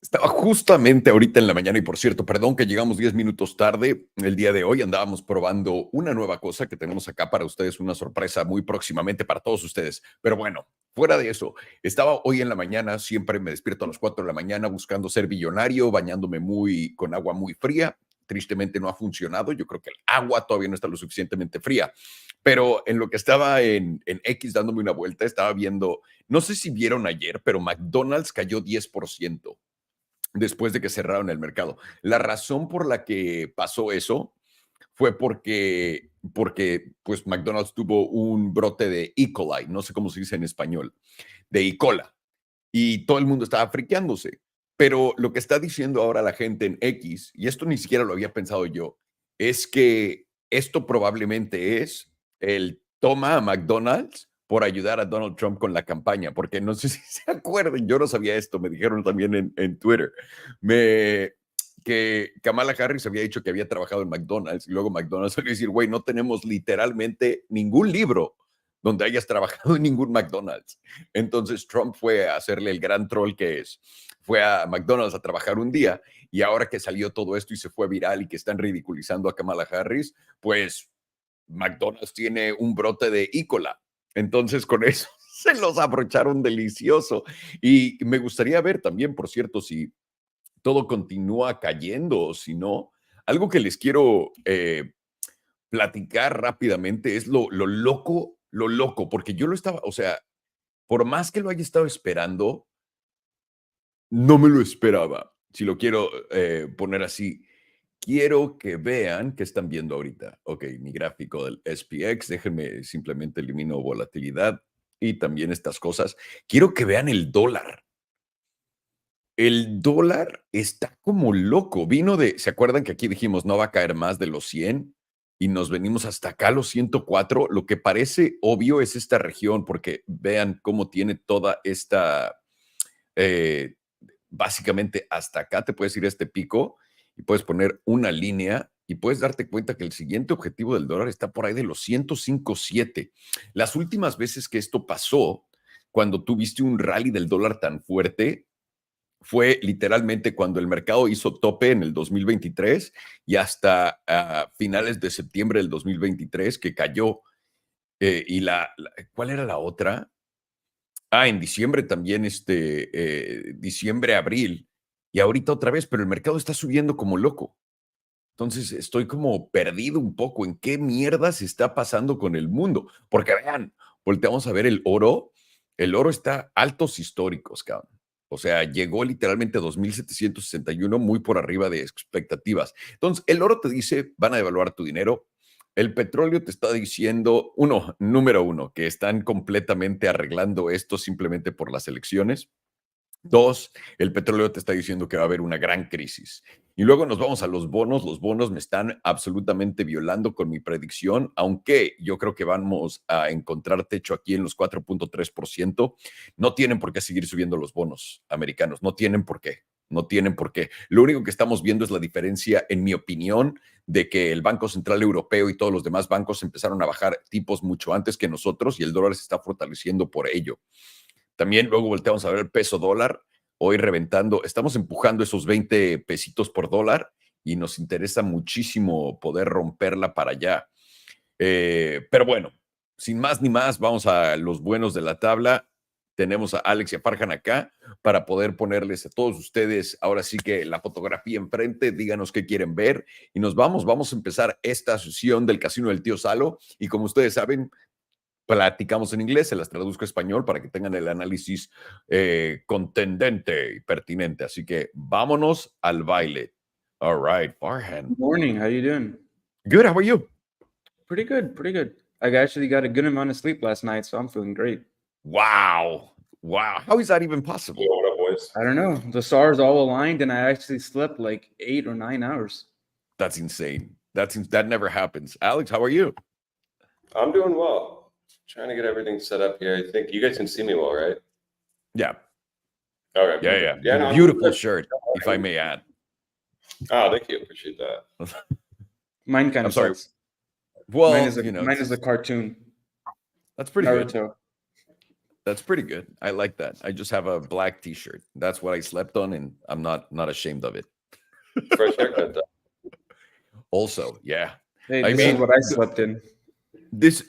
Estaba justamente ahorita en la mañana y por cierto, perdón que llegamos 10 minutos tarde el día de hoy. Andábamos probando una nueva cosa que tenemos acá para ustedes, una sorpresa muy próximamente para todos ustedes. Pero bueno, fuera de eso, estaba hoy en la mañana, siempre me despierto a las 4 de la mañana buscando ser billonario, bañándome con agua muy fría. Tristemente no ha funcionado. Yo creo que el agua todavía no está lo suficientemente fría. Pero en lo que estaba en X dándome una vuelta, estaba viendo, no sé si vieron ayer, pero McDonald's cayó 10% después de que cerraron el mercado. La razón por la que pasó eso fue porque pues McDonald's tuvo un brote de E. coli, no sé cómo se dice en español, de E. coli, y todo el mundo estaba friqueándose. Pero lo que está diciendo ahora la gente en X, y esto ni siquiera lo había pensado yo, es que esto probablemente es el toma a McDonald's por ayudar a Donald Trump con la campaña, porque no sé si se acuerdan, yo no sabía esto, me dijeron también en Twitter, que Kamala Harris había dicho que había trabajado en McDonald's y luego McDonald's salió a decir, güey, no tenemos literalmente ningún libro donde hayas trabajado en ningún McDonald's. Entonces Trump fue a hacerle el gran troll que es. Fue a McDonald's a trabajar un día y ahora que salió todo esto y se fue viral y que están ridiculizando a Kamala Harris, pues McDonald's tiene un brote de E. coli. Entonces con eso se los abrocharon delicioso. Y me gustaría ver también, por cierto, si todo continúa cayendo o si no. Algo que les quiero platicar rápidamente es lo loco, porque yo lo estaba, o sea, por más que lo haya estado esperando, no me lo esperaba. Si lo quiero poner así, quiero que vean qué están viendo ahorita. Ok, mi gráfico del SPX, déjenme simplemente elimino volatilidad y también estas cosas. Quiero que vean el dólar. El dólar está como loco. ¿Se acuerdan que aquí dijimos no va a caer más de los 100? Y nos venimos hasta acá los 104. Lo que parece obvio es esta región, porque vean cómo tiene toda esta, eh, básicamente hasta acá te puedes ir a este pico y puedes poner una línea y puedes darte cuenta que el siguiente objetivo del dólar está por ahí de los 105.7. Las últimas veces que esto pasó, cuando tuviste un rally del dólar tan fuerte, fue literalmente cuando el mercado hizo tope en el 2023 y hasta finales de septiembre del 2023 que cayó. ¿Cuál era la otra? En diciembre también, diciembre, abril, y ahorita otra vez, pero el mercado está subiendo como loco. Entonces estoy como perdido un poco en qué mierda se está pasando con el mundo. Porque vean, volteamos a ver el oro está altos históricos, cabrón. O sea, llegó literalmente a 2.761, muy por arriba de expectativas. Entonces, el oro te dice, van a devaluar tu dinero. El petróleo te está diciendo, número uno, que están completamente arreglando esto simplemente por las elecciones. Dos, el petróleo te está diciendo que va a haber una gran crisis. Y luego nos vamos a los bonos. Los bonos me están absolutamente violando con mi predicción, aunque yo creo que vamos a encontrar techo aquí en los 4.3%. No tienen por qué seguir subiendo los bonos americanos. No tienen por qué. No tienen por qué. Lo único que estamos viendo es la diferencia, en mi opinión, de que el Banco Central Europeo y todos los demás bancos empezaron a bajar tipos mucho antes que nosotros y el dólar se está fortaleciendo por ello. También luego volteamos a ver el peso dólar, hoy reventando, estamos empujando esos 20 pesitos por dólar y nos interesa muchísimo poder romperla para allá. Pero bueno, sin más ni más, vamos a los buenos de la tabla. Tenemos a Alex y a Farhan acá para poder ponerles a todos ustedes ahora sí que la fotografía enfrente, díganos qué quieren ver y vamos a empezar esta sesión del Casino del Tío Salo y como ustedes saben, platicamos en inglés, se las traduzco a español para que tengan el análisis contendente y pertinente. Así que vámonos al baile. All right, Farhan. Good morning. How you doing? Good, how are you? Pretty good, pretty good. I actually got a good amount of sleep last night, so I'm feeling great. Wow. How is that even possible? Yo, what up, boys? I don't know. The stars all aligned, and I actually slept like 8 or 9 hours. That's insane. That never happens. Alex, how are you? I'm doing well. Trying to get everything set up here. I think you guys can see me well, right? Yeah. All right. Yeah. No, Beautiful shirt, if I may add. Oh, thank you. Appreciate that. Mine kind I'm of sorry. sucks. Well, Mine is a cartoon. that's pretty good. Naruto. That's pretty good. I like that. I just have a black T-shirt. That's what I slept on, and I'm not ashamed of it. Fresh haircut, though. Also, yeah. Hey, I this is mean, what I slept in. That's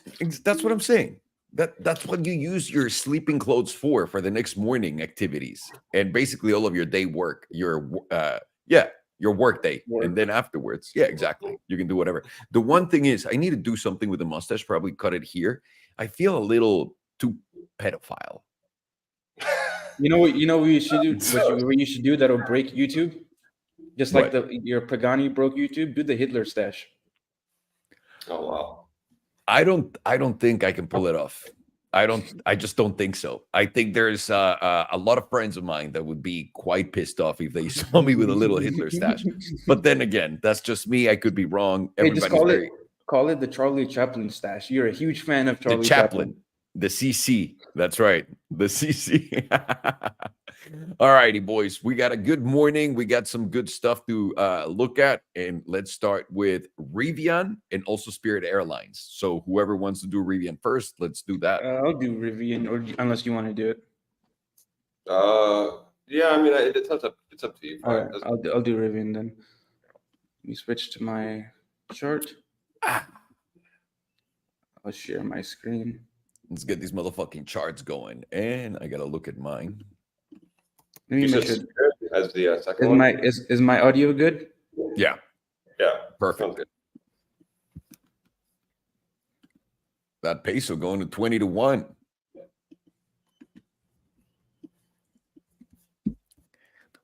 what I'm saying. That's what you use your sleeping clothes for the next morning activities, and basically all of your day work, your work day, and then afterwards, exactly, you can do whatever. The one thing is, I need to do something with the mustache. Probably cut it here. I feel a little too pedophile. You know what you should do? What you should do that'll break YouTube? Just like your Pagani broke YouTube, do the Hitler stash. Oh wow. I don't think I can pull it off. I just don't think so. I think there's a lot of friends of mine that would be quite pissed off if they saw me with a little Hitler stash. But then again, that's just me. I could be wrong. Hey, just call it the Charlie Chaplin stash. You're a huge fan of Charlie Chaplin. The CC. That's right. The CC. All righty, boys. We got a good morning. We got some good stuff to look at. And let's start with Rivian and also Spirit Airlines. So whoever wants to do Rivian first, let's do that. I'll do Rivian, or unless you want to do it. Yeah, I mean, it's up to you. All right, I'll do Rivian then. Let me switch to my chart. I'll share my screen. Let's get these motherfucking charts going. And I got to look at mine. Let me make sure. As the second one. Is my audio good? Yeah. Yeah. Perfect. Good. That peso going to 20-1.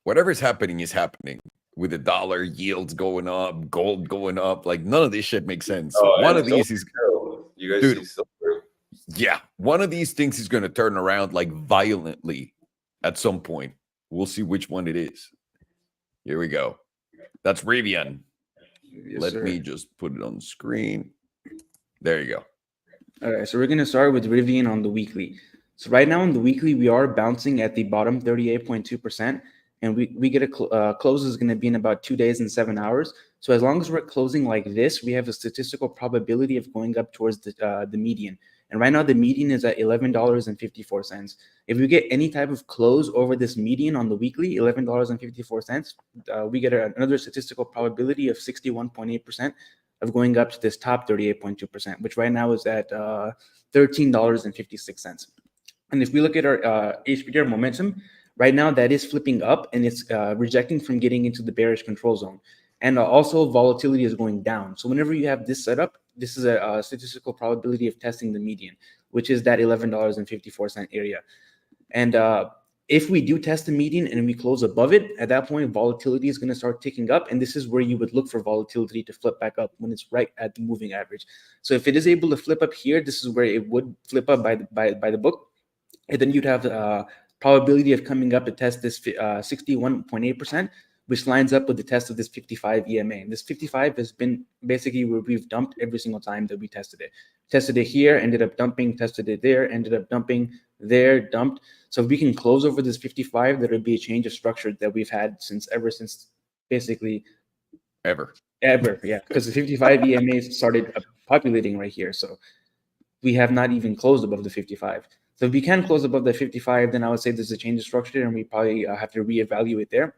Whatever's happening is happening. With the dollar, yields going up, gold going up. Like, none of this shit makes sense. One of these is... You guys see silver. Yeah. One of these things is going to turn around like violently at some point. We'll see which one it is. Here we go. That's Rivian. Yes, Let sir. me just put it on the screen. There you go. All right, so we're going to start with Rivian on the weekly. So right now on the weekly, we are bouncing at the bottom 38.2%, and we get a close is going to be in about 2 days and 7 hours. So as long as we're closing like this, we have a statistical probability of going up towards the median. And right now the median is at $11.54. If we get any type of close over this median on the weekly, $11.54, we get another statistical probability of 61.8% of going up to this top 38.2%, which right now is at $13.56. And if we look at our HPDR momentum, right now that is flipping up, and it's rejecting from getting into the bearish control zone. And also volatility is going down. So whenever you have this setup, this is a statistical probability of testing the median, which is that $11.54 area. And if we do test the median and we close above it, at that point, volatility is going to start ticking up. And this is where you would look for volatility to flip back up when it's right at the moving average. So if it is able to flip up here, this is where it would flip up by the book. And then you'd have the probability of coming up to test this 61.8%, which lines up with the test of this 55 EMA. And this 55 has been basically where we've dumped every single time that we tested it. Tested it here, ended up dumping, tested it there, ended up dumping there, dumped. So if we can close over this 55, there would be a change of structure that we've had ever since basically Ever. Yeah, because the 55 EMA started populating right here. So we have not even closed above the 55. So if we can close above the 55, then I would say there's a change of structure, and we probably have to reevaluate there.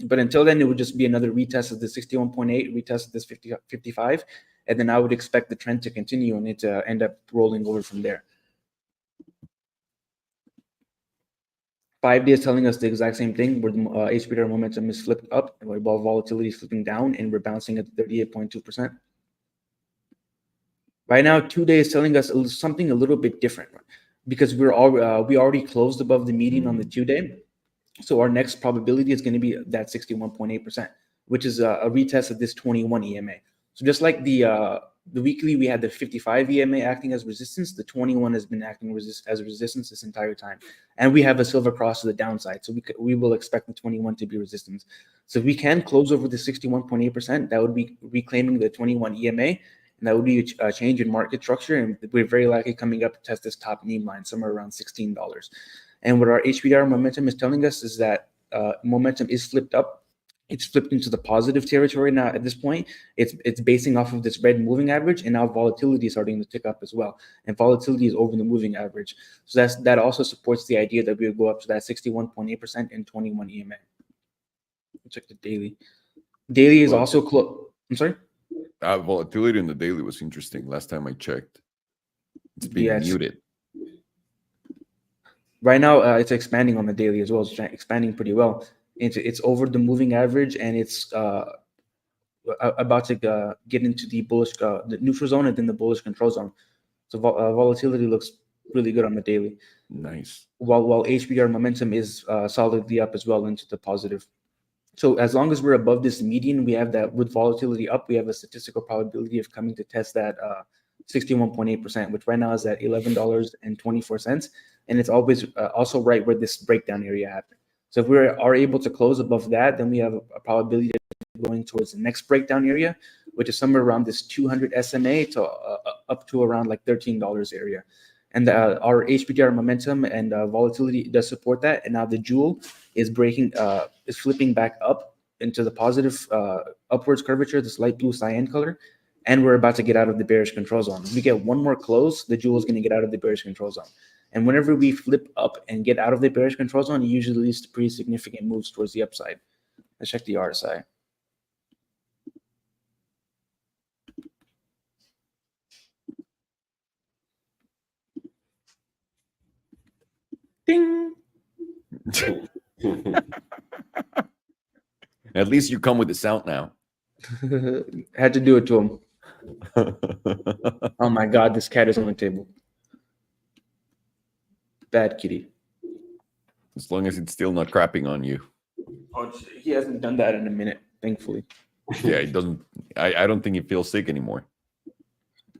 But until then, it would just be another retest of the 61.8, retest of this 55, and then I would expect the trend to continue and it to end up rolling over from there. 5 days telling us the exact same thing, where the HPDR momentum is flipped up, while volatility is flipping down, and we're bouncing at 38.2%. Right now, 2 days telling us something a little bit different, because we already closed above the median on the 2 day. So our next probability is going to be that 61.8%, which is a retest of this 21 EMA. So just like the weekly, we had the 55 EMA acting as resistance, the 21 has been acting as resistance this entire time. And we have a silver cross to the downside. So we will expect the 21 to be resistance. So if we can close over the 61.8%, that would be reclaiming the 21 EMA. And that would be a change in market structure. And we're very likely coming up to test this top meme line somewhere around $16. And what our HPDR momentum is telling us is that momentum is flipped up. It's flipped into the positive territory now. At this point, it's basing off of this red moving average, and now volatility is starting to tick up as well. And volatility is over the moving average. So that also supports the idea that we would go up to that 61.8% and 21 EMA. Check the daily. Daily is also close. I'm sorry? Volatility in the daily was interesting. Last time I checked, it's being muted. Right now, it's expanding on the daily as well. It's expanding pretty well. It's over the moving average, and it's about to get into the bullish, the neutral zone, and then the bullish control zone. So volatility looks really good on the daily. Nice. While HBR momentum is solidly up as well into the positive. So as long as we're above this median, we have that with volatility up, we have a statistical probability of coming to test that 61.8%, which right now is at $11.24. And it's always also right where this breakdown area happened. So if we are able to close above that, then we have a probability of going towards the next breakdown area, which is somewhere around this 200 SMA to up to around like $13 area. And our HBR momentum and volatility does support that. And now the jewel is is flipping back up into the positive upwards curvature, this light blue cyan color. And we're about to get out of the bearish control zone. If we get one more close, the jewel is going to get out of the bearish control zone. And whenever we flip up and get out of the bearish control zone, it usually leads to pretty significant moves towards the upside. Let's check the RSI. Ding. At least you come with the sound now. Had to do it to him. Oh my God, this cat is on the table. Bad kitty. As long as it's still not crapping on you. Oh, he hasn't done that in a minute, thankfully. Yeah, it doesn't. I don't think he feels sick anymore.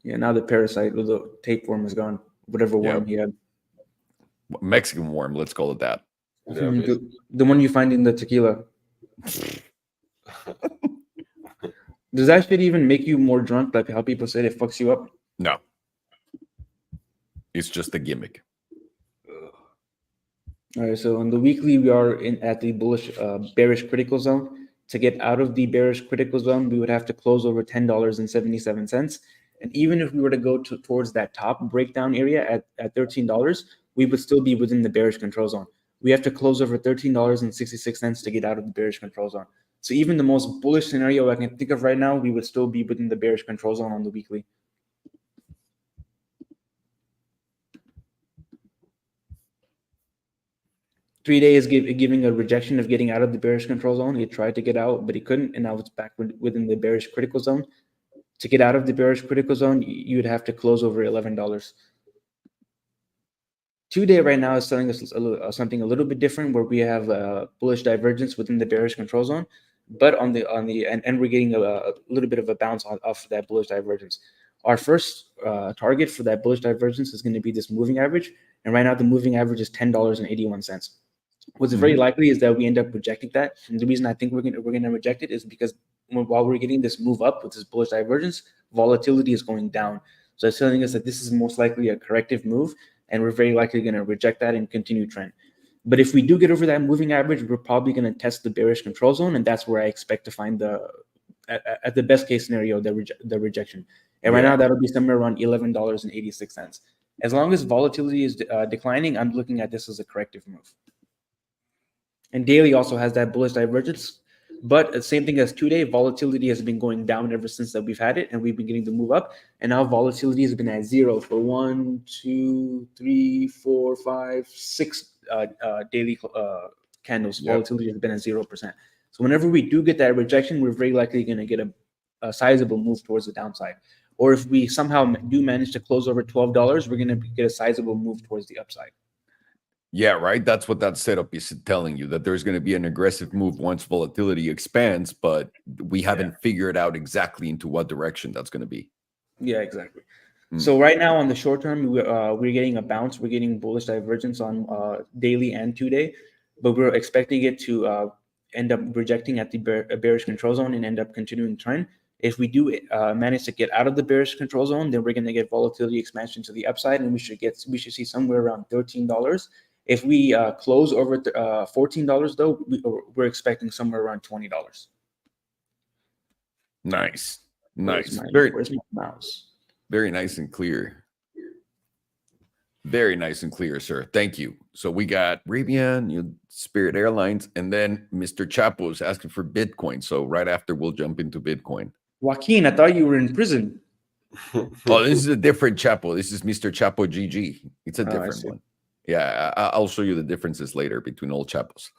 Yeah, now the parasite or the tapeworm is gone. Whatever worm he had. Mexican worm, let's call it that. The one you find in the tequila. Does that shit even make you more drunk? Like how people say it fucks you up? No. It's just a gimmick. All right, so on the weekly, we are at the bearish critical zone. To get out of the bearish critical zone, we would have to close over $10.77. And even if we were to go towards that top breakdown area at $13, we would still be within the bearish control zone. We have to close over $13.66 to get out of the bearish control zone. So even the most bullish scenario I can think of right now, we would still be within the bearish control zone on the weekly. Three-day is giving a rejection of getting out of the bearish control zone. He tried to get out, but he couldn't, and now it's back within the bearish critical zone. To get out of the bearish critical zone, you would have to close over $11. Two-day right now is telling us something a little bit different, where we have a bullish divergence within the bearish control zone, but and we're getting a little bit of a bounce off that bullish divergence. Our first target for that bullish divergence is going to be this moving average, and right now the moving average is $10.81. What's very likely is that we end up rejecting that, and the reason I think we're gonna reject it is because while we're getting this move up with this bullish divergence, volatility is going down. So it's telling us that this is most likely a corrective move, and we're very likely going to reject that and continue trend. But if we do get over that moving average, we're probably going to test the bearish control zone, and that's where I expect to find at the best case scenario the rejection. And right now that'll be somewhere around $11.86. As long as volatility is declining, I'm looking at this as a corrective move. And daily also has that bullish divergence, but the same thing as two-day, volatility has been going down ever since that we've had it, and we've been getting the move up. And now volatility has been at zero for 1, 2, 3, 4, 5, 6 daily candles. Volatility has been at 0%. So whenever we do get that rejection, we're very likely going to get a sizable move towards the downside. Or if we somehow do manage to close over $12, we're going to get a sizable move towards the upside. Yeah, right. That's what that setup is telling you, that there's going to be an aggressive move once volatility expands, but we haven't figured out exactly into what direction that's going to be. Yeah, exactly. So right now on the short term, we're getting a bounce. We're getting bullish divergence on daily and two-day, but we're expecting it to end up rejecting at the bearish control zone and end up continuing trend. If we do manage to get out of the bearish control zone, then we're going to get volatility expansion to the upside, and we should see somewhere around $13. If we close over $14 though, we're expecting somewhere around $20. Nice. Where's Very, my mouse? very nice and clear. Very nice and clear, sir. Thank you. So we got Rivian, Spirit Airlines, and then Mr. Chapo's asking for Bitcoin. So right after, we'll jump into Bitcoin. Joaquin, I thought you were in prison. Oh, this is a different Chapo. This is Mr. Chapo GG. It's a different one. Yeah, I'll show you the differences later between all Chapos.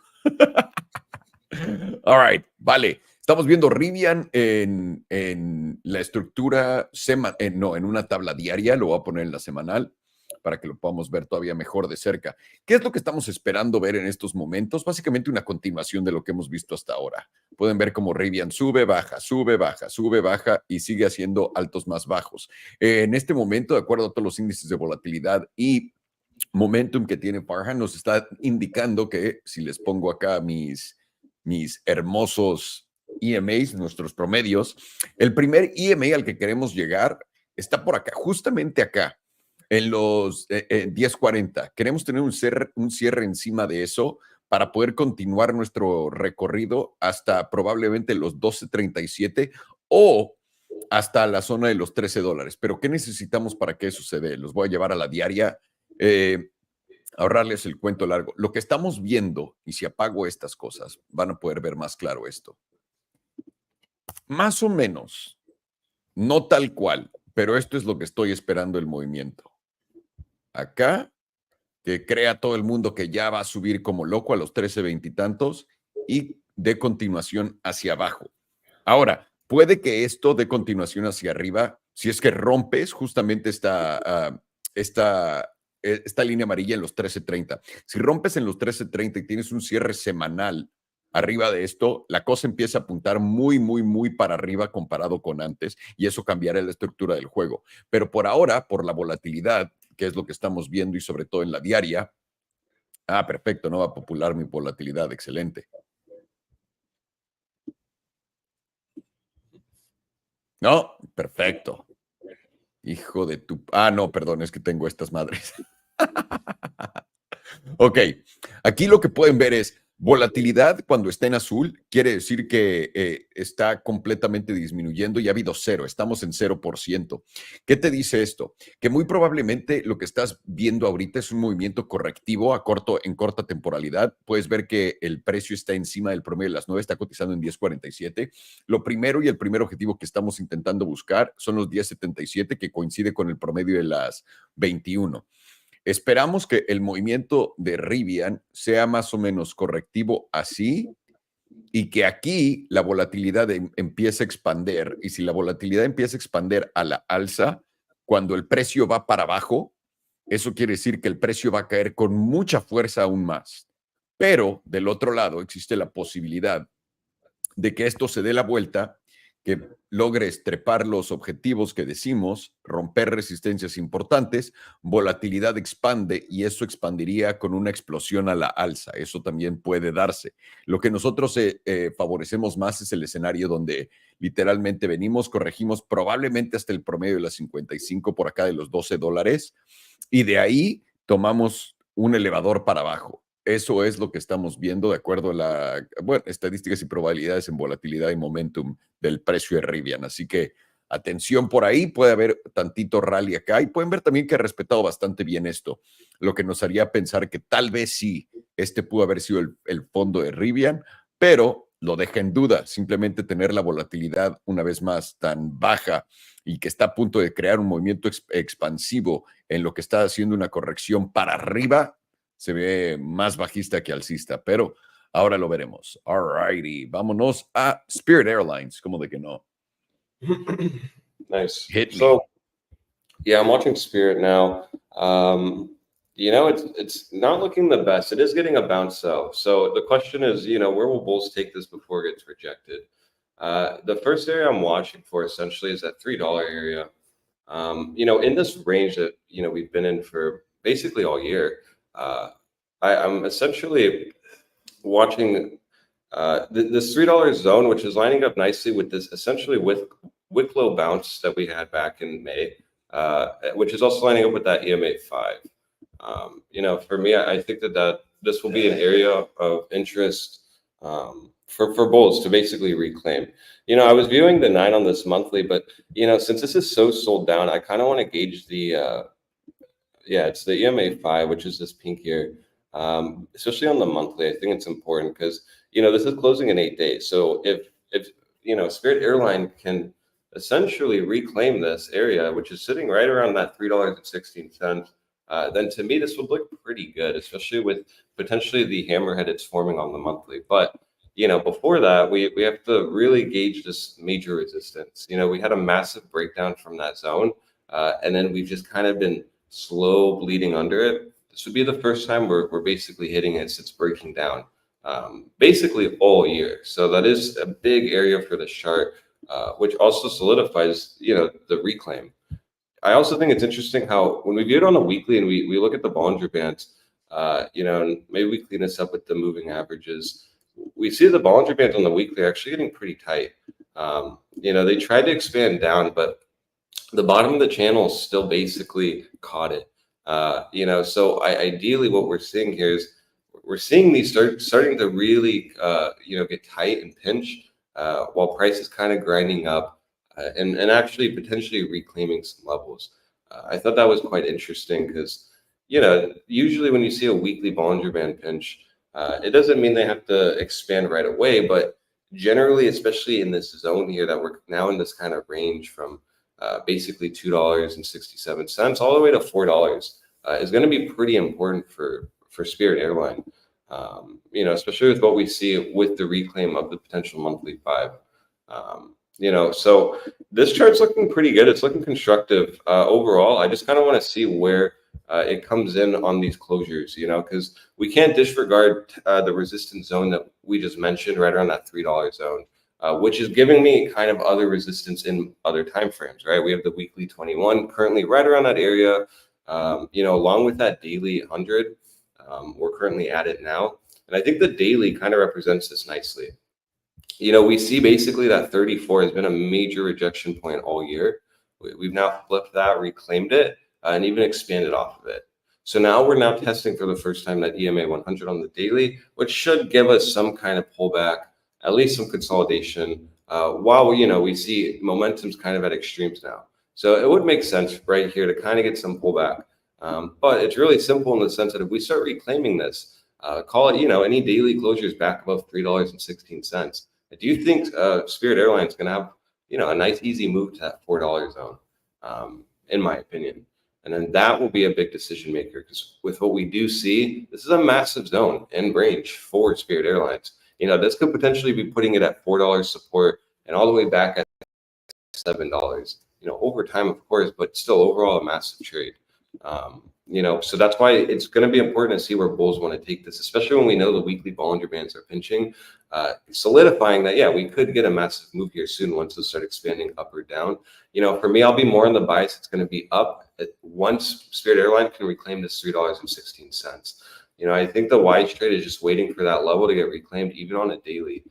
All right, vale. Estamos viendo Rivian en la estructura en una tabla diaria. Lo voy a poner en la semanal para que lo podamos ver todavía mejor de cerca. ¿Qué es lo que estamos esperando ver en estos momentos? Básicamente una continuación de lo que hemos visto hasta ahora. Pueden ver cómo Rivian sube, baja, sube, baja, sube, baja y sigue haciendo altos más bajos. En este momento, de acuerdo a todos los índices de volatilidad y momentum que tiene Farhan, nos está indicando que, si les pongo acá mis hermosos EMAs, nuestros promedios, el primer EMA al que queremos llegar está por acá, justamente acá, en los 10.40. Queremos tener un cierre encima de eso para poder continuar nuestro recorrido hasta probablemente los 12.37 o hasta la zona de los $13. Pero ¿qué necesitamos para que eso se dé? Los voy a llevar a la diaria, ahorrarles el cuento largo. Lo que estamos viendo, y si apago estas cosas, van a poder ver más claro esto. Más o menos, no tal cual, pero esto es lo que estoy esperando el movimiento. Acá, que crea todo el mundo que ya va a subir como loco a los 13.20 y tantos y de continuación hacia abajo. Ahora, puede que esto de continuación hacia arriba, si es que rompes justamente esta línea amarilla en los 13.30. Si rompes en los 13.30 y tienes un cierre semanal arriba de esto, la cosa empieza a apuntar muy, muy, muy para arriba comparado con antes y eso cambiará la estructura del juego. Pero por ahora, por la volatilidad, que es lo que estamos viendo y sobre todo en la diaria, perfecto, no va a popular mi volatilidad, excelente. No, perfecto. Hijo de tu... no, perdón, es que tengo estas madres. Ok, aquí lo que pueden ver es volatilidad cuando está en azul, quiere decir que está completamente disminuyendo y ha habido cero, estamos en 0%. ¿Qué te dice esto? Que muy probablemente lo que estás viendo ahorita es un movimiento correctivo en corta temporalidad. Puedes ver que el precio está encima del promedio de las 9, está cotizando en 10.47. Lo primero y el primer objetivo que estamos intentando buscar son los 10.77, que coincide con el promedio de las 21. Esperamos que el movimiento de Rivian sea más o menos correctivo así y que aquí la volatilidad empiece a expander. Y si la volatilidad empieza a expander a la alza, cuando el precio va para abajo, eso quiere decir que el precio va a caer con mucha fuerza aún más. Pero del otro lado existe la posibilidad de que esto se dé la vuelta, que logres trepar los objetivos que decimos, romper resistencias importantes, volatilidad expande y eso expandiría con una explosión a la alza. Eso también puede darse. Lo que nosotros favorecemos más es el escenario donde literalmente venimos, corregimos probablemente hasta el promedio de las 55 por acá de los $12 y de ahí tomamos un elevador para abajo. Eso es lo que estamos viendo de acuerdo a estadísticas y probabilidades en volatilidad y momentum del precio de Rivian. Así que atención por ahí, puede haber tantito rally acá y pueden ver también que ha respetado bastante bien esto, lo que nos haría pensar que tal vez sí, este pudo haber sido el fondo de Rivian, pero lo deja en duda. Simplemente tener la volatilidad una vez más tan baja y que está a punto de crear un movimiento expansivo en lo que está haciendo una corrección para arriba, se ve más bajista que alcista, pero ahora lo veremos. All righty, vámonos a Spirit Airlines. ¿Cómo de que no? Nice. Hit me. So, yeah, I'm watching Spirit now. It's not looking the best. It is getting a bounce though. So the question is, where will bulls take this before it gets rejected? The first area I'm watching for essentially is that $3 area. In this range that, we've been in for basically all year. I'm essentially watching this $3 zone, which is lining up nicely with this essentially with wick low bounce that we had back in May, which is also lining up with that EMA 5. For me, I think that this will be an area of interest for bulls to basically reclaim. I was viewing the 9 on this monthly, but since this is so sold down, I kind of want to gauge it's the EMA 5, which is this pink here. Especially on the monthly, I think it's important because this is closing in 8 days. So if Spirit Airline can essentially reclaim this area, which is sitting right around that $3.16, then to me this would look pretty good, especially with potentially the hammerhead it's forming on the monthly. But before that, we have to really gauge this major resistance. We had a massive breakdown from that zone, and then we've just kind of been slow bleeding under it. This would be the first time we're basically hitting it since breaking down basically all year. So that is a big area for the chart, which also solidifies the reclaim. I also think it's interesting how when we view it on a weekly and we look at the Bollinger Bands, and maybe we clean this up with the moving averages, we see the Bollinger Bands on the weekly are actually getting pretty tight. They tried to expand down, but the bottom of the channel still basically caught it. So ideally what we're seeing here is we're seeing these starting to really, get tight and pinch while price is kind of grinding up and actually potentially reclaiming some levels. I thought that was quite interesting because, usually when you see a weekly Bollinger Band pinch, it doesn't mean they have to expand right away, but generally, especially in this zone here that we're now in this kind of range from basically $2.67 all the way to $4 is going to be pretty important for Spirit Airline. Especially with what we see with the reclaim of the potential monthly 5. So this chart's looking pretty good. It's looking constructive overall. I just kind of want to see where it comes in on these closures, because we can't disregard the resistance zone that we just mentioned right around that $3 zone. Which is giving me kind of other resistance in other time frames, right? We have the weekly 21 currently right around that area, along with that daily 100. We're currently at it now. And I think the daily kind of represents this nicely. We see basically that 34 has been a major rejection point all year. We've now flipped that, reclaimed it, and even expanded off of it. So now we're now testing for the first time that EMA 100 on the daily, which should give us some kind of pullback, at least some consolidation, while we see momentum's kind of at extremes now. So it would make sense right here to kind of get some pullback. But it's really simple in the sense that if we start reclaiming this, call it, any daily closures back above $3.16. Do you think Spirit Airlines is going to have, a nice easy move to that $4 zone, in my opinion? And then that will be a big decision maker because with what we do see, this is a massive zone and range for Spirit Airlines. This could potentially be putting it at $4 support and all the way back at $7. Over time, of course, but still overall a massive trade. So that's why it's going to be important to see where bulls want to take this, especially when we know the weekly Bollinger Bands are pinching, solidifying that, yeah, we could get a massive move here soon once they start expanding up or down. For me, I'll be more on the bias. It's going to be up once Spirit Airline can reclaim this $3.16. I think the wise trade is just waiting for that level to get reclaimed, even on a daily,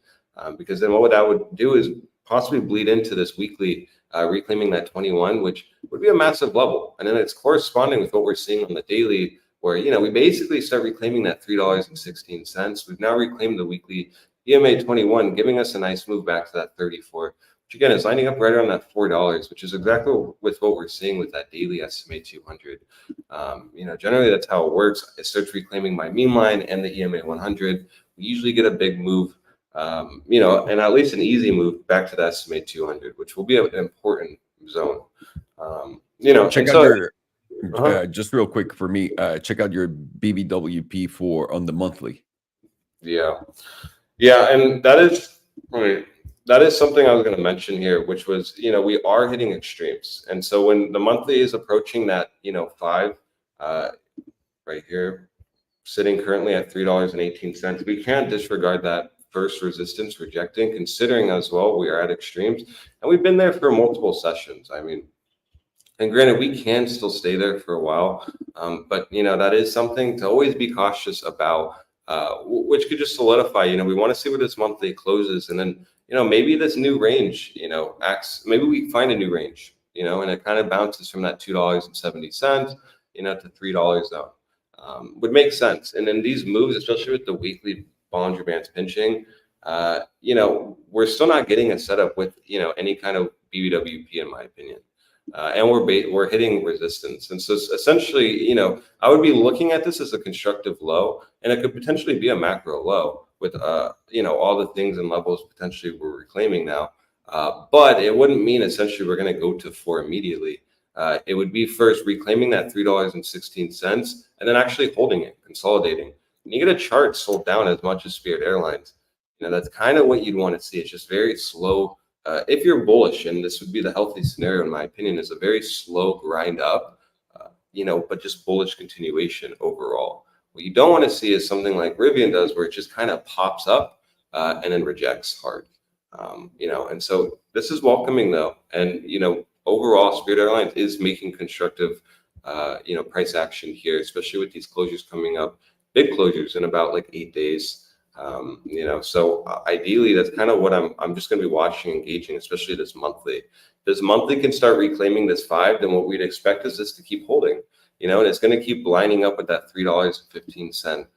because then what that would do is possibly bleed into this weekly, reclaiming that 21, which would be a massive level. And then it's corresponding with what we're seeing on the daily, where, we basically start reclaiming that $3.16. We've now reclaimed the weekly EMA 21, giving us a nice move back to that 34, which again is lining up right around that $4, which is exactly with what we're seeing with that daily SMA 200. Generally that's how it works. It starts reclaiming my mean line and the EMA 100. We usually get a big move, and at least an easy move back to the SMA 200, which will be an important zone. Check out your, just real quick for me, check out your BBWP4 on the monthly. Yeah, and that is something I was going to mention here, which was, we are hitting extremes. And so when the monthly is approaching that, 5, right here, sitting currently at $3.18, we can't disregard that first resistance rejecting, considering as well we are at extremes. And we've been there for multiple sessions. And granted, we can still stay there for a while, but, that is something to always be cautious about, which could just solidify, we want to see where this monthly closes. And then, maybe this new range, maybe we find a new range, and it kind of bounces from that $2.70, to $3 zone. would make sense. And then these moves, especially with the weekly Bollinger Bands pinching, we're still not getting a setup with, any kind of BBWP, in my opinion. And we're hitting resistance. And so essentially, I would be looking at this as a constructive low, and it could potentially be a macro low with, all the things and levels potentially we're reclaiming now. But it wouldn't mean essentially we're going to go to 4 immediately. It would be first reclaiming that $3.16 and then actually holding it, consolidating. When you get a chart sold down as much as Spirit Airlines, that's kind of what you'd want to see. It's just very slow. If you're bullish, and this would be the healthy scenario, in my opinion, is a very slow grind up, but just bullish continuation overall. What you don't want to see is something like Rivian does, where it just kind of pops up and then rejects hard. And so this is welcoming though. And, overall, Spirit Airlines is making constructive, price action here, especially with these closures coming up, big closures in about like 8 days. So ideally, that's kind of what I'm just going to be watching, engaging, especially this monthly. This monthly can start reclaiming this 5, then what we'd expect is this to keep holding, and it's going to keep lining up with that $3.15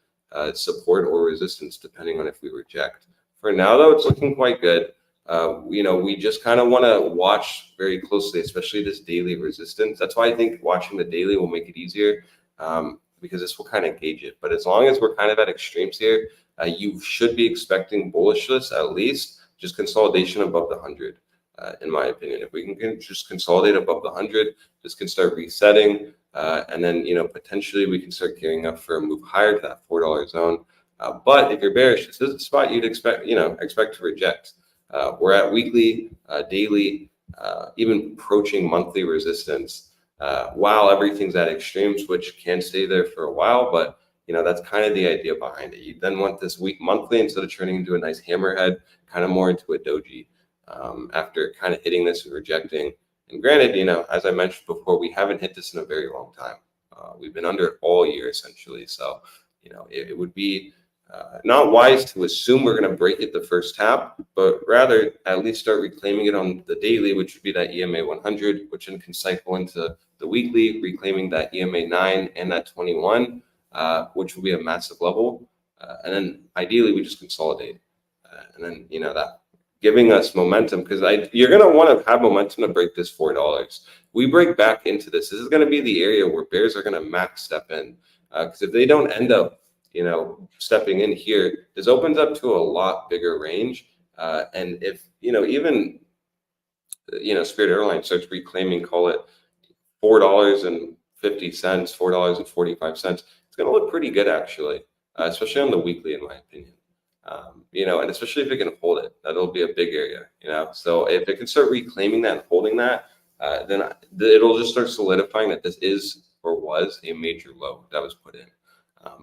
support or resistance, depending on if we reject. For now, though, it's looking quite good. We just kind of want to watch very closely, especially this daily resistance. That's why I think watching the daily will make it easier, because this will kind of gauge it. But as long as we're kind of at extremes here, you should be expecting bullishness, at least just consolidation above the 100, in my opinion. If we can just consolidate above the 100, this can start resetting, and then potentially we can start gearing up for a move higher to that $4 zone. But if you're bearish, this is the spot you'd expect to reject. We're at weekly, daily, even approaching monthly resistance, while everything's at extremes, which can stay there for a while. But that's kind of the idea behind it. You then want this week monthly, instead of turning into a nice hammerhead, kind of more into a doji, after kind of hitting this and rejecting. And granted, as I mentioned before, we haven't hit this in a very long time. We've been under it all year essentially. So it would be not wise to assume we're going to break it the first tap, but rather at least start reclaiming it on the daily, which would be that EMA 100, which then can cycle into the weekly, reclaiming that EMA 9 and that 21, which will be a massive level. And then ideally we just consolidate. And then, that giving us momentum, because you're going to want to have momentum to break this $4. We break back into this. This is going to be the area where bears are going to max step in. Because if they don't end up, stepping in here, this opens up to a lot bigger range. And if, even, Spirit Airlines starts reclaiming, call it $4.50, $4.45, it's going to look pretty good, actually, especially on the weekly, in my opinion. And especially if it can hold it, that'll be a big area, So if it can start reclaiming that and holding that, then it'll just start solidifying that this is or was a major low that was put in.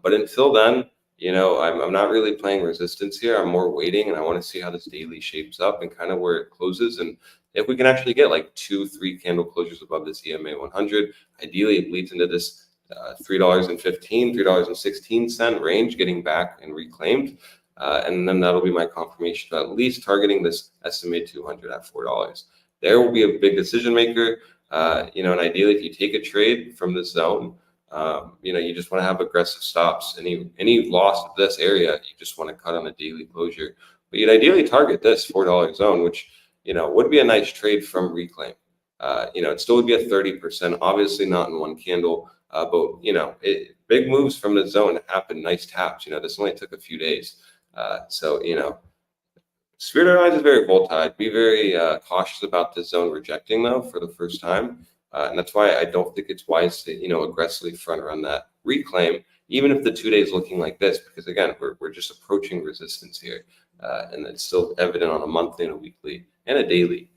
But until then, I'm not really playing resistance here. I'm more waiting, and I want to see how this daily shapes up and kind of where it closes. And if we can actually get like 2-3 candle closures above this EMA 100, ideally it leads into this $3.15, $3.16 range, getting back and reclaimed. And then that'll be my confirmation to at least targeting this estimated 200 at $4. There will be a big decision maker. And ideally, if you take a trade from this zone, you just want to have aggressive stops. Any loss of this area, you just want to cut on a daily closure. But you'd ideally target this $4 zone, which, would be a nice trade from reclaim. It still would be a 30%, obviously not in one candle, but, big moves from the zone happen, nice taps. This only took a few days. So, Spirit Airlines is very volatile. Be very cautious about this zone rejecting, though, for the first time. And that's why I don't think it's wise to, aggressively front run that reclaim, even if the 2 days looking like this, because again, we're just approaching resistance here. And it's still evident on a monthly and a weekly and a daily,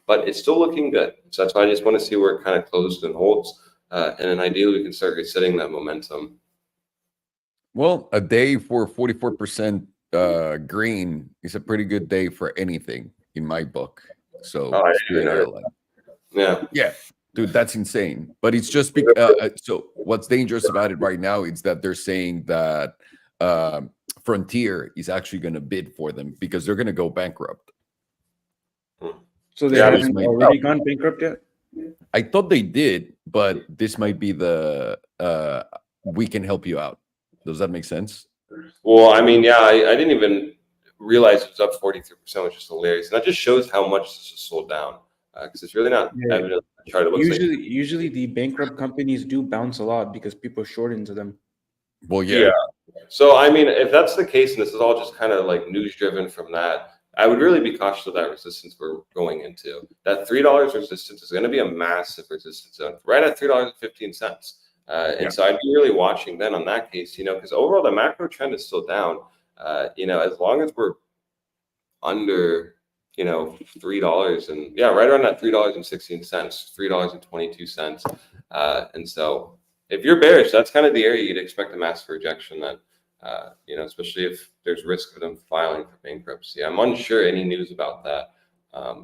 but it's still looking good. So that's why I just want to see where it kind of closed and holds. And then ideally we can start resetting that momentum. Well, a day for 44% green is a pretty good day for anything in my book. So Spirit Airline. Yeah, dude, that's insane. But it's just because so what's dangerous about it right now is that they're saying that Frontier is actually going to bid for them because they're going to go bankrupt. So they haven't already gone bankrupt yet? I thought they did, but this might be the we can help you out. Does that make sense? Well, I mean, yeah, I didn't even realize it was up 43%, which is hilarious. And that just shows how much this is sold down. Because it's really not Yeah. evident on the chart. It looks like Usually the bankrupt companies do bounce a lot because people short into them. Well, yeah. So, I mean, if that's the case, and this is all just kind of like news driven from that, I would really be cautious of that resistance we're going into. That $3 resistance is going to be a massive resistance zone, right at $3.15. And so I'd be really watching then on that case, because overall the macro trend is still down. As long as we're under, $3 and right around that $3.16, $3.22. And so if you're bearish, that's kind of the area you'd expect a massive rejection then, especially if there's risk of them filing for bankruptcy. I'm unsure any news about that.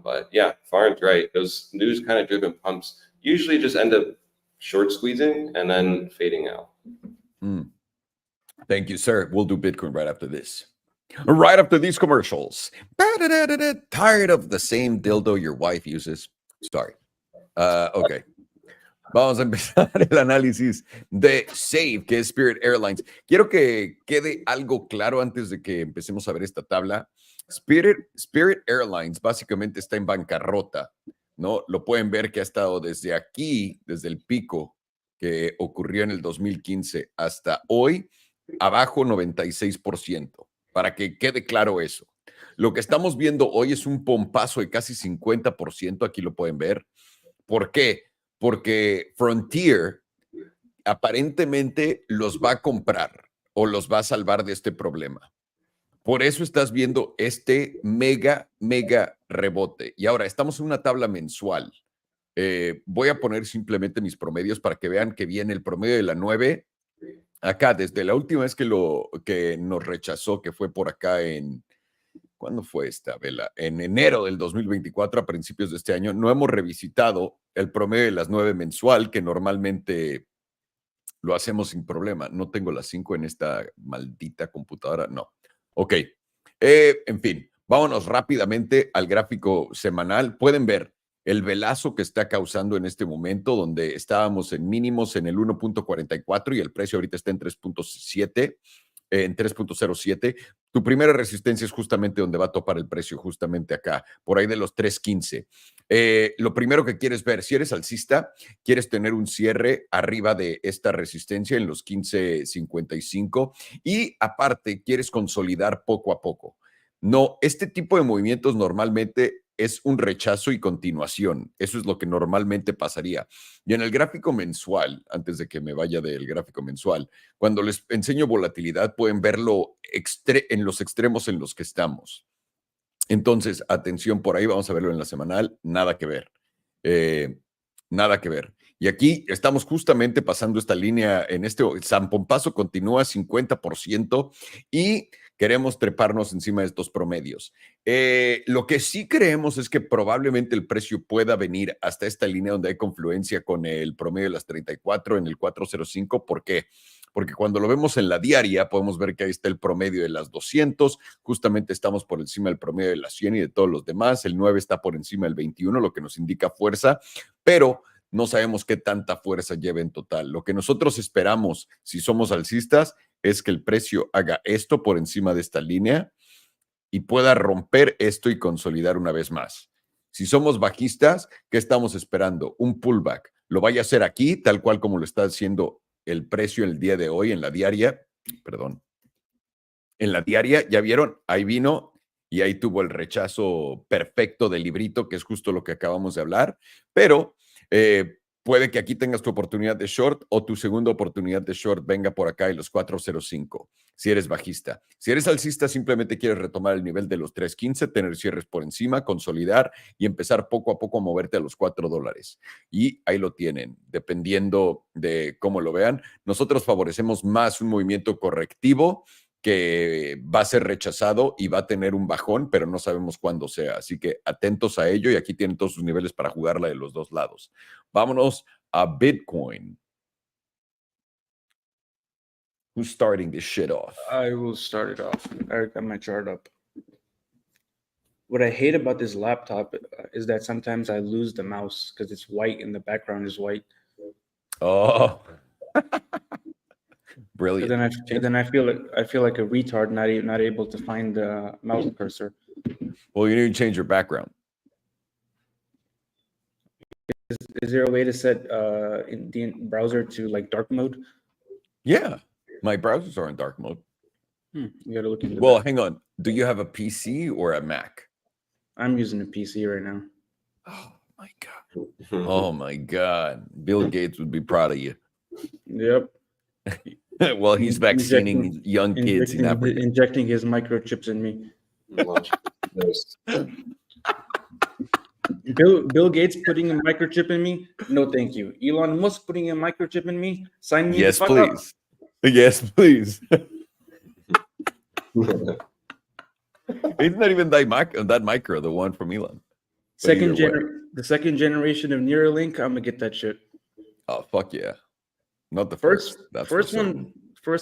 But yeah, Farn's right. Those news kind of driven pumps usually just end up short squeezing and then fading out. Thank you, sir. We'll do Bitcoin right after this. Right after these commercials. Tired of the same dildo your wife uses? Sorry. Ok. Vamos a empezar el análisis de SAVE, que es Spirit Airlines. Quiero que quede algo claro antes de que empecemos a ver esta tabla. Spirit Airlines básicamente está en bancarrota, ¿no? Lo pueden ver que ha estado desde aquí, desde el pico que ocurrió en el 2015 hasta hoy, abajo 96%, para que quede claro eso. Lo que estamos viendo hoy es un pompazo de casi 50%, aquí lo pueden ver. ¿Por qué? Porque Frontier aparentemente los va a comprar o los va a salvar de este problema. Por eso estás viendo este mega rebote. Y ahora estamos en una tabla mensual. Voy a poner simplemente mis promedios para que vean que viene el promedio de la 9. Acá, desde la última vez que nos rechazó, que fue por acá ¿cuándo fue esta vela? En enero del 2024, a principios de este año, no hemos revisitado el promedio de las 9 mensual, que normalmente lo hacemos sin problema. No tengo las 5 en esta maldita computadora, no. Ok, en fin, vámonos rápidamente al gráfico semanal. Pueden ver el velazo que está causando en este momento, donde estábamos en mínimos en el 1.44 y el precio ahorita está en 3.7. En 3.07. Tu primera resistencia es justamente donde va a topar el precio, justamente acá, por ahí de los 3.15. Lo primero que quieres ver, si eres alcista, quieres tener un cierre arriba de esta resistencia en los 15.55 y aparte quieres consolidar poco a poco. No, este tipo de movimientos normalmente es un rechazo y continuación. Eso es lo que normalmente pasaría. Y en el gráfico mensual, antes de que me vaya del gráfico mensual, cuando les enseño volatilidad, pueden verlo en los extremos en los que estamos. Entonces, atención por ahí, vamos a verlo en la semanal, nada que ver. Nada que ver. Y aquí estamos justamente pasando esta línea en este San Pompazo continúa 50% y queremos treparnos encima de estos promedios. Lo que sí creemos es que probablemente el precio pueda venir hasta esta línea donde hay confluencia con el promedio de las 34 en el 405. ¿Por qué? Porque cuando lo vemos en la diaria podemos ver que ahí está el promedio de las 200, justamente estamos por encima del promedio de las 100 y de todos los demás, el 9 está por encima del 21, lo que nos indica fuerza, pero no sabemos qué tanta fuerza lleve en total. Lo que nosotros esperamos, si somos alcistas, es que el precio haga esto por encima de esta línea y pueda romper esto y consolidar una vez más. Si somos bajistas, ¿qué estamos esperando? Un pullback. Lo vaya a hacer aquí, tal cual como lo está haciendo el precio el día de hoy en la diaria. Perdón. En la diaria, ¿ya vieron? Ahí vino y ahí tuvo el rechazo perfecto del librito, que es justo lo que acabamos de hablar. Pero puede que aquí tengas tu oportunidad de short o tu segunda oportunidad de short venga por acá en los 405, si eres bajista. Si eres alcista, simplemente quieres retomar el nivel de los 315, tener cierres por encima, consolidar y empezar poco a poco a moverte a los $4. Y ahí lo tienen, dependiendo de cómo lo vean. Nosotros favorecemos más un movimiento correctivo que va a ser rechazado y va a tener un bajón, pero no sabemos cuándo sea. Así que atentos a ello y aquí tienen todos sus niveles para jugarla de los dos lados. Vámonos a Bitcoin. Who's starting this shit off? I will start it off. I got my chart up. What I hate about this laptop is that sometimes I lose the mouse because it's white and the background is white. Oh. brilliant. Then I feel like a retard, not able to find the mouse cursor. Well, you need to change your background. Is there a way to set in the browser to like dark mode? Yeah, my browsers are in dark mode. You gotta look into Well, that. hang on. Do you have a PC or a Mac? I'm using a PC right now. Oh my god. Oh my god. Bill Gates would be proud of you. Yep. Well, he's vaccinating young kids in Africa. Injecting his microchips in me. Bill Gates putting a microchip in me? No, thank you. Elon Musk putting a microchip in me? Sign me. Yes, the fuck up. please. Yes, please. It's not even that micro, the one from Elon. The second generation of Neuralink, I'm gonna get that shit. Oh fuck yeah! Not the first. That's First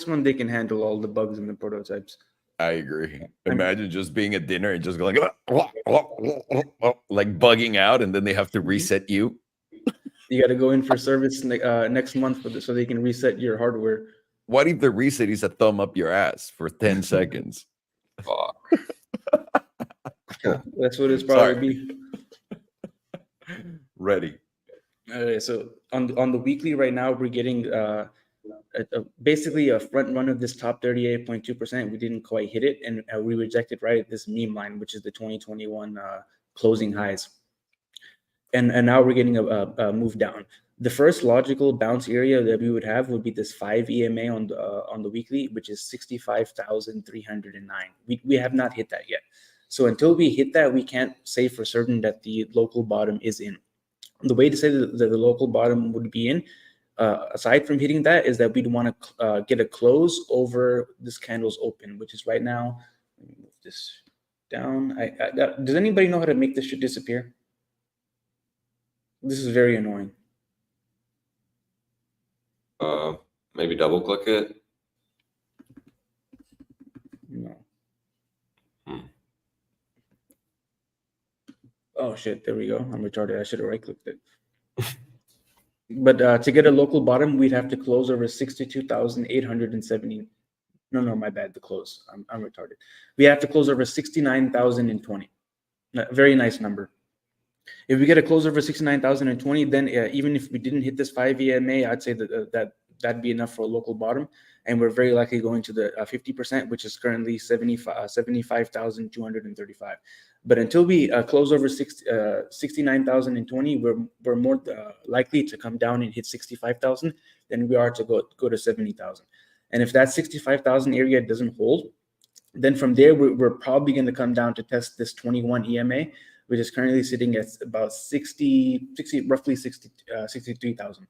one they can handle all the bugs in the prototypes. I agree. Imagine just being at dinner and just going like bugging out, and then they have to reset you. You got to go in for service next month so they can reset your hardware. What if the reset is a thumb up your ass for 10 seconds? Fuck. That's what it's probably be. Ready. So on the weekly right now, we're getting basically a front run of this top 38.2%. We didn't quite hit it, and we rejected right at this meme line, which is the 2021 closing highs. And now we're getting a move down. The first logical bounce area that we would have would be this 5 EMA on the weekly, which is 65,309. We have not hit that yet. So until we hit that, we can't say for certain that the local bottom is in. The way to say that the local bottom would be in, aside from hitting that, is that we'd want to get a close over this candle's open, which is right now. Let me move this down. Does anybody know how to make this shit disappear? This is very annoying. Maybe double click it. No. Oh shit! There we go. I'm retarded. I should have right-clicked it. But to get a local bottom, we'd have to close over 62,870. No, my bad. The close. I'm retarded. We have to close over 69,020. Very nice number. If we get a close over 69,020, then even if we didn't hit this 5 EMA, I'd say that'd be enough for a local bottom, and we're very likely going to the 50%, which is currently 75,235. But until we close over 69,020, we're more likely to come down and hit 65,000 than we are to go to 70,000. And if that 65,000 area doesn't hold, then from there we're probably going to come down to test this 21 EMA, which is currently sitting at about 63,000.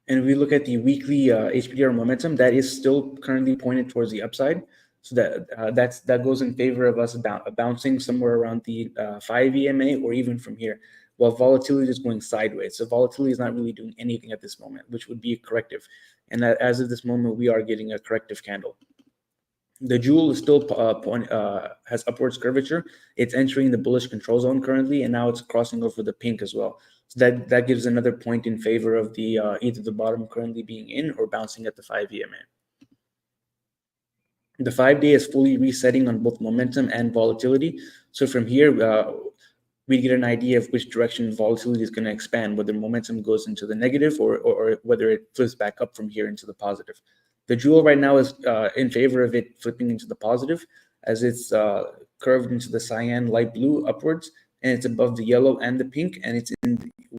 And if we look at the weekly HPDR momentum, that is still currently pointed towards the upside. So that goes in favor of us bouncing somewhere around the 5 EMA or even from here, while volatility is going sideways. So volatility is not really doing anything at this moment, which would be a corrective. And as of this moment, we are getting a corrective candle. The jewel is still has upwards curvature. It's entering the bullish control zone currently, and now it's crossing over the pink as well. So that gives another point in favor of the either the bottom currently being in or bouncing at the 5 EMA. The 5-day is fully resetting on both momentum and volatility. So from here, we get an idea of which direction volatility is going to expand, whether momentum goes into the negative or whether it flips back up from here into the positive. The jewel right now is in favor of it flipping into the positive, as it's curved into the cyan light blue upwards, and it's above the yellow and the pink, and it's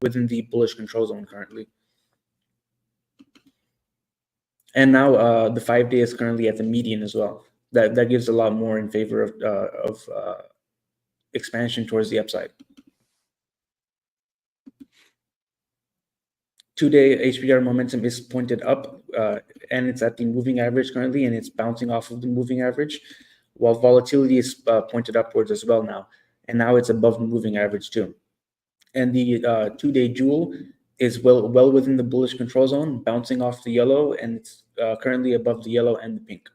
within the bullish control zone currently. And now the 5-day is currently at the median as well. That gives a lot more in favor of expansion towards the upside. 2-day HPDR momentum is pointed up, and it's at the moving average currently, and it's bouncing off of the moving average, while volatility is pointed upwards as well now, and now it's above the moving average too. And the 2-day jewel is well within the bullish control zone, bouncing off the yellow, and it's currently above the yellow and the pink.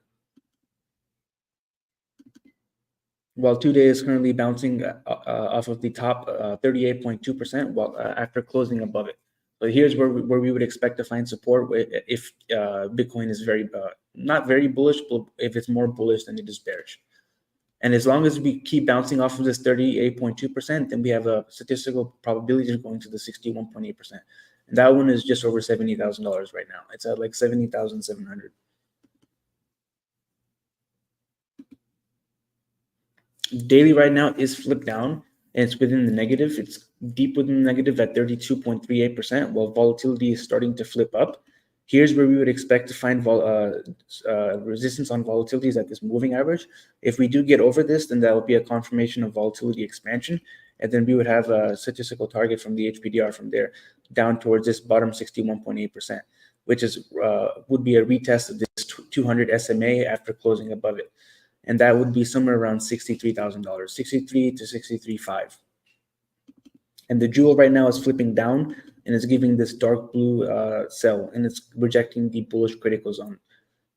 While 2-day is currently bouncing off of the top 38.2%, while after closing above it. But here's where we would expect to find support if Bitcoin is very not very bullish, but if it's more bullish than it is bearish. And as long as we keep bouncing off of this 38.2%, then we have a statistical probability of going to the 61.8%. And that one is just over $70,000 right now. It's at like 70,700. Daily right now is flipped down, and it's within the negative. It's deep within the negative at 32.38%, while volatility is starting to flip up. Here's where we would expect to find resistance on volatilities at this moving average. If we do get over this, then that would be a confirmation of volatility expansion. And then we would have a statistical target from the HPDR from there down towards this bottom 61.8%, which is would be a retest of this 200 SMA after closing above it. And that would be somewhere around $63,000, 63 to 63.5. And the jewel right now is flipping down, and it's giving this dark blue sell, and it's rejecting the bullish critical zone.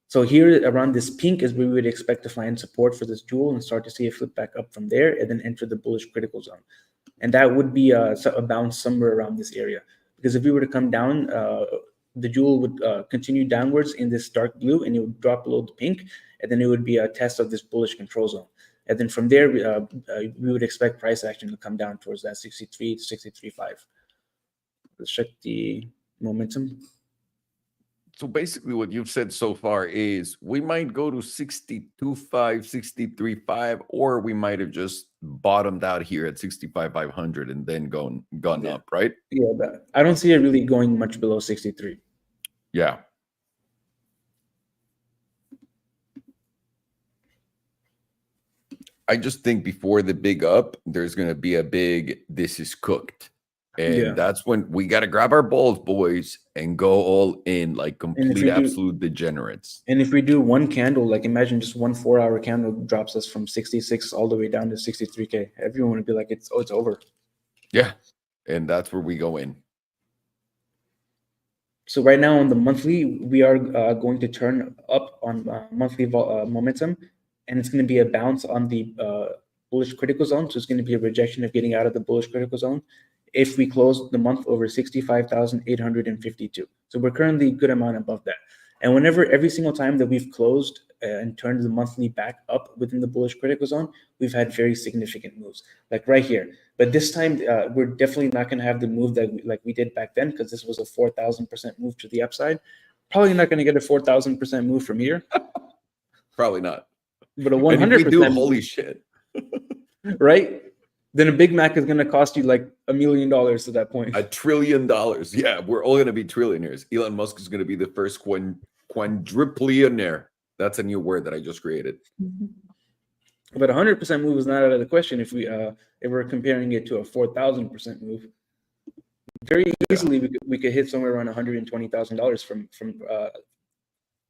So here around this pink is where we would expect to find support for this jewel and start to see it flip back up from there and then enter the bullish critical zone. And that would be a bounce somewhere around this area. Because if we were to come down, the jewel would continue downwards in this dark blue, and it would drop below the pink, and then it would be a test of this bullish control zone. And then from there, we would expect price action to come down towards that 63 to 63.5. Let's check the momentum. So basically what you've said so far is we might go to 62.5, 63.5, or we might have just bottomed out here at 65,500 and then gone up, right? Yeah, but I don't see it really going much below 63. Yeah. I just think before the big up, there's going to be a big, this is cooked. And that's when we got to grab our balls, boys, and go all in like complete, absolute degenerates. And if we do one candle, like imagine just 1 4-hour candle drops us from 66 all the way down to 63K. Everyone would be like, it's over. Yeah. And that's where we go in. So right now on the monthly, we are going to turn up on monthly momentum, and it's going to be a bounce on the bullish critical zone. So it's going to be a rejection of getting out of the bullish critical zone if we close the month over 65,852. So we're currently a good amount above that. And every single time that we've closed and turned the monthly back up within the bullish critical zone, we've had very significant moves, like right here. But this time, we're definitely not going to have the move that we did back then, because this was a 4,000% move to the upside. Probably not going to get a 4,000% move from here. Probably not. But a 100%. Holy shit. Right? Then a Big Mac is going to cost you like $1 million at that point. $1 trillion. Yeah, we're all going to be trillionaires. Elon Musk is going to be the first quadrillionaire. That's a new word that I just created. But 100% move is not out of the question if we're comparing it to a 4,000% move. Very easily, we could hit somewhere around $120,000 from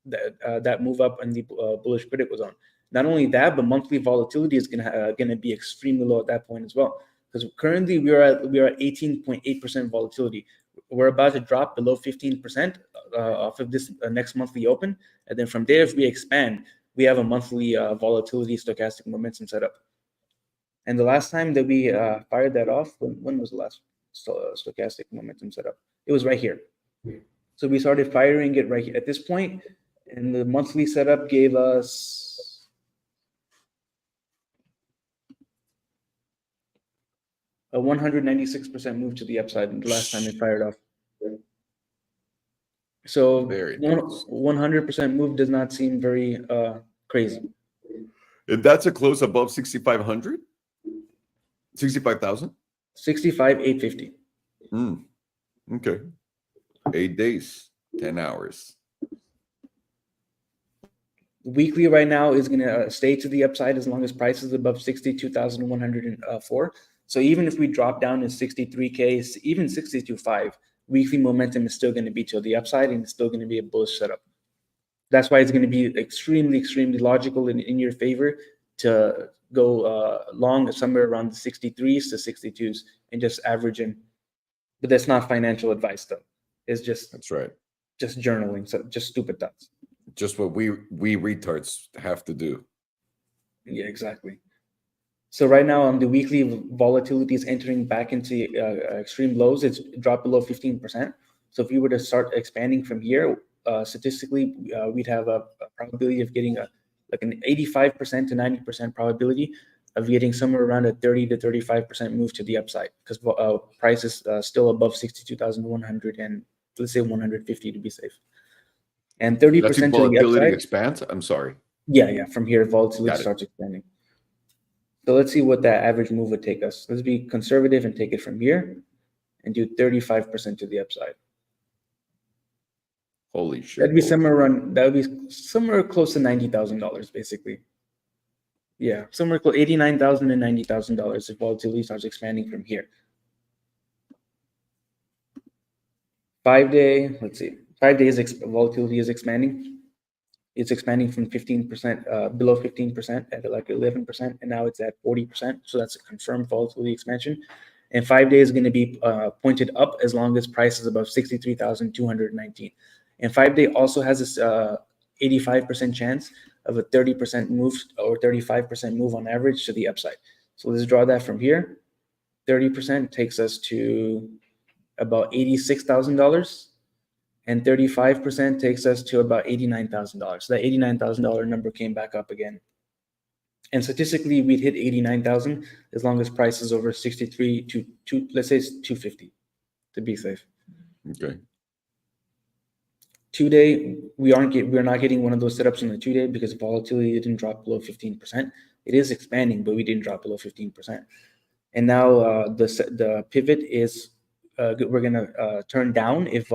that move up in the bullish critical zone. Not only that, but monthly volatility is gonna be extremely low at that point as well. Because currently we are at 18.8% volatility. We're about to drop below 15% off of this next monthly open, and then from there, if we expand, we have a monthly volatility stochastic momentum setup. And the last time that we fired that off, when was the last stochastic momentum setup? It was right here. So we started firing it right here at this point, and the monthly setup gave us a 196% move to the upside the last time it fired off. So 100% move does not seem very crazy. And that's a close above 6,500? 65,000? 65,850. Okay. 8 days, 10 hours. Weekly right now is going to stay to the upside as long as price is above 62,104. So even if we drop down to 63K, even 62.5, weekly momentum is still going to be to the upside, and it's still going to be a bullish setup. That's why it's going to be extremely, extremely logical in your favor to go long somewhere around the 63s to 62s and just average in. But that's not financial advice, though. It's just that's right. Just journaling, so just stupid thoughts. Just what we retards have to do. Yeah, exactly. So right now on the weekly, volatility is entering back into extreme lows. It's dropped below 15%. So if we were to start expanding from here, statistically, we'd have a probability of getting like an 85% to 90% probability of getting somewhere around a 30 to 35% move to the upside, because price is still above 62,100 and let's say 150 to be safe. And 30% That's if to the volatility upside. expands. I'm sorry. Yeah. From here, volatility Got it. starts expanding. So let's see what that average move would take us. Let's be conservative and take it from here and do 35% to the upside. Holy shit. That'd be boys. that would be somewhere close to $90,000, basically. Yeah, somewhere close $89,000 and $90,000 if volatility starts expanding from here. 5 day, let's see, 5 days volatility is expanding. It's expanding from 15%, below 15% at like 11%, and now it's at 40%. So that's a confirmed volatility expansion. And 5 days is going to be pointed up as long as price is above 63,219. And 5 day also has this 85% chance of a 30% move or 35% move on average to the upside. So let's draw that from here. 30% takes us to about $86,000. And 35% takes us to about $89,000. So that $89,000 number came back up again. And statistically, we'd hit 89,000 as long as price is over 63 to let's say it's 250 to be safe. Okay. 2 day, we're not getting one of those setups on the 2 day because volatility didn't drop below 15%. It is expanding, but we didn't drop below 15%. And now the pivot is we're gonna turn down if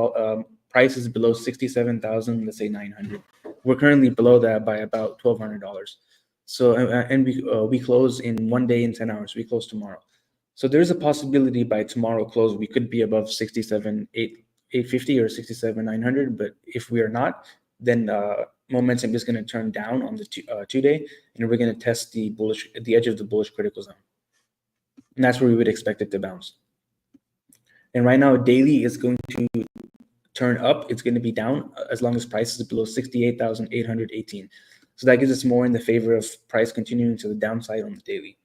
price is below 67,000, let's say 900. We're currently below that by about $1,200. So and we close in 1 day and 10 hours. We close tomorrow. So there's a possibility by tomorrow close we could be above 67,850 or 67,900. But if we are not, then momentum is going to turn down on the 2 day, and we're going to test the edge of the bullish critical zone, and that's where we would expect it to bounce. And right now, daily is going to turn up. It's going to be down as long as price is below 68,818. So that gives us more in the favor of price continuing to the downside on the daily,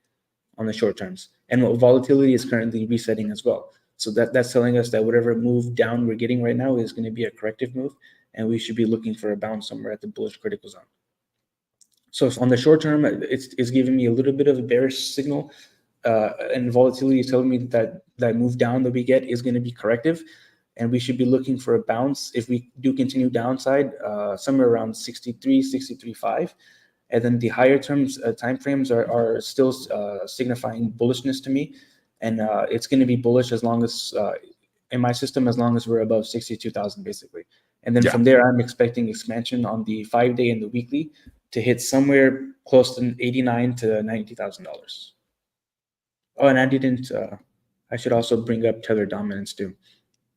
on the short terms. And volatility is currently resetting as well. So that's telling us that whatever move down we're getting right now is going to be a corrective move, and we should be looking for a bounce somewhere at the bullish critical zone. So if on the short term, it's giving me a little bit of a bearish signal, and volatility is telling me that move down that we get is going to be corrective, and we should be looking for a bounce if we do continue downside somewhere around 63, 63.5. And then the higher terms time frames are still signifying bullishness to me, and it's going to be bullish as long as in my system, as long as we're above 62,000 basically. And then from there, I'm expecting expansion on the 5 day and the weekly to hit somewhere close to $89,000 to $90,000. Oh, and I should also bring up Tether dominance too.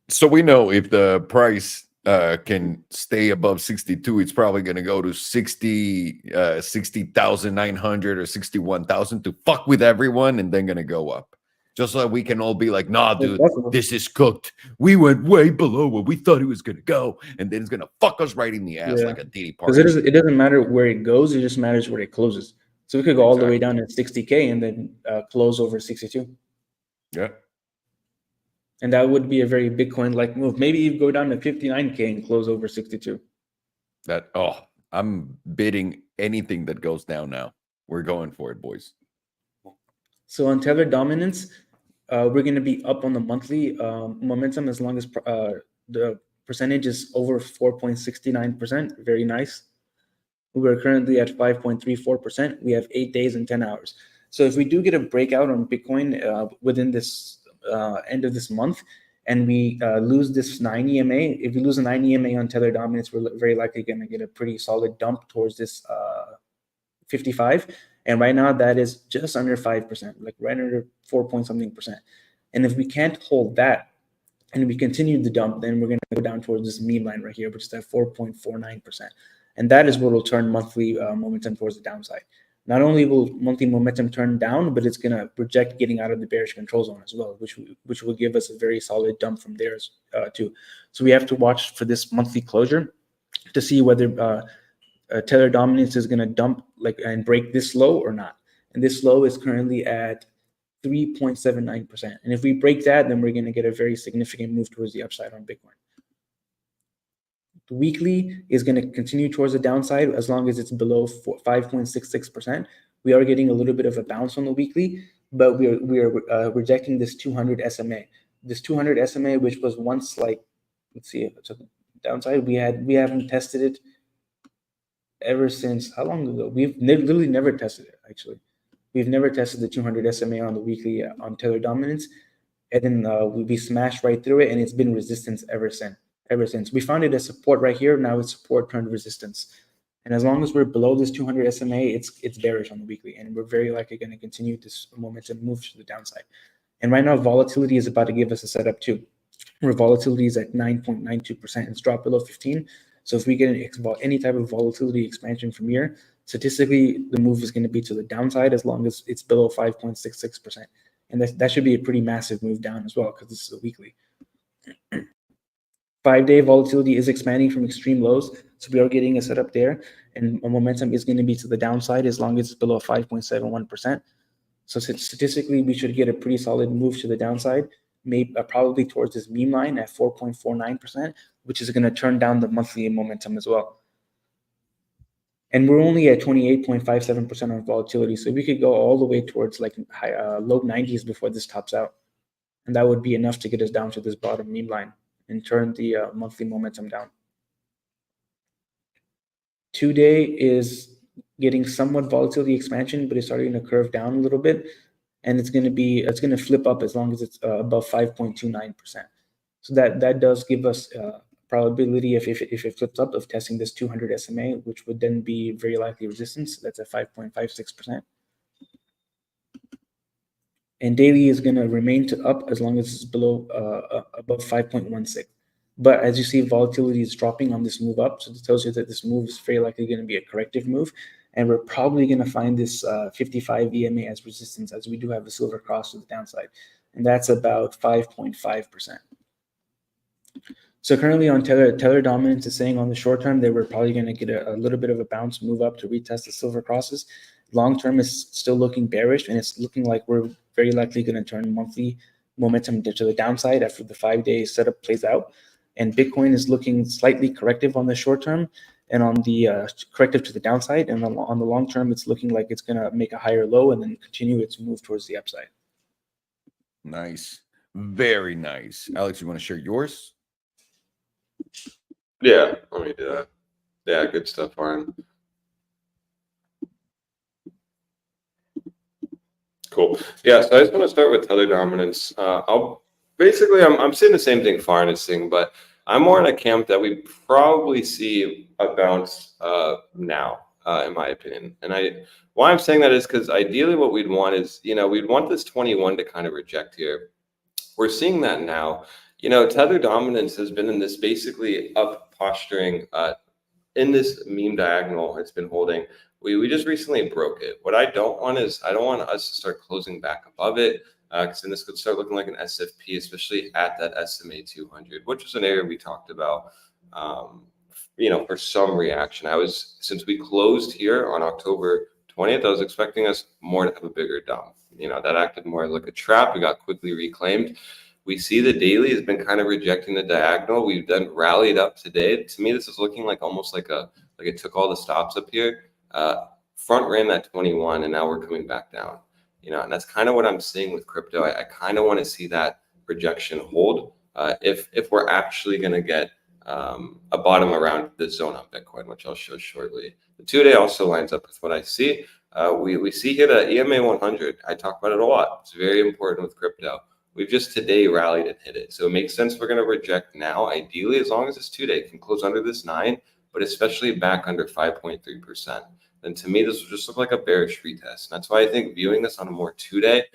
So we know if the price can stay above 62, it's probably going to go to 60,900 or 61,000 to fuck with everyone, and then going to go up. Just so that we can all be like, nah, dude, this is cooked. We went way below where we thought it was going to go, and then it's going to fuck us right in the ass like a Diddy party. Because it doesn't matter where it goes, it just matters where it closes. So we could go all the way down at 60K and then close over 62. Yeah. And that would be a very Bitcoin-like move. Maybe you go down to 59K and close over 62. I'm bidding anything that goes down now. We're going for it, boys. So on Tether dominance, we're going to be up on the monthly momentum as long as the percentage is over 4.69%. Very nice. We're currently at 5.34%. We have 8 days and 10 hours. So if we do get a breakout on Bitcoin within this end of this month, and we lose this 9 EMA, if we lose a 9 EMA on Tether dominance, we're very likely going to get a pretty solid dump towards this 55. And right now that is just under 5%, like right under 4.something%. And if we can't hold that and we continue the dump, then we're going to go down towards this mean line right here, which is at 4.49%. And that is what will turn monthly momentum towards the downside. Not only will monthly momentum turn down, but it's going to project getting out of the bearish control zone as well, which will give us a very solid dump from there too. So we have to watch for this monthly closure to see whether Tether dominance is going to dump and break this low or not. And this low is currently at 3.79%. And if we break that, then we're going to get a very significant move towards the upside on Bitcoin. The weekly is going to continue towards the downside as long as it's below 5.66%. We are getting a little bit of a bounce on the weekly, but we are rejecting this 200 SMA. This 200 SMA, which was once like, let's see, it's a downside. We haven't tested it ever since, how long ago? We've literally never tested it, actually. We've never tested the 200 SMA on the weekly on Tether dominance. And then we smashed right through it, and it's been resistance ever since. We found it as support right here. Now it's support turned resistance. And as long as we're below this 200 SMA, it's bearish on the weekly. And we're very likely going to continue this momentum move to the downside. And right now, volatility is about to give us a setup too, where volatility is at 9.92%. It's dropped below 15. So if we get any type of volatility expansion from here, statistically, the move is going to be to the downside as long as it's below 5.66%. And that should be a pretty massive move down as well, because this is a weekly. 5-day volatility is expanding from extreme lows. So we are getting a setup there. And momentum is going to be to the downside as long as it's below 5.71%. So statistically, we should get a pretty solid move to the downside, maybe probably towards this meme line at 4.49%, which is going to turn down the monthly momentum as well. And we're only at 28.57% on volatility. So we could go all the way towards like low 90s before this tops out. And that would be enough to get us down to this bottom meme line and turn the monthly momentum down. 2-day is getting somewhat volatility expansion, but it's starting to curve down a little bit. And it's going to flip up as long as it's above 5.29%. So that does give us probability if it flips up of testing this 200 SMA, which would then be very likely resistance. That's at 5.56%. And daily is going to remain up as long as it's below above 5.16. But as you see, volatility is dropping on this move up. So it tells you that this move is very likely going to be a corrective move. And we're probably going to find this 55 EMA as resistance, as we do have a silver cross to the downside. And that's about 5.5%. So currently on Tether dominance is saying on the short term, they were probably going to get a little bit of a bounce move up to retest the silver crosses. Long term is still looking bearish, and it's looking like we're very likely going to turn monthly momentum to the downside after the 5-day setup plays out. And Bitcoin is looking slightly corrective on the short term and on the corrective to the downside. And on the long term, it's looking like it's going to make a higher low and then continue its move towards the upside. Nice. Very nice. Alex, you want to share yours? Yeah, let me do that. Yeah, good stuff, Aaron. Cool. Yeah, so I just want to start with Tether dominance. I'm seeing the same thing Farn is seeing, but I'm more in a camp that we probably see a bounce now, in my opinion. And why I'm saying that is because ideally what we'd want is, we'd want this 21 to kind of reject here. We're seeing that now. Tether dominance has been in this basically up posturing in this meme diagonal it's been holding. We just recently broke it. What I don't want is I don't want us to start closing back above it, because then this could start looking like an SFP, especially at that SMA 200, which is an area we talked about, for some reaction. Since we closed here on October 20th, I was expecting us more to have a bigger dump. That acted more like a trap. We got quickly reclaimed. We see the daily has been kind of rejecting the diagonal. We've then rallied up today. To me, this is looking like almost like it took all the stops up here, front ran that 21, and now we're coming back down. And that's kind of what I'm seeing with crypto. I kind of want to see that rejection hold if we're actually going to get a bottom around this zone on Bitcoin, which I'll show shortly. The 2-day also lines up with what I see. We see here the EMA 100. I talk about it a lot. It's very important with crypto. We've just today rallied and hit it. So it makes sense we're going to reject now, ideally, as long as this 2-day can close under this 9, but especially back under 5.3%. Then to me, this will just look like a bearish retest. And that's why I think viewing this on a more 2-day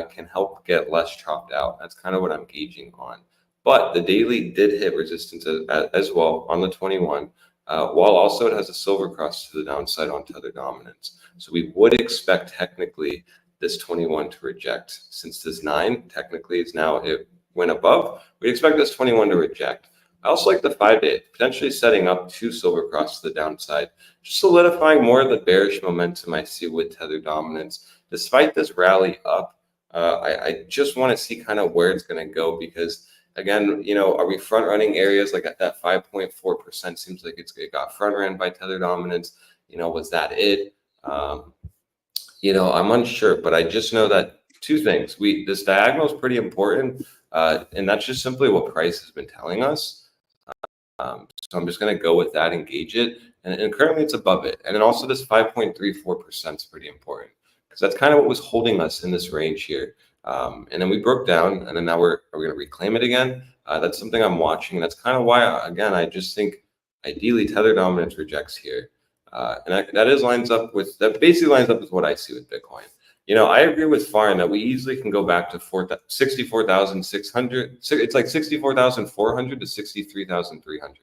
can help get less chopped out. That's kind of what I'm gauging on. But the daily did hit resistance as well on the 21, while also it has a silver cross to the downside on Tether dominance. So we would expect technically this 21 to reject, since this 9 technically is now, it went above. We expect this 21 to reject. I also like the 5-day, potentially setting up 2 silver cross to the downside, just solidifying more of the bearish momentum I see with Tether dominance. Despite this rally up, I just want to see kind of where it's going to go, because again, are we front running areas like at that 5.4%? Seems like it got front ran by Tether dominance. Was that it? I'm unsure, but I just know that two things. This diagonal is pretty important, and that's just simply what price has been telling us. So I'm just going to go with that and gauge it. And currently it's above it. And then also this 5.34% is pretty important, because that's kind of what was holding us in this range here. And then we broke down, and then now we're going to reclaim it again. That's something I'm watching. That's kind of why, again, I just think ideally Tether dominance rejects here. And that basically lines up with what I see with Bitcoin. I agree with Farn that we easily can go back to 64,600. It's like 64,400 to 63,300.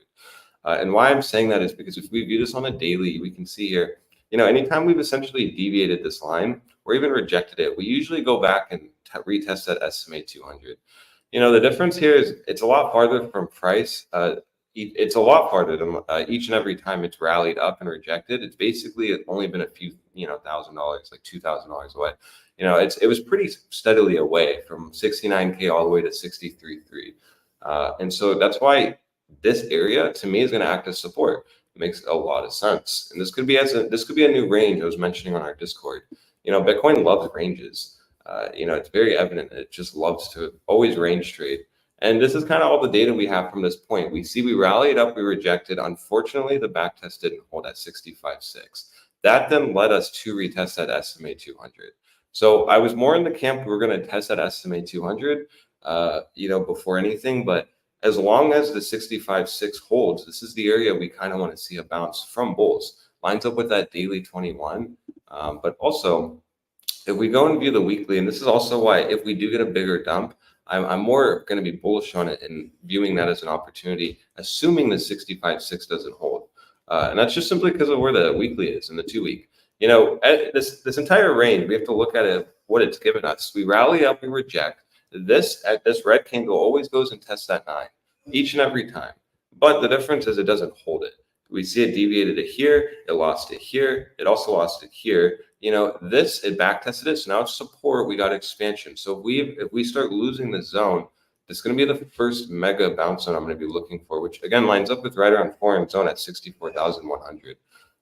And why I'm saying that is because if we view this on a daily, we can see here, anytime we've essentially deviated this line or even rejected it, we usually go back and retest that SMA 200. The difference here is it's a lot farther from price. It's a lot farther than each and every time it's rallied up and rejected. It's basically only been a few, $1,000, like $2,000 away. It was pretty steadily away from 69K all the way to 63.3. And so that's why this area to me is going to act as support. It makes a lot of sense. And this could be a new range I was mentioning on our Discord. Bitcoin loves ranges. It's very evident that it just loves to always range trade. And this is kind of all the data we have from this point. We rallied up, we rejected. Unfortunately, the back test didn't hold at 65.6. That then led us to retest that SMA 200. So I was more in the camp we were going to test that SMA 200, before anything. But as long as the 65.6 holds, this is the area we kind of want to see a bounce from bulls. Lines up with that daily 21. But also, if we go and view the weekly, and this is also why if we do get a bigger dump, I'm more going to be bullish on it and viewing that as an opportunity, assuming the 65.6 doesn't hold. And that's just simply because of where the weekly is in the 2-week. This entire range, we have to look at it, what it's given us. We rally up, we reject. This red candle always goes and tests that 9 each and every time. But the difference is it doesn't hold it. We see it deviated it here, it lost it here, it also lost it here. It back tested it, so now it's support, we got expansion. So if we start losing the zone, it's going to be the first mega bounce zone I'm going to be looking for, which again lines up with right around foreign zone at 64,100.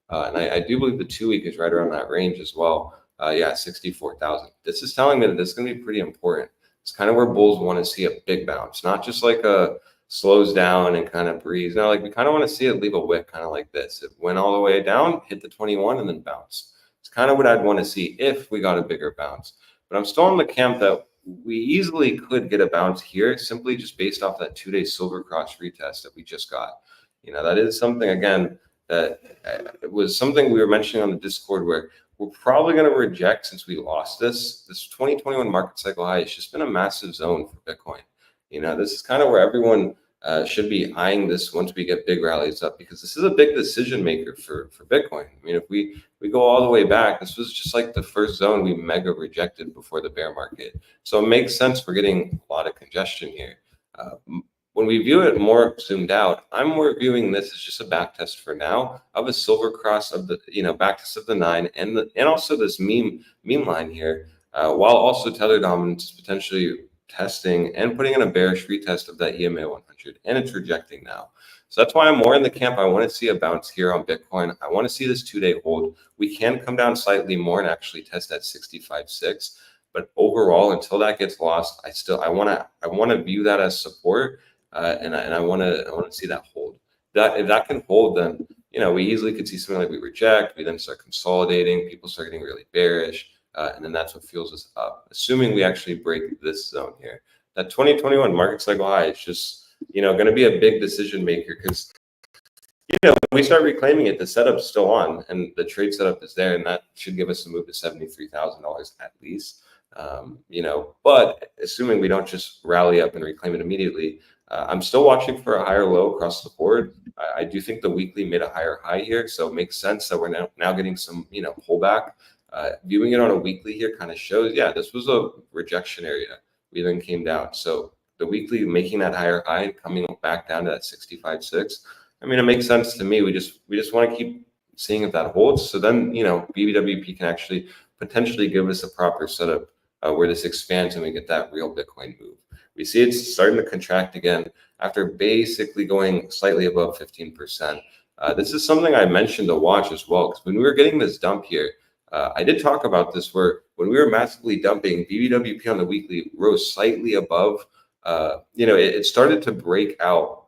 And I do believe the 2-week is right around that range as well. 64,000. This is telling me that this is going to be pretty important. It's kind of where bulls want to see a big bounce, not just like a slows down and kind of breathes. Now, like we kind of want to see it leave a wick, kind of like this. It went all the way down, hit the 21, and then bounce. It's kind of what I'd want to see if we got a bigger bounce. But I'm still in the camp that we easily could get a bounce here, simply just based off that 2-day silver cross retest that we just got. That is something, again, that it was something we were mentioning on the Discord where we're probably going to reject since we lost this 2021 market cycle high. It's just been a massive zone for Bitcoin. This is kind of where everyone should be eyeing this once we get big rallies up, because this is a big decision maker for Bitcoin. If we go all the way back, this was just like the first zone we mega rejected before the bear market. So it makes sense we're getting a lot of congestion here. When we view it more zoomed out, I'm more viewing this as just a back test for now of a silver cross of the back test of the 9 and also this meme line here, while also Tether dominance is potentially testing and putting in a bearish retest of that EMA 100, and it's rejecting now. So that's why I'm more in the camp. I want to see a bounce here on Bitcoin. I want to see this 2-day hold. We can come down slightly more and actually test that 65.6. But overall, until that gets lost, I want to view that as support, and I want to see that hold. If that can hold, then we easily could see something like we reject. We then start consolidating. People start getting really bearish. And then that's what fuels us up, assuming we actually break this zone here. That 2021 market cycle high is just, going to be a big decision maker, because, when we start reclaiming it, the setup's still on and the trade setup is there, and that should give us a move to $73,000 at least. But assuming we don't just rally up and reclaim it immediately, I'm still watching for a higher low across the board. I do think the weekly made a higher high here, so it makes sense that we're now getting some, pullback. Viewing it on a weekly here kind of shows, this was a rejection area. We then came down. So the weekly making that higher high and coming back down to that 65.6. I mean, it makes sense to me. We just want to keep seeing if that holds. So then, BBWP can actually potentially give us a proper setup where this expands and we get that real Bitcoin move. We see it's starting to contract again after basically going slightly above 15%. This is something I mentioned to watch as well, because when we were getting this dump here, I did talk about this where when we were massively dumping, BBWP on the weekly rose slightly above. It started to break out.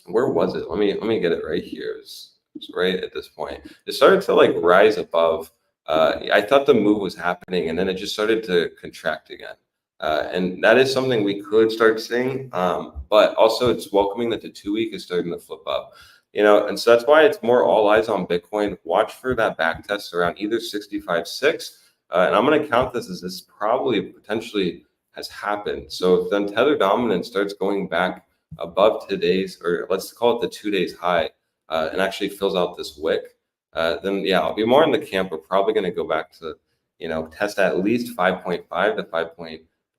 Where was it? Let me get it right here. It's right at this point. It started to like rise above. I thought the move was happening, and then it just started to contract again. And that is something we could start seeing. But also it's welcoming that the 2-week is starting to flip up. And so that's why it's more all eyes on Bitcoin. Watch for that back test around either 65.6. And I'm going to count this as this probably potentially has happened. So if then Tether dominance starts going back above today's, or let's call it the 2 days high, and actually fills out this wick, then yeah, I'll be more in the camp. We're probably going to go back to, test at least 5.5 to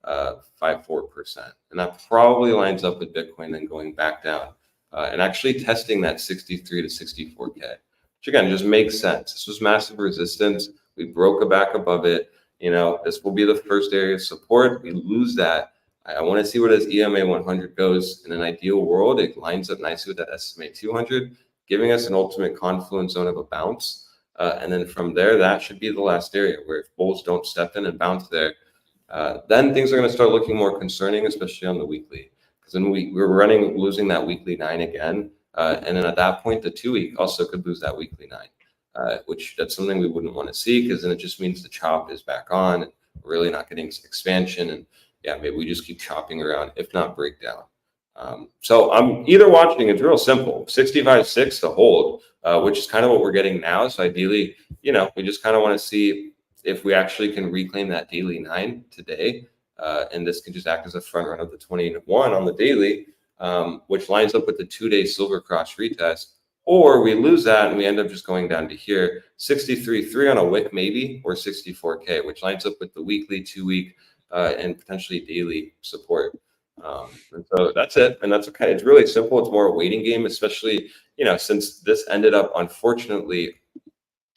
5.54%. And that probably lines up with Bitcoin then going back down. And actually testing that 63 to 64K, which again just makes sense. This was massive resistance. We broke back above it. This will be the first area of support. We lose that. I want to see where this EMA 100 goes. In an ideal world, it lines up nicely with that estimate 200, giving us an ultimate confluence zone of a bounce. And then from there, that should be the last area where if bulls don't step in and bounce there, then things are going to start looking more concerning, especially on the weekly. Because then we're losing that weekly 9 again. And then at that point, the 2-week also could lose that weekly 9, which that's something we wouldn't want to see, because then it just means the chop is back on and we're really not getting expansion. And yeah, maybe we just keep chopping around, if not breakdown. So I'm either watching, it's real simple, 65.6 to hold, which is kind of what we're getting now. So ideally, we just kind of want to see if we actually can reclaim that daily 9 today. And this can just act as a front run of the 21 on the daily, which lines up with the 2-day silver cross retest. Or we lose that and we end up just going down to here, 63.3 on a wick maybe, or 64K, which lines up with the weekly, 2-week, and potentially daily support. And so that's it. And that's okay. It's really simple. It's more a waiting game, especially, since this ended up unfortunately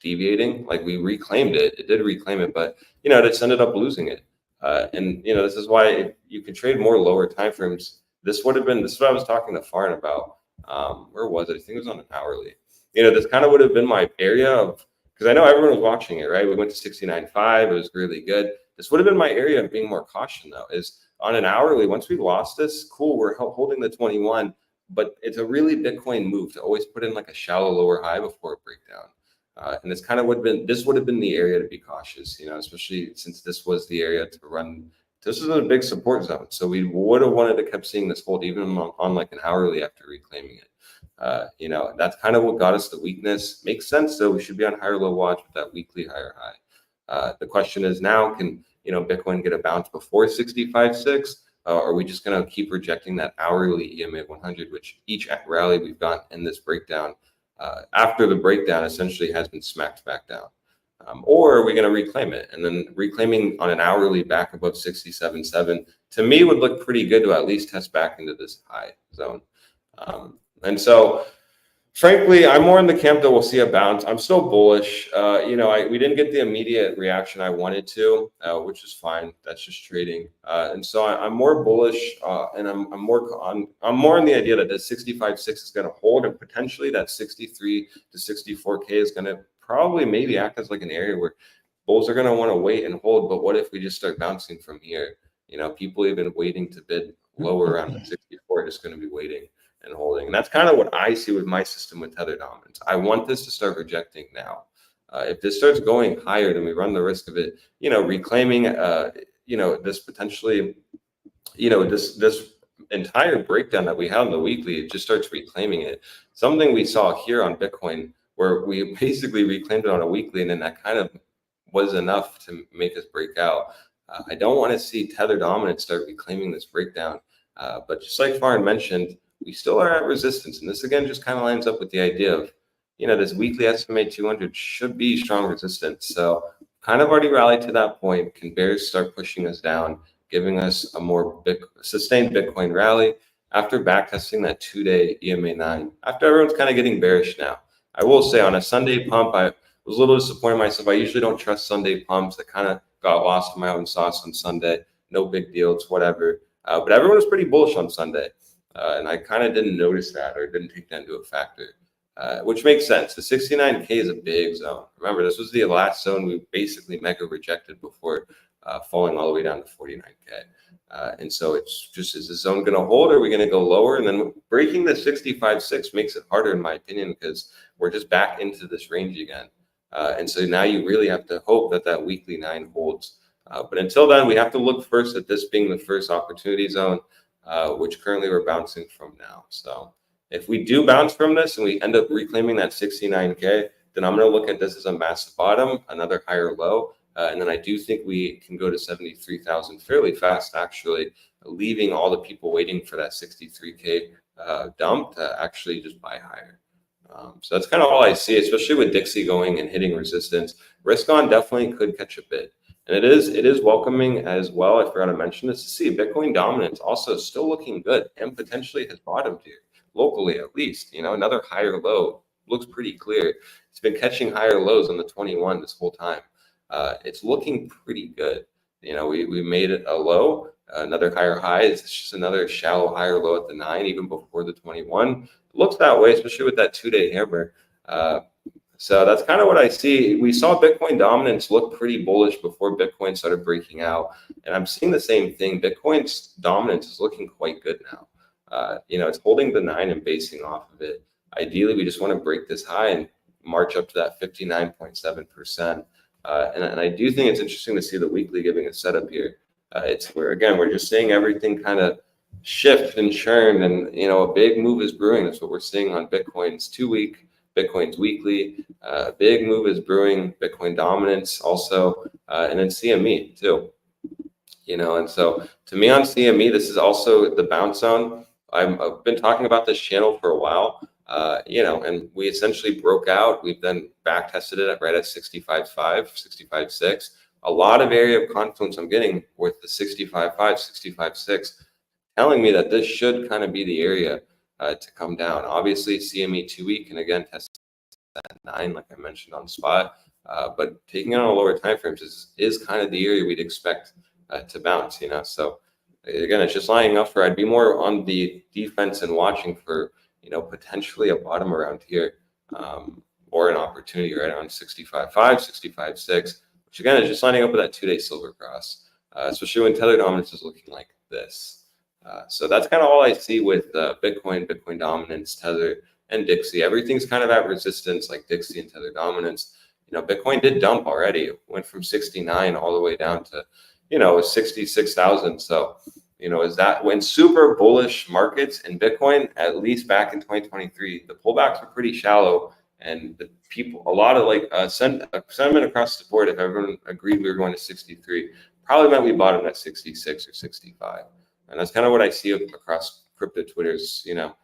deviating, like we reclaimed it. It did reclaim it, but, it just ended up losing it. And this is why if you can trade more lower timeframes, this is what I was talking to Farn about. Where was it? I think it was on an hourly. This kind of would have been my area of, because I know everyone was watching it, right? We went to 69.5. It was really good. This would have been my area of being more caution, though, is on an hourly. Once we lost this, cool, we're holding the 21, but it's a really Bitcoin move to always put in like a shallow lower high before a breakdown. And this would have been the area to be cautious, especially since this was the area to run. This is a big support zone. So we would have wanted to kept seeing this hold even on like an hourly after reclaiming it. That's kind of what got us the weakness. Makes sense, though. We should be on higher low watch with that weekly higher high. The question is now, can, Bitcoin get a bounce before 65.6? Are we just going to keep rejecting that hourly EMA 100, which each rally we've got in this breakdown, after the breakdown essentially has been smacked back down? Or are we going to reclaim it? And then reclaiming on an hourly back above 67.7 to me would look pretty good to at least test back into this high zone. And so frankly, I'm more in the camp that we'll see a bounce. I'm still bullish. We didn't get the immediate reaction I wanted to, which is fine. That's just trading. And so I'm more bullish, and I'm more in the idea that the 65.6 is going to hold, and potentially that 63 to 64K is going to probably maybe act as like an area where bulls are going to want to wait and hold. But what if we just start bouncing from here? People even waiting to bid lower around the 64 are just going to be waiting and holding. And that's kind of what I see with my system with Tether dominance. I want this to start rejecting now. If this starts going higher, then we run the risk of it, reclaiming, this potentially, this entire breakdown that we had on the weekly, it just starts reclaiming it. Something we saw here on Bitcoin, where we basically reclaimed it on a weekly, and then that kind of was enough to make us break out. I don't want to see Tether dominance start reclaiming this breakdown. But just like Farn mentioned, we still are at resistance. And this, again, just kind of lines up with the idea of, this weekly estimate 200 should be strong resistance. So kind of already rallied to that point. Can bears start pushing us down? giving us a more sustained Bitcoin rally after backtesting that 2-day EMA 9. After everyone's kind of getting bearish now. I will say on a Sunday pump, I was a little disappointed in myself. I usually don't trust Sunday pumps. I kind of got lost in my own sauce on Sunday. No big deal. It's whatever. But everyone was pretty bullish on Sunday. And I kind of didn't notice that or didn't take that into a factor, which makes sense. The 69K is a big zone. Remember, this was the last zone we basically mega rejected before falling all the way down to 49K. And so it's just, is the zone going to hold, or are we going to go lower? And then breaking the 65.6 makes it harder, in my opinion, because we're just back into this range again. And so now you really have to hope that that weekly 9 holds. But until then, we have to look first at this being the first opportunity zone, which currently we're bouncing from now. So if we do bounce from this and we end up reclaiming that 69K, then I'm going to look at this as a massive bottom, another higher low. And then I do think we can go to 73,000 fairly fast, actually, leaving all the people waiting for that 63K dump to actually just buy higher. So that's kind of all I see, especially with Dixie going and hitting resistance. Risk on definitely could catch a bid. And it is welcoming as well. I forgot to mention this, to see Bitcoin dominance also still looking good and potentially has bottomed here, locally at least. You know, another higher low looks pretty clear. It's been catching higher lows on the 21 this whole time. It's looking pretty good. You know, we made it a low, another higher high. It's just another shallow higher low at the 9, even before the 21. It looks that way, especially with that 2-day hammer. So that's kind of what I see. We saw Bitcoin dominance look pretty bullish before Bitcoin started breaking out. And I'm seeing the same thing. Bitcoin's dominance is looking quite good now. You know, it's holding the 9 and basing off of it. Ideally, we just want to break this high and march up to that 59.7%. And I do think it's interesting to see the weekly giving a setup here. It's where, again, we're just seeing everything kind of shift and churn, and, you know, a big move is brewing. That's what we're seeing on Bitcoin's 2-week, Bitcoin's weekly. Big move is brewing, Bitcoin dominance also, and then CME too. You know, and so to me on CME, this is also the bounce zone. I've been talking about this channel for a while. You know, and we essentially broke out. We've then back tested it right at 65.5, 65.6. A lot of area of confluence I'm getting with the 65.5, 65.6, telling me that this should kind of be the area to come down. Obviously, CME 2-week, and again, test at 9, like I mentioned on spot. But taking it on a lower time frames is kind of the area we'd expect to bounce. You know, so again, it's just lining up for. I'd be more on the defense and watching for, you know, potentially a bottom around here, or an opportunity right around 65.5, 65.6, which again is just lining up with that 2-day silver cross, especially when Tether dominance is looking like this. So that's kind of all I see with Bitcoin, Bitcoin dominance, Tether, and Dixie. Everything's kind of at resistance, like Dixie and Tether dominance. You know, Bitcoin did dump already. It went from 69 all the way down to, you know, 66,000. So, you know, is that when super bullish markets in Bitcoin, at least back in 2023, the pullbacks were pretty shallow, and the people, a lot of like sentiment across the board, if everyone agreed we were going to 63, probably meant we bottomed at 66 or 65. And that's kind of what I see across crypto Twitters. You know,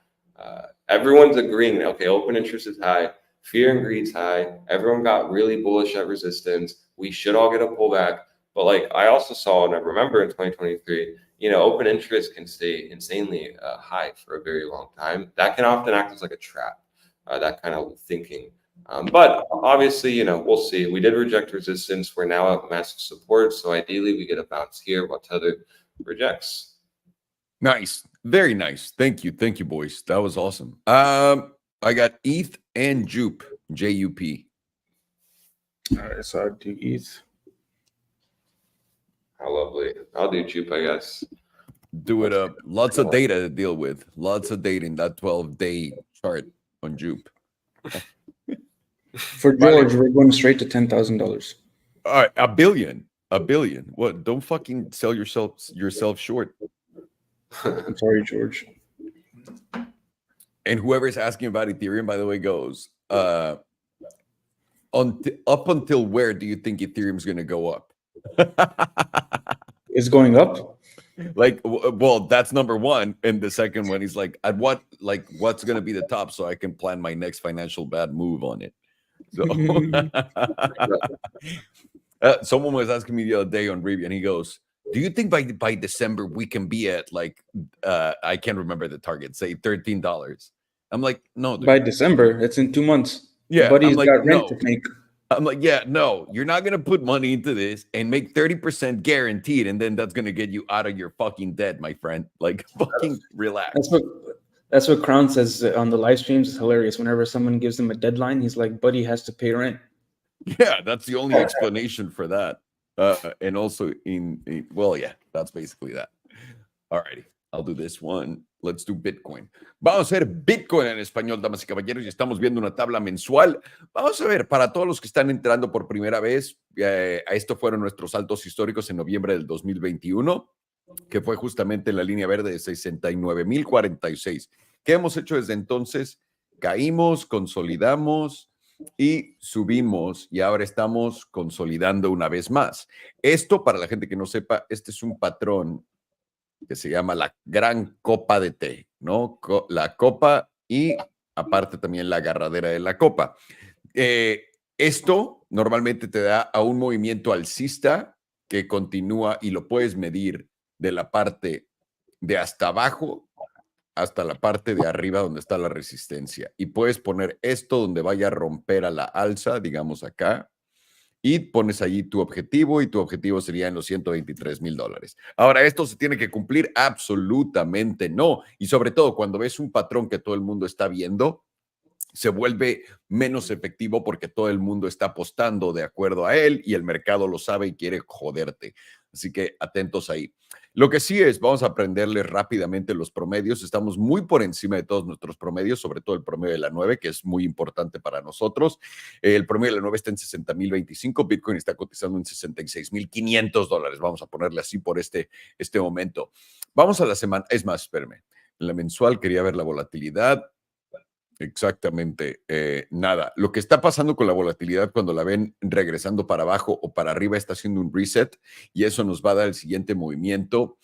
everyone's agreeing, okay, open interest is high, fear and greed's high. Everyone got really bullish at resistance. We should all get a pullback. But like I also saw, and I remember in 2023, you know, open interest can stay insanely high for a very long time. That can often act as like a trap, that kind of thinking. But obviously, you know, we'll see. We did reject resistance. We're now at massive support. So ideally, we get a bounce here while Tether rejects. Nice. Very nice. Thank you. Thank you, boys. That was awesome. I got ETH and Jupe, JUP. All right, so I'll do ETH. How lovely. I'll do Jupe, I guess. Do it up. Lots of data to deal with. Lots of data in that 12-day chart on Jupe. For George, we're going straight to $10,000. All right, a billion. What? Don't fucking sell yourself short. I'm sorry, George. And whoever's asking about Ethereum, by the way, goes up until where do you think Ethereum's going to go up? It's going up. Like, well, that's number one, and the second one is like, at what, like, what's going to be the top, so I can plan my next financial bad move on it. So, someone was asking me the other day on Rivian, and he goes, Do you think by December we can be at like I can't remember the target, say $13? I'm like, no, dude. By December, it's in 2 months. Yeah, Buddy's I'm like, got rent no. to make. I'm like, yeah, no, you're not going to put money into this and make 30% guaranteed. And then that's going to get you out of your fucking debt, my friend. Like, fucking relax. That's what Crown says on the live streams. It's hilarious. Whenever someone gives him a deadline, he's like, buddy has to pay rent. Yeah, that's the only explanation for that. And also well, yeah, that's basically that. Alrighty, I'll do this one. Let's do Bitcoin. Vamos a ver Bitcoin en español, damas y caballeros, y estamos viendo una tabla mensual. Vamos a ver, para todos los que están entrando por primera vez, a esto fueron nuestros altos históricos en noviembre del 2021, que fue justamente la línea verde de 69,046. ¿Qué hemos hecho desde entonces? Caímos, consolidamos y subimos, y ahora estamos consolidando una vez más. Esto, para la gente que no sepa, este es un patrón que se llama la gran copa de té, ¿no? La copa y aparte también la agarradera de la copa. Esto normalmente te da a un movimiento alcista que continúa y lo puedes medir de la parte de hasta abajo hasta la parte de arriba donde está la resistencia. Y puedes poner esto donde vaya a romper a la alza, digamos acá, y pones allí tu objetivo y tu objetivo sería en los $123,000. Ahora, ¿esto se tiene que cumplir? Absolutamente no. Y sobre todo cuando ves un patrón que todo el mundo está viendo, se vuelve menos efectivo porque todo el mundo está apostando de acuerdo a él y el mercado lo sabe y quiere joderte. Así que atentos ahí. Lo que sí es, vamos a aprenderle rápidamente los promedios. Estamos muy por encima de todos nuestros promedios, sobre todo el promedio de la 9, que es muy importante para nosotros. El promedio de la 9 está en 60,025. Bitcoin está cotizando en $66,500. Vamos a ponerle así por este momento. Vamos a la semana. Es más, espérame. En la mensual quería ver la volatilidad. Exactamente, nada. Lo que está pasando con la volatilidad cuando la ven regresando para abajo o para arriba está haciendo un reset y eso nos va a dar el siguiente movimiento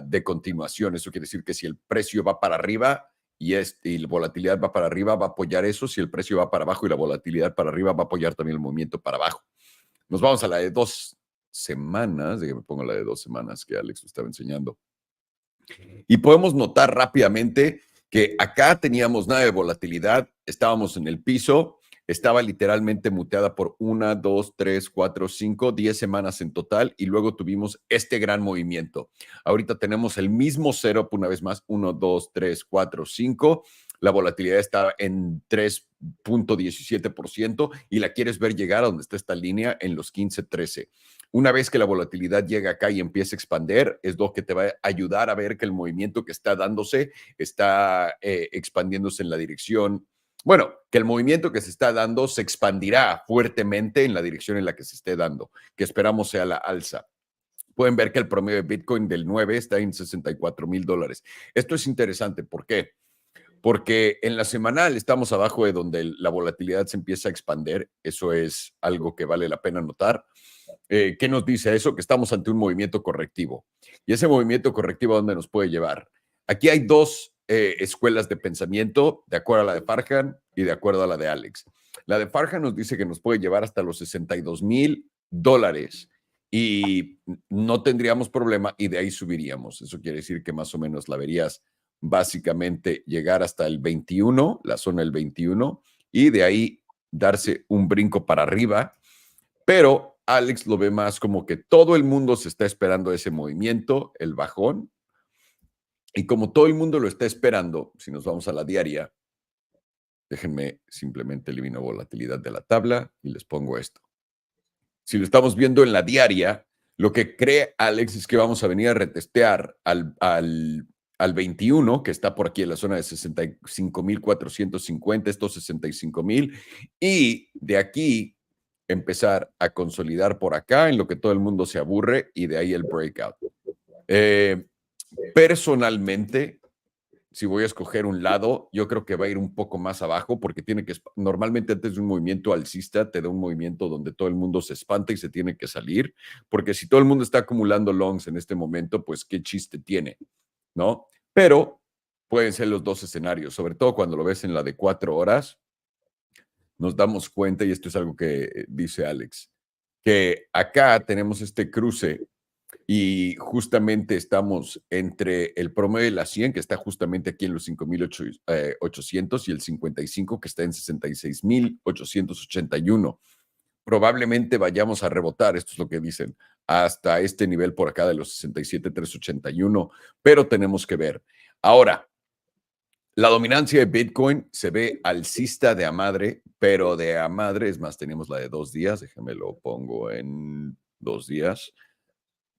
de continuación. Eso quiere decir que si el precio va para arriba y la volatilidad va para arriba, va a apoyar eso. Si el precio va para abajo y la volatilidad para arriba, va a apoyar también el movimiento para abajo. Nos vamos a la de 2 semanas. Déjame pongo la de 2 semanas que Alex me estaba enseñando. Y podemos notar rápidamente que acá teníamos nada de volatilidad, estábamos en el piso, estaba literalmente muteada por 1, 2, 3, 4, 5, 10 semanas en total y luego tuvimos este gran movimiento. Ahorita tenemos el mismo setup una vez más, 1, 2, 3, 4, 5. La volatilidad está en 3.17% y la quieres ver llegar a donde está esta línea en los 15, 13. Una vez que la volatilidad llega acá y empieza a expandir, es lo que te va a ayudar a ver que el movimiento que está dándose está expandiéndose en la dirección. Bueno, que el movimiento que se está dando se expandirá fuertemente en la dirección en la que se esté dando, que esperamos sea la alza. Pueden ver que el promedio de Bitcoin del 9 está en $64,000. Esto es interesante. ¿Por qué? Porque en la semanal estamos abajo de donde la volatilidad se empieza a expandir. Eso es algo que vale la pena notar. ¿Qué nos dice eso? Que estamos ante un movimiento correctivo. ¿Y ese movimiento correctivo a dónde nos puede llevar? Aquí hay dos escuelas de pensamiento, de acuerdo a la de Farhan y de acuerdo a la de Alex. La de Farhan nos dice que nos puede llevar hasta los $62,000 y no tendríamos problema y de ahí subiríamos. Eso quiere decir que más o menos la verías básicamente llegar hasta el 21, la zona del 21, y de ahí darse un brinco para arriba. Pero Alex lo ve más como que todo el mundo se está esperando ese movimiento, el bajón. Y como todo el mundo lo está esperando, si nos vamos a la diaria, déjenme simplemente elimino volatilidad de la tabla y les pongo esto. Si lo estamos viendo en la diaria, lo que cree Alex es que vamos a venir a retestear al 21, que está por aquí en la zona de 65,450, estos 65,000, y de aquí empezar a consolidar por acá en lo que todo el mundo se aburre y de ahí el breakout. Personalmente, si voy a escoger un lado, yo creo que va a ir un poco más abajo porque normalmente antes de un movimiento alcista te da un movimiento donde todo el mundo se espanta y se tiene que salir, porque si todo el mundo está acumulando longs en este momento, pues qué chiste tiene, ¿no? Pero pueden ser los dos escenarios, sobre todo cuando lo ves en la de 4 horas, nos damos cuenta, y esto es algo que dice Alex, que acá tenemos este cruce y justamente estamos entre el promedio de la 100, que está justamente aquí en los 5,800, y el 55, que está en 66,881. Probablemente vayamos a rebotar, esto es lo que dicen, hasta este nivel por acá de los 67,381, pero tenemos que ver. Ahora, la dominancia de Bitcoin se ve alcista de a madre, pero de a madre, es más, tenemos la de 2 días, déjenme lo pongo en 2 días,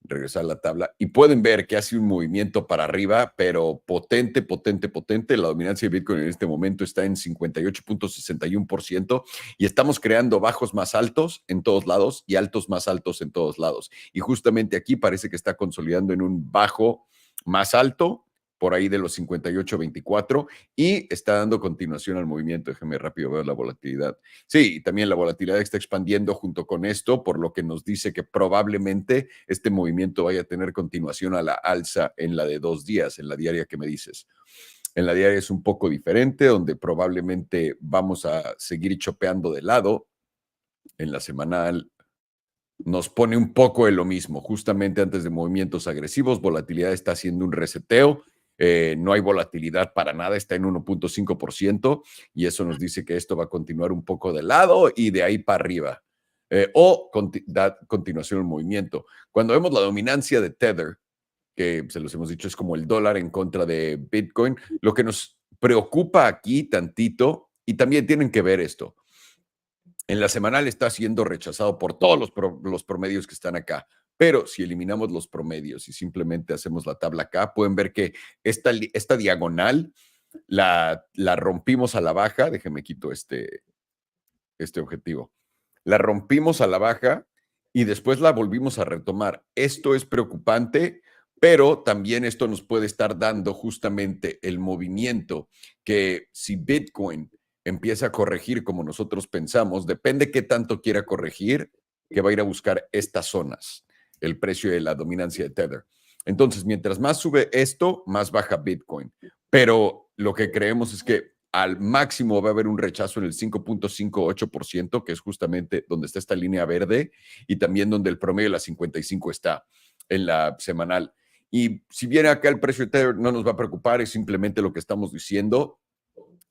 regresar a la tabla, y pueden ver que hace un movimiento para arriba, pero potente, potente, potente. La dominancia de Bitcoin en este momento está en 58,61% y estamos creando bajos más altos en todos lados y altos más altos en todos lados. Y justamente aquí parece que está consolidando en un bajo más alto, por ahí de los 58,24, y está dando continuación al movimiento. Déjenme rápido ver la volatilidad. Sí, también la volatilidad está expandiendo junto con esto, por lo que nos dice que probablemente este movimiento vaya a tener continuación a la alza en la de 2 días, en la diaria que me dices. En la diaria es un poco diferente, donde probablemente vamos a seguir chopeando de lado. En la semanal nos pone un poco de lo mismo, justamente antes de movimientos agresivos, volatilidad está haciendo un reseteo. No hay volatilidad para nada, está en 1,5%, y eso nos dice que esto va a continuar un poco de lado y de ahí para arriba, da continuación el movimiento. Cuando vemos la dominancia de Tether, que se los hemos dicho es como el dólar en contra de Bitcoin, lo que nos preocupa aquí tantito, y también tienen que ver esto, en la semanal está siendo rechazado por todos los promedios que están acá. Pero si eliminamos los promedios y simplemente hacemos la tabla acá, pueden ver que esta diagonal la rompimos a la baja. Déjenme quito este objetivo. La rompimos a la baja y después la volvimos a retomar. Esto es preocupante, pero también esto nos puede estar dando justamente el movimiento que si Bitcoin empieza a corregir como nosotros pensamos, depende qué tanto quiera corregir, que va a ir a buscar estas zonas, el precio de la dominancia de Tether. Entonces, mientras más sube esto, más baja Bitcoin. Pero lo que creemos es que al máximo va a haber un rechazo en el 5,58%, que es justamente donde está esta línea verde, y también donde el promedio de la 55 está en la semanal. Y si viene acá el precio de Tether, no nos va a preocupar, es simplemente lo que estamos diciendo.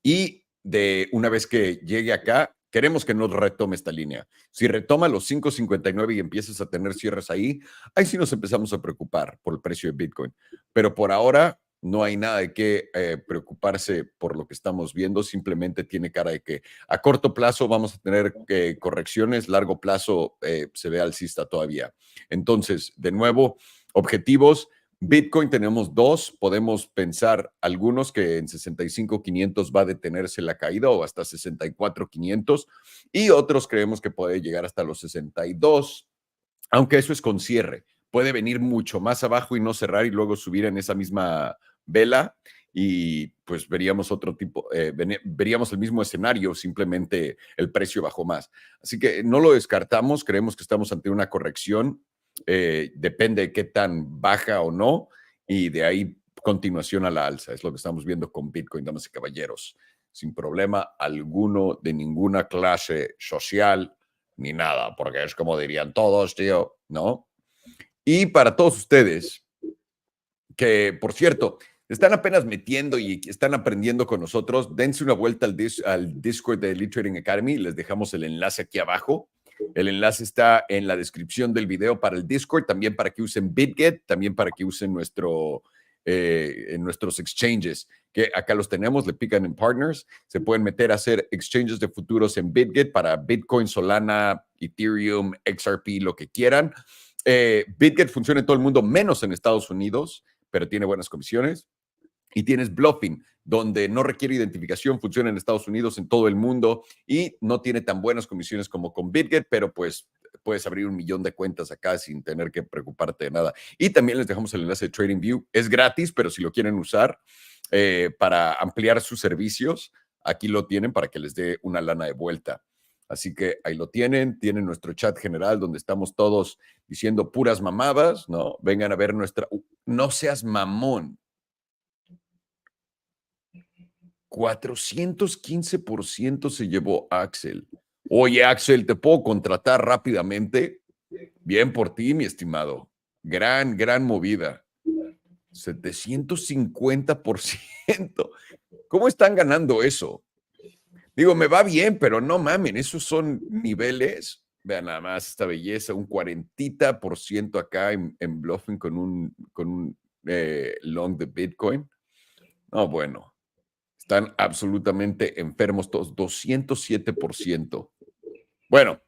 Y de una vez que llegue acá, queremos que no retome esta línea. Si retoma los 5,59 y empiezas a tener cierres ahí sí nos empezamos a preocupar por el precio de Bitcoin. Pero por ahora no hay nada de qué preocuparse por lo que estamos viendo. Simplemente tiene cara de que a corto plazo vamos a tener correcciones, largo plazo se ve alcista todavía. Entonces, de nuevo, objetivos. Bitcoin tenemos dos, podemos pensar algunos que en 65,500 va a detenerse la caída o hasta 64,500, y otros creemos que puede llegar hasta los 62, aunque eso es con cierre. Puede venir mucho más abajo y no cerrar y luego subir en esa misma vela, y pues veríamos otro tipo, veríamos el mismo escenario, simplemente el precio bajó más. Así que no lo descartamos, creemos que estamos ante una corrección. Depende de qué tan baja o no, y de ahí continuación a la alza. Es lo que estamos viendo con Bitcoin, damas y caballeros, sin problema alguno de ninguna clase social ni nada, porque es como dirían todos, tío, ¿no? Y para todos ustedes que, por cierto, están apenas metiendo y están aprendiendo con nosotros, dense una vuelta al Discord de Elite Trading Academy. Les dejamos el enlace aquí abajo. El enlace está en la descripción del video para el Discord, también para que usen BitGet, también para que usen en nuestros exchanges, que acá los tenemos, le pican en Partners, se pueden meter a hacer exchanges de futuros en BitGet para Bitcoin, Solana, Ethereum, XRP, lo que quieran. BitGet funciona en todo el mundo, menos en Estados Unidos, pero tiene buenas comisiones. Y tienes Bluffing, donde no requiere identificación, funciona en Estados Unidos, en todo el mundo, y no tiene tan buenas comisiones como con BitGet, pero pues puedes abrir 1,000,000 de cuentas acá sin tener que preocuparte de nada. Y también les dejamos el enlace de TradingView. Es gratis, pero si lo quieren usar para ampliar sus servicios, aquí lo tienen para que les dé una lana de vuelta. Así que ahí lo tienen nuestro chat general donde estamos todos diciendo puras mamadas, ¿no? Vengan a ver nuestra... No seas mamón. 415% se llevó Axel. Oye, Axel, ¿te puedo contratar rápidamente? Bien por ti, mi estimado. Gran movida. 750%. ¿Cómo están ganando eso? Digo, me va bien, pero no mamen, esos son niveles. Vean nada más esta belleza, un 40% acá en bluffing con un long de Bitcoin. No, bueno, están absolutamente enfermos todos, 207%. Bueno,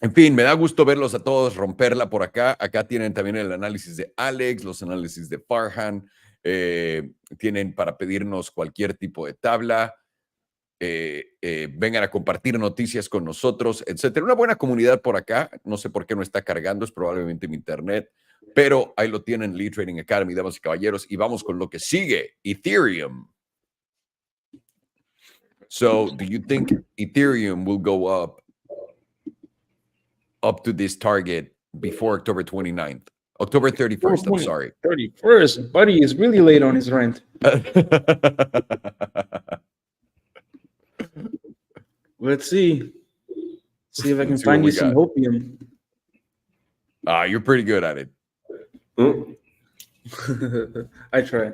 en fin, me da gusto verlos a todos romperla por acá. Acá tienen también el análisis de Alex, los análisis de Farhan. Tienen para pedirnos cualquier tipo de tabla. Vengan a compartir noticias con nosotros, etcétera. Una buena comunidad por acá. No sé por qué no está cargando, es probablemente mi internet, pero ahí lo tienen, Lead Trading Academy, damas y caballeros. Y vamos con lo que sigue, Ethereum. So, do you think Ethereum will go up to this target before October 29th? October 31st, I'm sorry. 31st, buddy is really late on his rent. Let's see. See if I can find you some opium. You're pretty good at it. I try.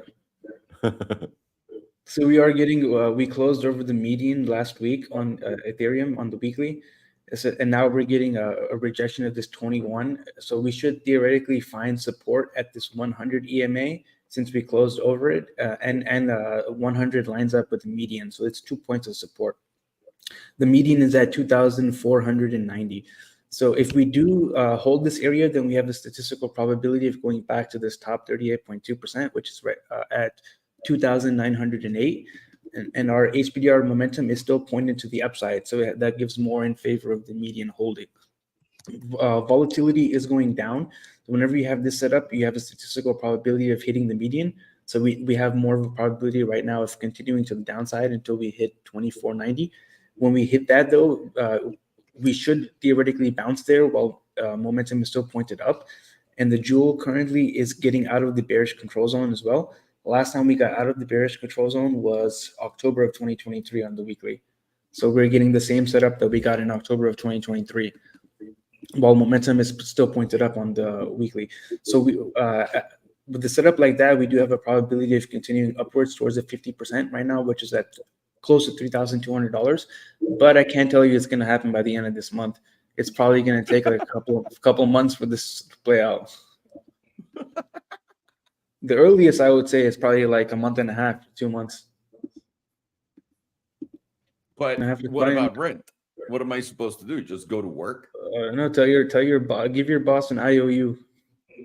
So we are getting, we closed over the median last week on Ethereum on the weekly. And now we're getting a rejection of this 21. So we should theoretically find support at this 100 EMA since we closed over it. And 100 lines up with the median. So it's 2 points of support. The median is at 2,490. So if we do hold this area, then we have a statistical probability of going back to this top 38.2%, which is right at 2,908. And our HBDR momentum is still pointed to the upside. So that gives more in favor of the median holding. Volatility is going down. So whenever you have this set up, you have a statistical probability of hitting the median. So we have more of a probability right now of continuing to the downside until we hit 2490. When we hit that, though, we should theoretically bounce there while momentum is still pointed up. And the jewel currently is getting out of the bearish control zone as well. Last time we got out of the bearish control zone was October of 2023 on the weekly. So we're getting the same setup that we got in October of 2023, while momentum is still pointed up on the weekly. So we, with the setup like that, we do have a probability of continuing upwards towards the 50% right now, which is at close to $3,200. But I can't tell you it's going to happen by the end of this month. It's probably going to take like a couple months for this to play out. The earliest I would say is probably like a month and a half, 2 months. But what about rent? What am I supposed to do? Just go to work? No, tell your boss, give your boss an IOU.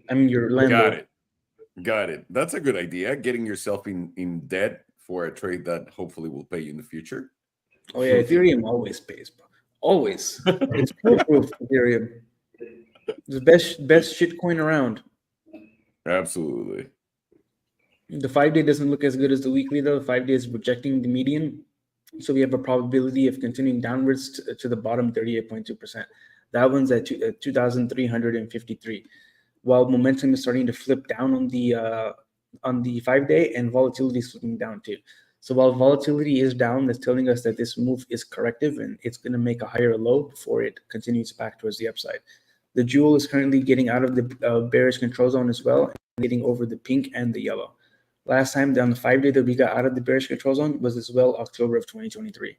I mean, your landlord. Got it. That's a good idea. Getting yourself in debt for a trade that hopefully will pay you in the future. Oh yeah, Ethereum always pays, bro. Always. It's foolproof, Ethereum. The best shit coin around. Absolutely. The 5-day doesn't look as good as the weekly, though. The 5-day is rejecting the median. So we have a probability of continuing downwards to the bottom 38.2%. That one's at 2,353. While momentum is starting to flip down on the 5-day, and volatility is flipping down too. So while volatility is down, that's telling us that this move is corrective and it's going to make a higher low before it continues back towards the upside. The jewel is currently getting out of the bearish control zone as well, and getting over the pink and the yellow. Last time down the 5-day that we got out of the bearish control zone was as well October of 2023.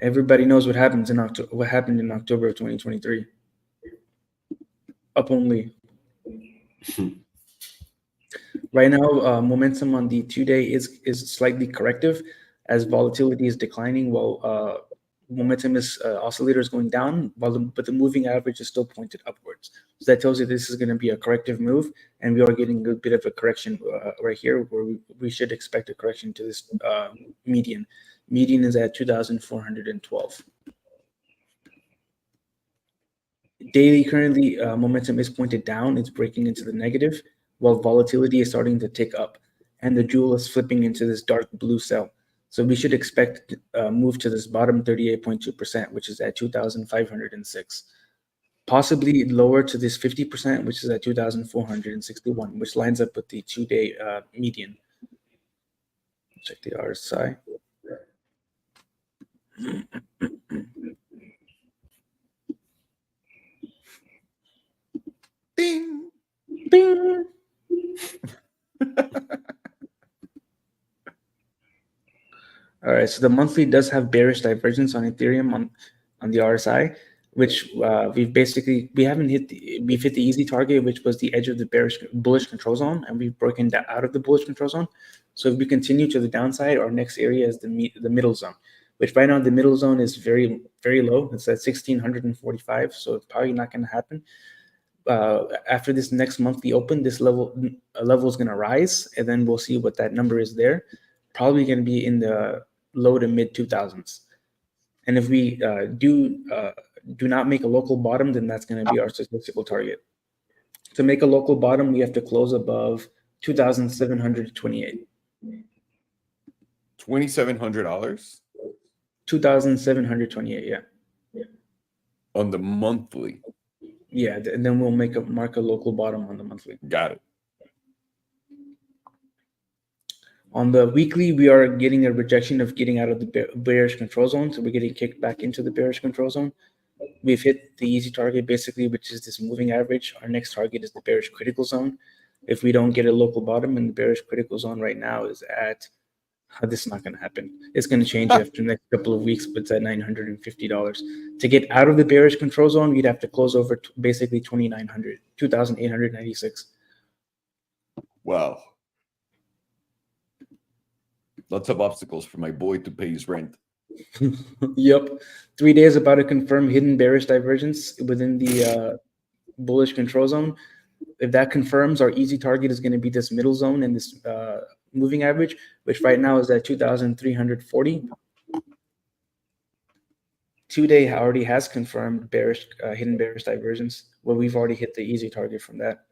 Everybody knows what happens in October. What happened in October of 2023? Up only. Right now, momentum on the 2-day is slightly corrective as volatility is declining while momentum is oscillator is going down, but the moving average is still pointed upwards. So that tells you this is going to be a corrective move, and we are getting a bit of a correction right here, where we should expect a correction to this median. Median is at 2,412. Daily currently momentum is pointed down. It's breaking into the negative, while volatility is starting to tick up, and the jewel is flipping into this dark blue cell. So we should expect a move to this bottom 38.2%, which is at 2,506. Possibly lower to this 50%, which is at 2,461, which lines up with the 2-day median. Check the RSI. Ding. right, so the monthly does have bearish divergence on Ethereum on the RSI, which we've hit the easy target, which was the edge of the bullish control zone, and we've broken out of the bullish control zone. So if we continue to the downside, our next area is the middle zone, which right now the middle zone is very, very low. It's at 1,645, so it's probably not going to happen. After this next monthly open, this level is going to rise, and then we'll see what that number is there. Probably going to be in the low to mid 2000s. And if we do not make a local bottom, then that's going to be our statistical target. To make a local bottom, we have to close above 2,728. $2,700 2,728, yeah. on the monthly. Yeah, and then we'll mark a local bottom on the monthly. Got it. On the weekly, we are getting a rejection of getting out of the bearish control zone, so we're getting kicked back into the bearish control zone. We've hit the easy target, basically, which is this moving average. Our next target is the bearish critical zone. If we don't get a local bottom, and the bearish critical zone right now is at, this is not going to happen. It's going to change after the next couple of weeks, but it's at $950. To get out of the bearish control zone, we'd have to close over basically 2,896. Wow. Lots of obstacles for my boy to pay his rent. Yep. 3 days about to confirm hidden bearish divergence within the bullish control zone. If that confirms, our easy target is going to be this middle zone and this moving average, which right now is at 2,340. 2 day already has confirmed bearish hidden bearish divergence, where we've already hit the easy target from that.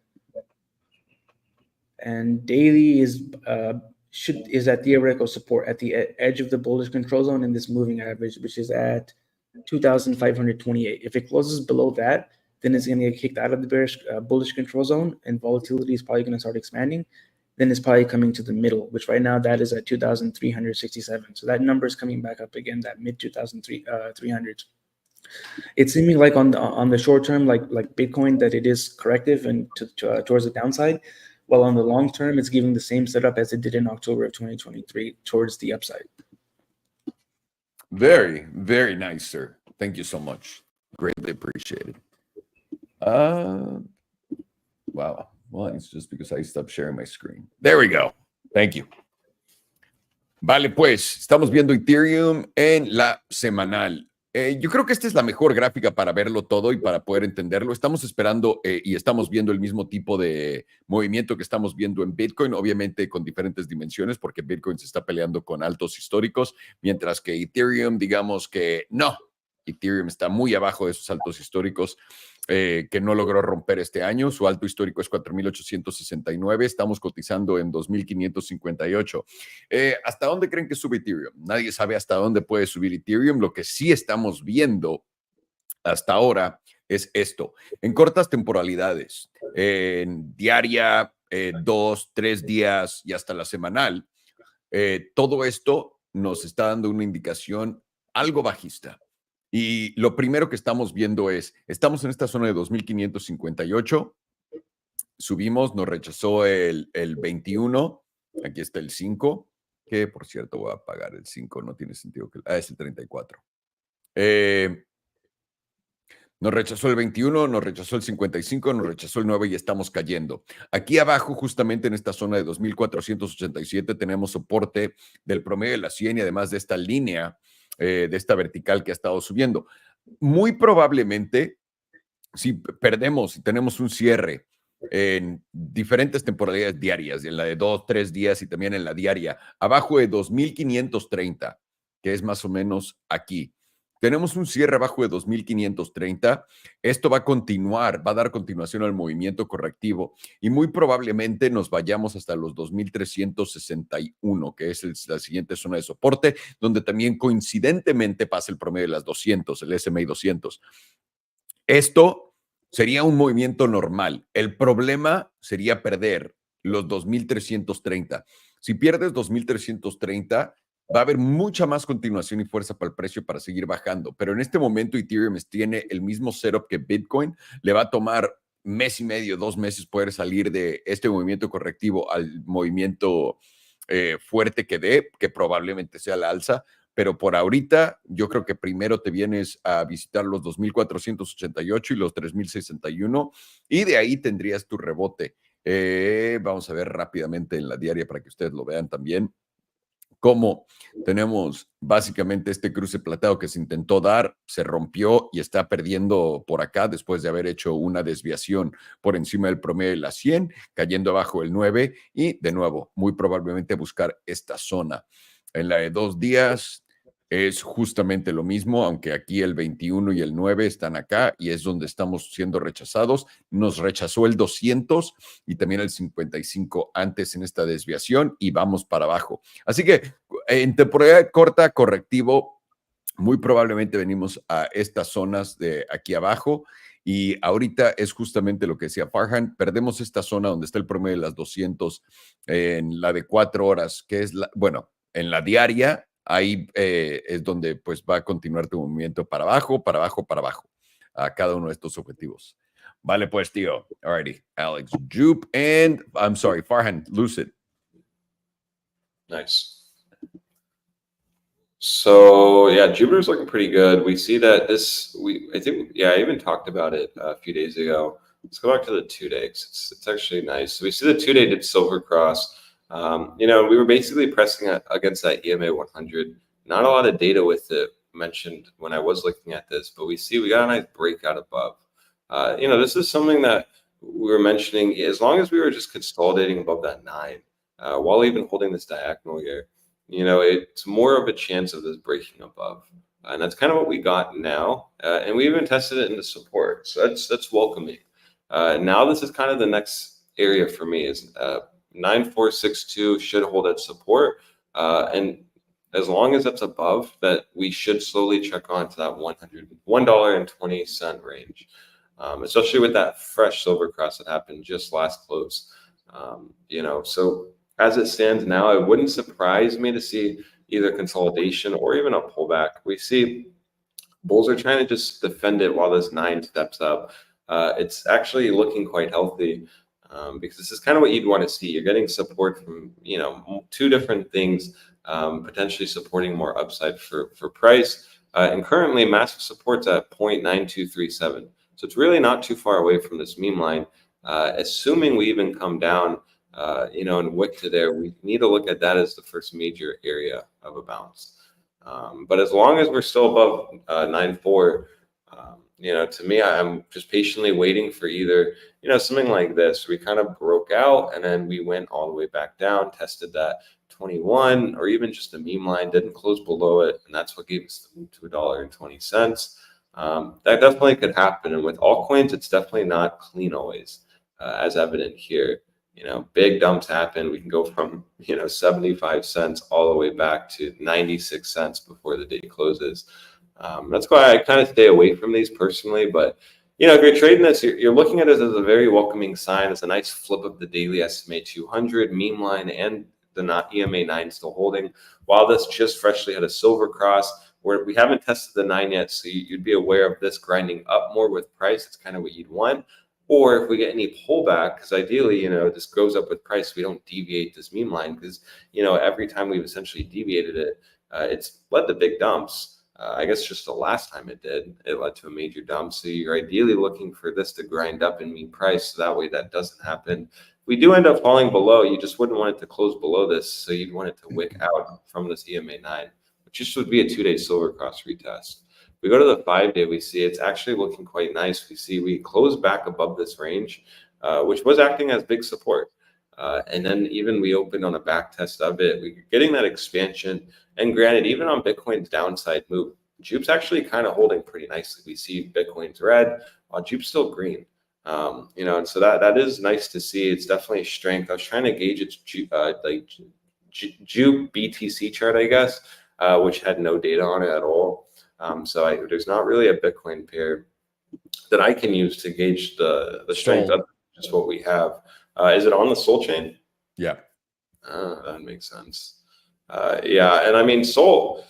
And daily is at theoretical support at the edge of the bullish control zone in this moving average, which is at 2,528. If it closes below that, then it's going to get kicked out of the bearish bullish control zone, and volatility is probably going to start expanding. Then it's probably coming to the middle, which right now that is at 2,367. So that number is coming back up again, that mid 2,300s. It's seeming like on the short term, like Bitcoin, that it is corrective and towards the downside. While on the long term, it's giving the same setup as it did in October of 2023 towards the upside. Very, very nice, sir. Thank you so much. Greatly appreciated. Wow. Well, it's just because I stopped sharing my screen. There we go. Thank you. Vale, pues, estamos viendo Ethereum en la semanal. Yo creo que esta es la mejor gráfica para verlo todo y para poder entenderlo. Estamos esperando y estamos viendo el mismo tipo de movimiento que estamos viendo en Bitcoin, obviamente con diferentes dimensiones, porque Bitcoin se está peleando con altos históricos, mientras que Ethereum, digamos que no. Ethereum está muy abajo de esos altos históricos que no logró romper este año. Su alto histórico es 4,869. Estamos cotizando en 2,558. ¿Hasta dónde creen que sube Ethereum? Nadie sabe hasta dónde puede subir Ethereum. Lo que sí estamos viendo hasta ahora es esto. En cortas temporalidades, en diaria, 2, 3 días y hasta la semanal, todo esto nos está dando una indicación algo bajista. Y lo primero que estamos viendo es, estamos en esta zona de 2,558, subimos, nos rechazó el 21, aquí está el 5, que por cierto voy a apagar el 5, no tiene sentido que... es el 34. Nos rechazó el 21, nos rechazó el 55, nos rechazó el 9 y estamos cayendo. Aquí abajo, justamente en esta zona de 2,487, tenemos soporte del promedio de la 100 y además de esta línea, de esta vertical que ha estado subiendo. Muy probablemente, si perdemos, si tenemos un cierre en diferentes temporalidades diarias, en la de 2, 3 días y también en la diaria, abajo de 2,530, que es más o menos aquí. Tenemos un cierre abajo de 2,530. Esto va a continuar, va a dar continuación al movimiento correctivo y muy probablemente nos vayamos hasta los 2,361, que es la siguiente zona de soporte, donde también coincidentemente pasa el promedio de las 200, el S&P 200. Esto sería un movimiento normal. El problema sería perder los 2,330. Si pierdes 2,330, va a haber mucha más continuación y fuerza para el precio para seguir bajando. Pero en este momento Ethereum tiene el mismo setup que Bitcoin. Le va a tomar mes y medio, 2 meses poder salir de este movimiento correctivo al movimiento fuerte que dé, que probablemente sea la alza. pero por ahorita yo creo que primero te vienes a visitar los 2,488 y los 3,061 y de ahí tendrías tu rebote. Vamos a ver rápidamente en la diaria para que ustedes lo vean también. Como tenemos básicamente este cruce plateado que se intentó dar, se rompió y está perdiendo por acá después de haber hecho una desviación por encima del promedio de la 100, cayendo abajo el 9 y de nuevo, muy probablemente buscar esta zona. En la de 2 días es justamente lo mismo, aunque aquí el 21 y el 9 están acá y es donde estamos siendo rechazados. Nos rechazó el 200 y también el 55 antes en esta desviación y vamos para abajo. Así que en temporada corta, correctivo, muy probablemente venimos a estas zonas de aquí abajo y ahorita es justamente lo que decía Farhan, perdemos esta zona donde está el promedio de las 200 en la de 4 horas, que es, bueno, en la diaria, ahí es donde pues va a continuar tu movimiento para abajo, para abajo, para abajo, a cada uno de estos objetivos. Vale, pues, tío. Alrighty. Alex, Jupe, and I'm sorry, Farhan, Lucid. Nice. So yeah, Jupiter's looking pretty good. We see that I even talked about it a few days ago. Let's go back to the 2-day. It's actually nice. So we see the 2-day did silver cross. We were basically pressing against that EMA 100. Not a lot of data with it mentioned when I was looking at this, but we see we got a nice breakout above. This is something that we were mentioning. As long as we were just consolidating above that 9, while even holding this diagonal here, it's more of a chance of this breaking above. And that's kind of what we got now. And we even tested it into support. So that's welcoming. Now this is kind of the next area for me is 9462 should hold at support. And as long as that's above that, we should slowly check on to that $1.20 range. Especially with that fresh silver cross that happened just last close. So as it stands now, it wouldn't surprise me to see either consolidation or even a pullback. We see bulls are trying to just defend it while this 9 steps up. It's actually looking quite healthy because this is kind of what you'd want to see. You're getting support from, 2 different things, potentially supporting more upside for price. And currently massive support's at 0.9237. So it's really not too far away from this meme line. Assuming we even come down, and wick to there, we need to look at that as the first major area of a bounce. But as long as we're still above 9.4, to me, I'm just patiently waiting for either, something like this. We kind of broke out and then we went all the way back down, tested that 21 or even just a meme line, didn't close below it. And that's what gave us the move to $1.20. That definitely could happen. And with altcoins, it's definitely not clean always, as evident here. Big dumps happen. We can go from, 75 cents all the way back to 96 cents before the day closes. That's why I kind of stay away from these personally. But, if you're trading this, you're looking at it as a very welcoming sign. It's a nice flip of the daily SMA 200 meme line and the EMA 9 still holding. While this just freshly had a silver cross, where we haven't tested the 9 yet, so you'd be aware of this grinding up more with price. It's kind of what you'd want. Or if we get any pullback, because ideally, this goes up with price, we don't deviate this meme line because, every time we've essentially deviated it, it's led to big dumps. I guess just the last time it did, it led to a major dump. So you're ideally looking for this to grind up and meet price. So that way that doesn't happen. If we do end up falling below, you just wouldn't want it to close below this. So you'd want it to wick out from this EMA 9, which just would be a 2-day silver cross retest. We go to the 5-day, we see it's actually looking quite nice. We see we close back above this range, which was acting as big support. And then even we opened on a back test of it. We're getting that expansion. And granted, even on Bitcoin's downside move, Jupe's actually kind of holding pretty nicely. We see Bitcoin's red, while Jupe's still green. And so that is nice to see. It's definitely a strength. I was trying to gauge its Jupe BTC chart, I guess, which had no data on it at all. There's not really a Bitcoin pair that I can use to gauge the strength of just what we have. Is it on the Sol chain? Yeah. That makes sense. And I mean, Sol,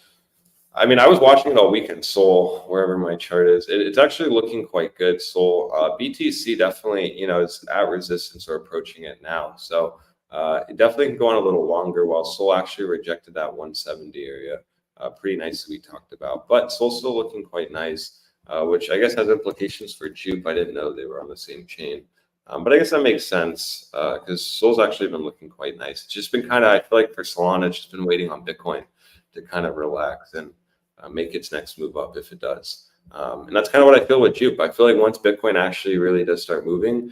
I was watching it all weekend, Sol, wherever my chart is. It's actually looking quite good, Sol. BTC definitely, is at resistance or approaching it now. So it definitely can go on a little longer while Sol actually rejected that 170 area. pretty nicely we talked about. But Sol's still looking quite nice, which I guess has implications for Jupe. I didn't know they were on the same chain. But I guess that makes sense because Sol's actually been looking quite nice. It's just been kind of, I feel like for Solana, it's just been waiting on Bitcoin to kind of relax and make its next move up if it does. And that's kind of what I feel with Jupe. I feel like once Bitcoin actually really does start moving,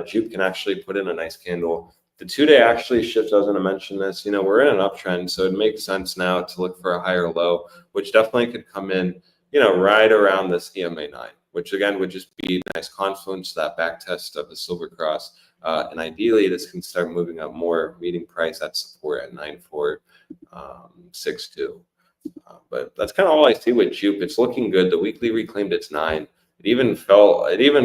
Jupe can actually put in a nice candle. The 2-day actually shift, I was going to mention this, we're in an uptrend, so it makes sense now to look for a higher low, which definitely could come in, right around this EMA 9, which again would just be a nice confluence, that back test of the silver cross. And ideally, this can start moving up more, meeting price at support at 9,462. But that's kind of all I see with Jupe. It's looking good. The weekly reclaimed its 9. It even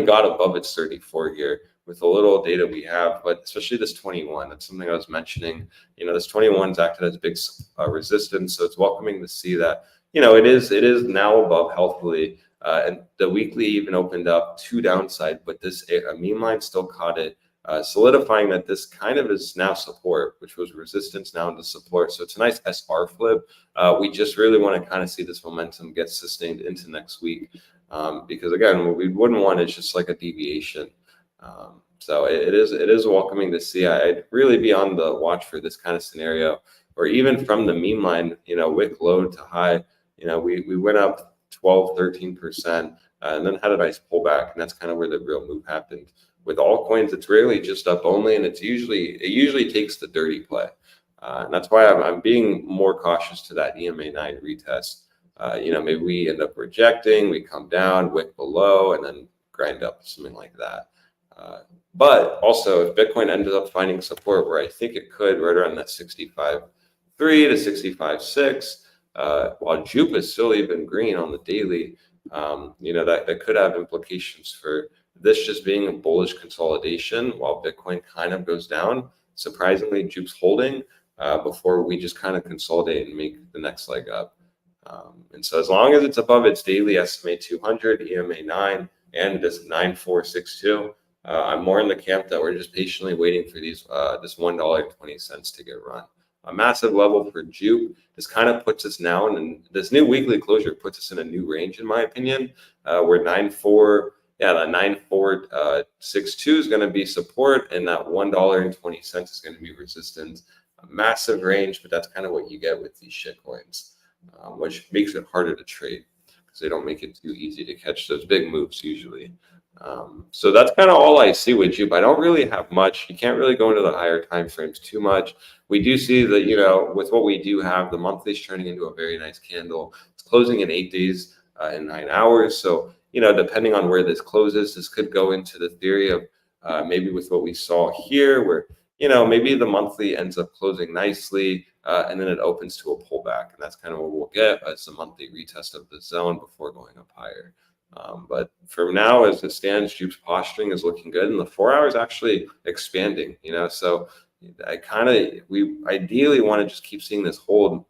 got above its 34 here with a little data we have, but especially this 21. That's something I was mentioning. This 21's acted as big resistance, so it's welcoming to see that, it is now above healthily. And the weekly even opened up 2 downside, but this meme line still caught it, solidifying that this kind of is now support, which was resistance now into support. So it's a nice SR flip. We just really want to kind of see this momentum get sustained into next week, because again, what we wouldn't want is just like a deviation. So it is welcoming to see. I'd really be on the watch for this kind of scenario, or even from the meme line, wick low to high, we went up 12-13%, and then had a nice pullback, and that's kind of where the real move happened. With altcoins, it's rarely just up only, and it usually takes the dirty play, and that's why I'm being more cautious to that EMA 9 retest. Maybe we end up rejecting, we come down, wick below, and then grind up, something like that. But also, if Bitcoin ended up finding support where I think it could, right around that 65.3 to 65.6, while Jupe is still even green on the daily, that could have implications for this just being a bullish consolidation while Bitcoin kind of goes down. Surprisingly, Jupe's holding before we just kind of consolidate and make the next leg up. And so as long as it's above its daily SMA 200, EMA 9, and this 9462, I'm more in the camp that we're just patiently waiting for this $1.20 to get run. A massive level for Jupe. This kind of puts us now, and this new weekly closure puts us in a new range, in my opinion. Where 9462 is going to be support, and that $1.20 is going to be resistance. A massive range, but that's kind of what you get with these shit coins, which makes it harder to trade because they don't make it too easy to catch those big moves usually. So that's kind of all I see with Jupe. I don't really have much. You can't really go into the higher time frames too much. We do see that, with what we do have, the monthly is turning into a very nice candle. It's closing in 8 days in 9 hours. So, depending on where this closes, this could go into the theory of maybe with what we saw here, where, maybe the monthly ends up closing nicely and then it opens to a pullback. And that's kind of what we'll get as a monthly retest of the zone before going up higher. But for now, as it stands, Jupe's posturing is looking good, and the 4 hours actually expanding. So we ideally want to just keep seeing this hold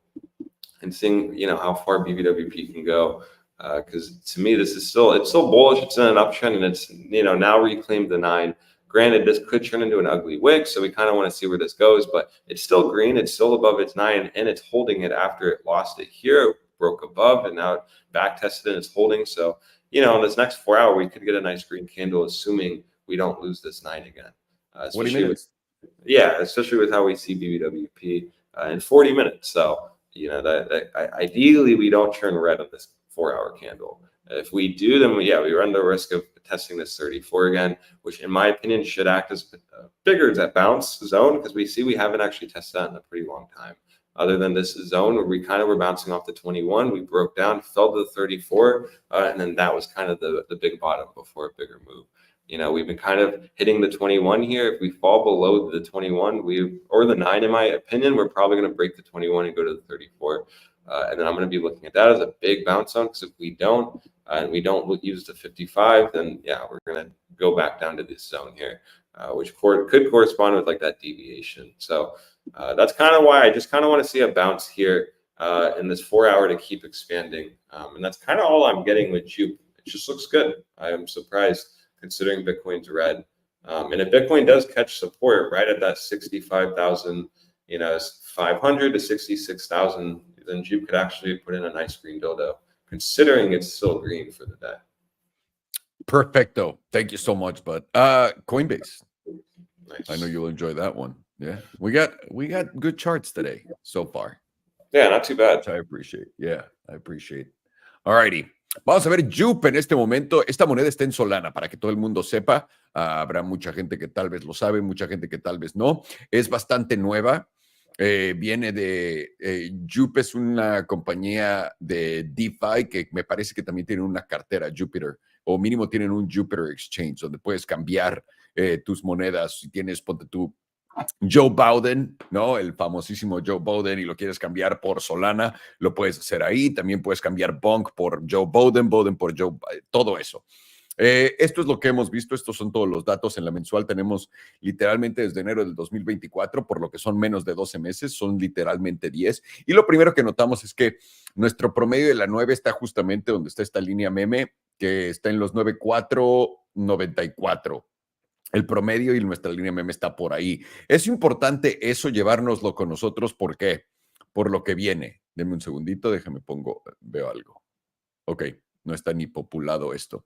and seeing how far BBWP can go, because to me it's still bullish. It's in an uptrend, and it's now reclaimed the 9. Granted, this could turn into an ugly wick, so we kind of want to see where this goes. But it's still green. It's still above its 9, and it's holding it after it lost it here. It broke above, and now it back tested and it's holding. So in this next 4 hour, we could get a nice green candle, assuming we don't lose this 9 again. 20 minutes. Especially with how we see BBWP in 40 minutes. So, ideally we don't turn red on this 4 hour candle. If we do, then we run the risk of testing this 34 again, which in my opinion should act as bigger as that bounce zone, because we haven't actually tested that in a pretty long time. Other than this zone where we kind of were bouncing off the 21, we broke down, fell to the 34, and then that was kind of the big bottom before a bigger move. We've been kind of hitting the 21 here. If we fall below the 21, or the 9, in my opinion, we're probably going to break the 21 and go to the 34. And then I'm going to be looking at that as a big bounce zone, because if we don't, and we don't use the 55, then we're going to go back down to this zone here, which could correspond with like that deviation. So that's kind of why I just kind of want to see a bounce here in this 4 hour to keep expanding. And that's kind of all I'm getting with Jupe. It just looks good. I am surprised considering Bitcoin's red. And if Bitcoin does catch support right at that 65,000, 500 to 66,000, then Jupe could actually put in a nice green dodo, considering it's still green for the day. Perfecto. Thank you so much, bud. Coinbase. Nice. I know you'll enjoy that one. Yeah, we got good charts today so far. Yeah, not too bad. Which I appreciate. Yeah, I appreciate. All righty. Vamos a ver Jupe en este momento. Esta moneda está en Solana, para que todo el mundo sepa. Habrá mucha gente que tal vez lo sabe, mucha gente que tal vez no. Es bastante nueva. Viene de... Jupe es una compañía de DeFi que me parece que también tiene una cartera Jupiter, o mínimo tienen un Jupiter Exchange, donde puedes cambiar tus monedas. Si tienes, ponte tú, Joe Biden, ¿no? El famosísimo Joe Biden, y lo quieres cambiar por Solana, lo puedes hacer ahí. También puedes cambiar Bonk por Joe Biden, Biden por Joe Biden, todo eso. Esto es lo que hemos visto. Estos son todos los datos. En la mensual tenemos literalmente desde enero del 2024, por lo que son menos de 12 meses, son literalmente 10. Y lo primero que notamos es que nuestro promedio de la 9 está justamente donde está esta línea meme, que está en los 9.494. El promedio y nuestra línea meme está por ahí. Es importante eso, llevárnoslo con nosotros. ¿Por qué? Por lo que viene. Denme un segundito, déjame veo algo. Ok, no está ni populado esto.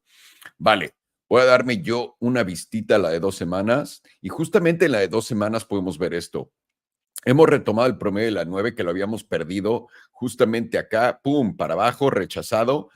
Vale, voy a darme yo una vistita a la de 2 semanas, y justamente en la de 2 semanas podemos ver esto. Hemos retomado el promedio de la 9, que lo habíamos perdido justamente acá, pum, para abajo, rechazado.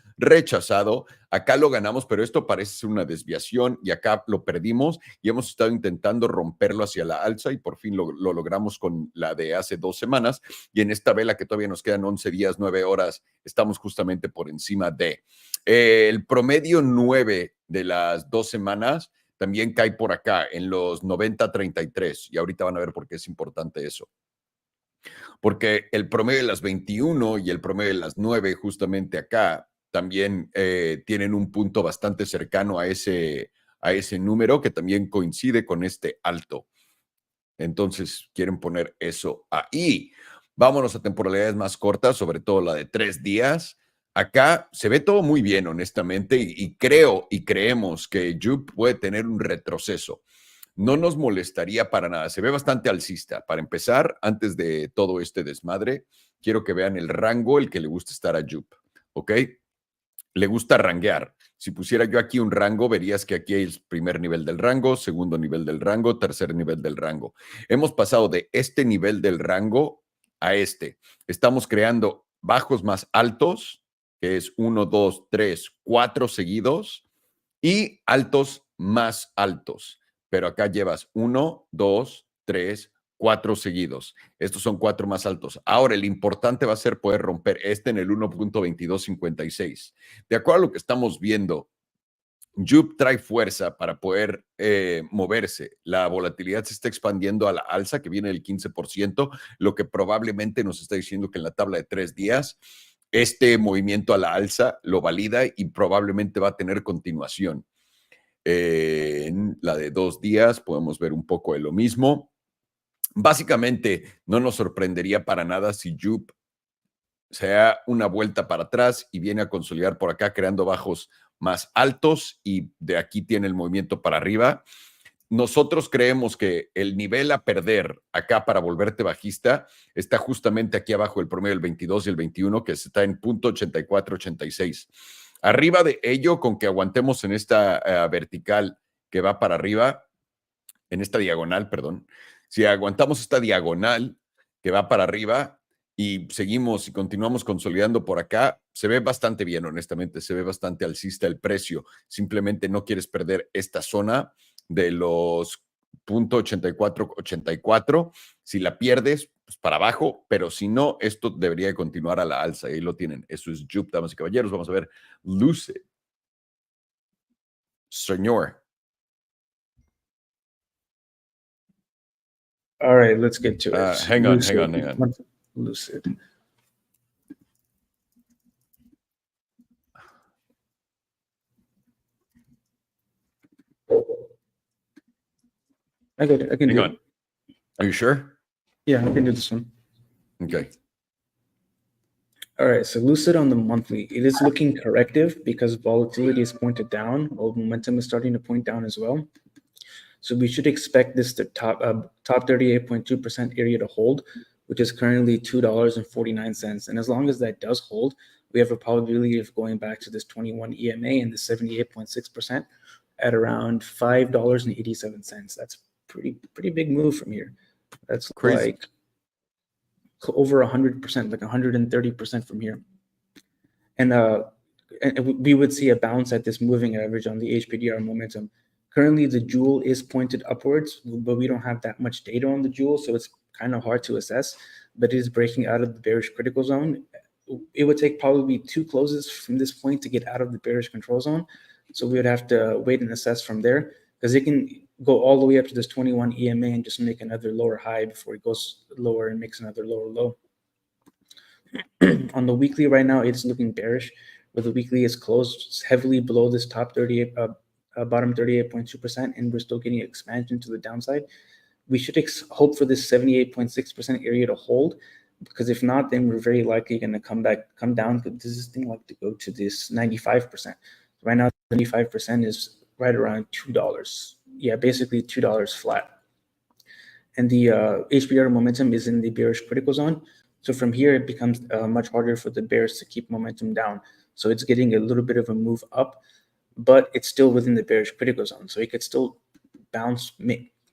Acá lo ganamos, pero esto parece ser una desviación, y acá lo perdimos, y hemos estado intentando romperlo hacia la alza, y por fin lo logramos con la de hace 2 semanas, y en esta vela que todavía nos quedan 11 días, 9 horas, estamos justamente por encima de el promedio 9 de las 2 semanas. También cae por acá en los 90.33, y ahorita van a ver por qué es importante eso. Porque el promedio de las 21 y el promedio de las 9 justamente acá también tienen un punto bastante cercano a ese número, que también coincide con este alto. Entonces quieren poner eso ahí. Vámonos a temporalidades más cortas, sobre todo la de 3 días. Acá se ve todo muy bien, honestamente, y creemos que Jupe puede tener un retroceso. No nos molestaría para nada. Se ve bastante alcista. Para empezar, antes de todo este desmadre, quiero que vean el rango, el que le gusta estar a Jupe, ¿ok? Le gusta ranguear. Si pusiera yo aquí un rango, verías que aquí hay el primer nivel del rango, segundo nivel del rango, tercer nivel del rango. Hemos pasado de este nivel del rango a este. Estamos creando bajos más altos, que es 1, 2, 3, 4 seguidos, y altos más altos. Pero acá llevas 1, 2, 3, 4 seguidos. Estos son 4 más altos. Ahora, el importante va a ser poder romper este en el 1.2256. De acuerdo a lo que estamos viendo, Jupe trae fuerza para poder moverse. La volatilidad se está expandiendo a la alza, que viene del 15%, lo que probablemente nos está diciendo que en la tabla de 3 días, este movimiento a la alza lo valida y probablemente va a tener continuación. En la de 2 días podemos ver un poco de lo mismo. Básicamente, no nos sorprendería para nada si Jupe se da una vuelta para atrás y viene a consolidar por acá, creando bajos más altos, y de aquí tiene el movimiento para arriba. Nosotros creemos que el nivel a perder acá para volverte bajista está justamente aquí abajo, el promedio del 22 y el 21, que está en 0.8486. Arriba de ello, con que aguantemos en esta vertical que va para arriba, en esta diagonal, perdón. Si aguantamos esta diagonal que va para arriba y seguimos y continuamos consolidando por acá, se ve bastante bien, honestamente, se ve bastante alcista el precio. Simplemente no quieres perder esta zona de los 0.8484. Si la pierdes, pues para abajo, pero si no, esto debería de continuar a la alza. Ahí lo tienen. Eso es Jupe, damas y caballeros. Vamos a ver Lucid. Señor. All right, let's get to it. Hang on. Lucid. I can Hang do on. it. Are you sure? Yeah, I can do this one. Okay. All right, so Lucid on the monthly, it is looking corrective because volatility is pointed down, while momentum is starting to point down as well. So we should expect this to top 38.2% area to hold which is currently $2.49. And as long as that does hold, we have a probability of going back to this 21 EMA and the 78.6% at around $5.87. That's pretty big move from here. That's Crazy. like over 100%, like 130% from here. And we would see a bounce at this moving average on the HPDR momentum. Currently, the jewel is pointed upwards, but we don't have that much data on the jewel, so it's kind of hard to assess. But it is breaking out of the bearish critical zone. It would take probably 2 closes from this point to get out of the bearish control zone. So we would have to wait and assess from there, because it can go all the way up to this 21 EMA and just make another lower high before it goes lower and makes another lower low. On the weekly right now, it's looking bearish, where the weekly is closed heavily below this top 38, bottom 38.2%, and we're still getting expansion to the downside. We should hope for this 78.6% area to hold, because if not, then we're very likely going to come down. Because this thing like to go to this 95%. Right now, 95% is right around $2. Yeah, basically $2 flat. And the HBR momentum is in the bearish critical zone. So from here, it becomes much harder for the bears to keep momentum down. So it's getting a little bit of a move up, but it's still within the bearish critical zone. So it could still bounce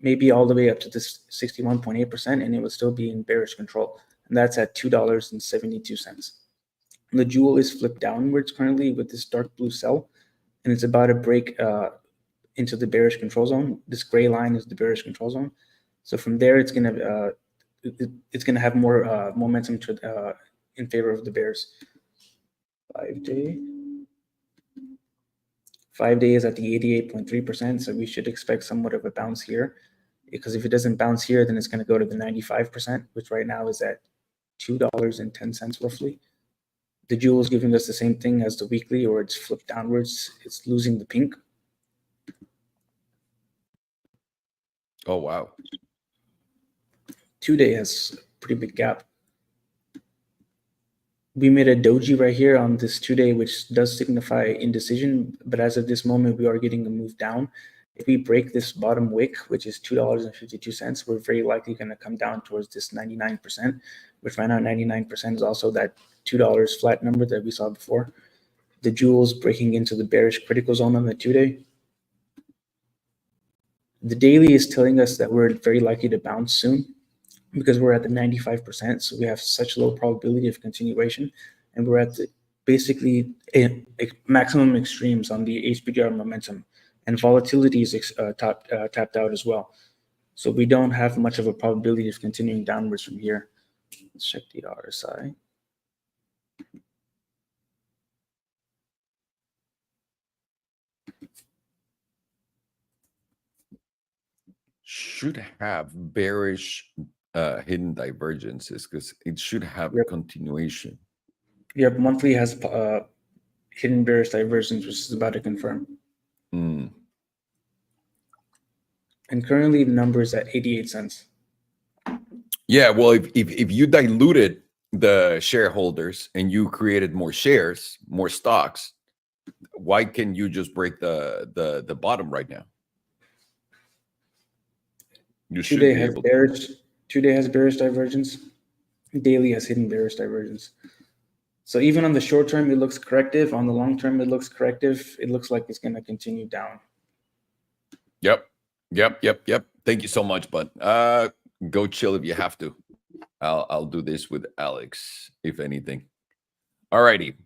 maybe all the way up to this 61.8%, and it would still be in bearish control. And that's at $2.72. And the jewel is flipped downwards currently with this dark blue cell, and it's about to break into the bearish control zone. This gray line is the bearish control zone. So from there, it's gonna have more momentum in favor of the bears. 5-day. 5-day is at the 88.3%, so we should expect somewhat of a bounce here. Because if it doesn't bounce here, then it's going to go to the 95%, which right now is at $2.10 roughly. The jewel is giving us the same thing as the weekly, or it's flipped downwards. It's losing the pink. Oh, wow. 2-day has a pretty big gap. We made a doji right here on this 2-day, which does signify indecision, but as of this moment, we are getting a move down. If we break this bottom wick, which is $2.52, we're very likely going to come down towards this 99%, which right now 99% is also that $2 flat number that we saw before. The jewel's breaking into the bearish critical zone on the 2-day. The daily is telling us that we're very likely to bounce soon, because we're at the 95%, so we have such low probability of continuation, and we're at basically maximum extremes on the HBDR momentum, and volatility is tapped out as well. So we don't have much of a probability of continuing downwards from here. Let's check the RSI. Should have bearish hidden divergences, because it should have continuation. Yep, monthly has hidden bearish divergence, which is about to confirm. And currently the number is at 88 cents. Yeah, well, if you diluted the shareholders and you created more shares, more stocks, why can you just break the bottom right now? You should be able to. 2-day has bearish divergence. Daily has hidden bearish divergence. So even on the short term, it looks corrective. On the long term, it looks corrective. It looks like it's going to continue down. Yep. Thank you so much, bud. Go chill if you have to. I'll do this with Alex, if anything. Alrighty.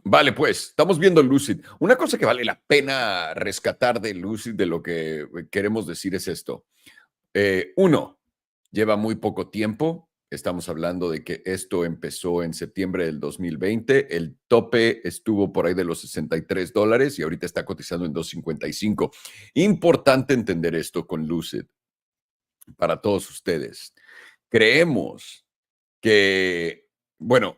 Vale, pues, estamos viendo Lucid. Una cosa que vale la pena rescatar de Lucid, de lo que queremos decir, es esto. Uno, lleva muy poco tiempo. Estamos hablando de que esto empezó en septiembre del 2020. El tope estuvo por ahí de los $63 y ahorita está cotizando en 2.55. Importante entender esto con Lucid para todos ustedes. Creemos que, bueno,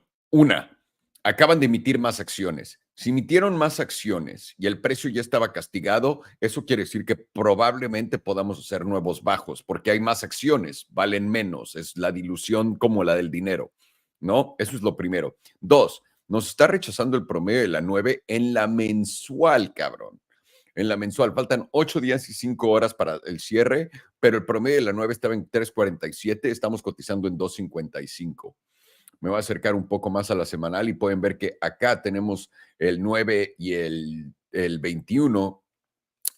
acaban de emitir más acciones. Si emitieron más acciones y el precio ya estaba castigado, eso quiere decir que probablemente podamos hacer nuevos bajos, porque hay más acciones, valen menos, es la dilución como la del dinero, ¿no? Eso es lo primero. 2, nos está rechazando el promedio de la 9 en la mensual, cabrón. en la mensual. Faltan 8 días y 5 horas para el cierre, pero el promedio de la 9 estaba en 3.47, estamos cotizando en 2.55. Me voy a acercar un poco más a la semanal y pueden ver que acá tenemos el 9 y el 21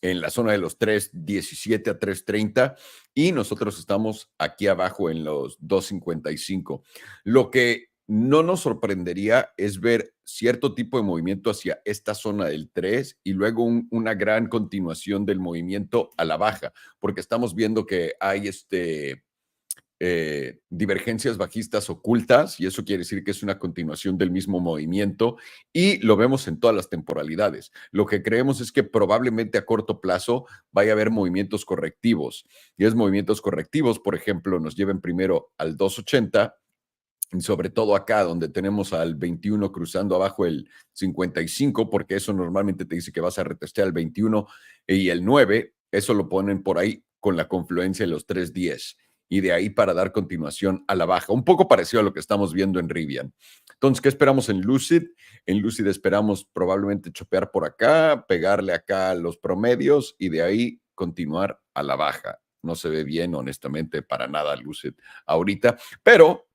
en la zona de los 3.17 a 3.30 y nosotros estamos aquí abajo en los 2.55. Lo que no nos sorprendería es ver cierto tipo de movimiento hacia esta zona del 3 y luego una gran continuación del movimiento a la baja, porque estamos viendo que hay divergencias bajistas ocultas y eso quiere decir que es una continuación del mismo movimiento y lo vemos en todas las temporalidades. Lo que creemos es que probablemente a corto plazo vaya a haber movimientos correctivos y esos movimientos correctivos, por ejemplo, nos lleven primero al 280 y sobre todo acá donde tenemos al 21 cruzando abajo el 55, porque eso normalmente te dice que vas a retestear el 21 y el 9, eso lo ponen por ahí con la confluencia de los 3.10 y de ahí para dar continuación a la baja, un poco parecido a lo que estamos viendo en Rivian. Entonces, ¿qué esperamos en Lucid? En Lucid esperamos probablemente chopear por acá, pegarle acá a los promedios y de ahí continuar a la baja. No se ve bien, honestamente, para nada Lucid ahorita, pero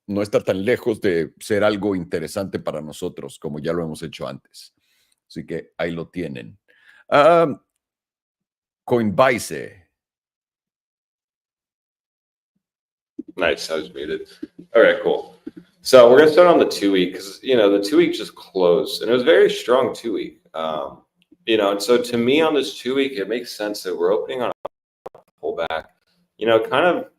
no está tan lejos de ser algo interesante para nosotros, como ya lo hemos hecho antes. Así que ahí lo tienen. Coinbase. Nice, I was muted. All right, cool. So we're gonna start on the 2 week because the 2 week just closed and it was very strong 2 week. And so to me on this 2 week, it makes sense that we're opening on a pullback. Kind of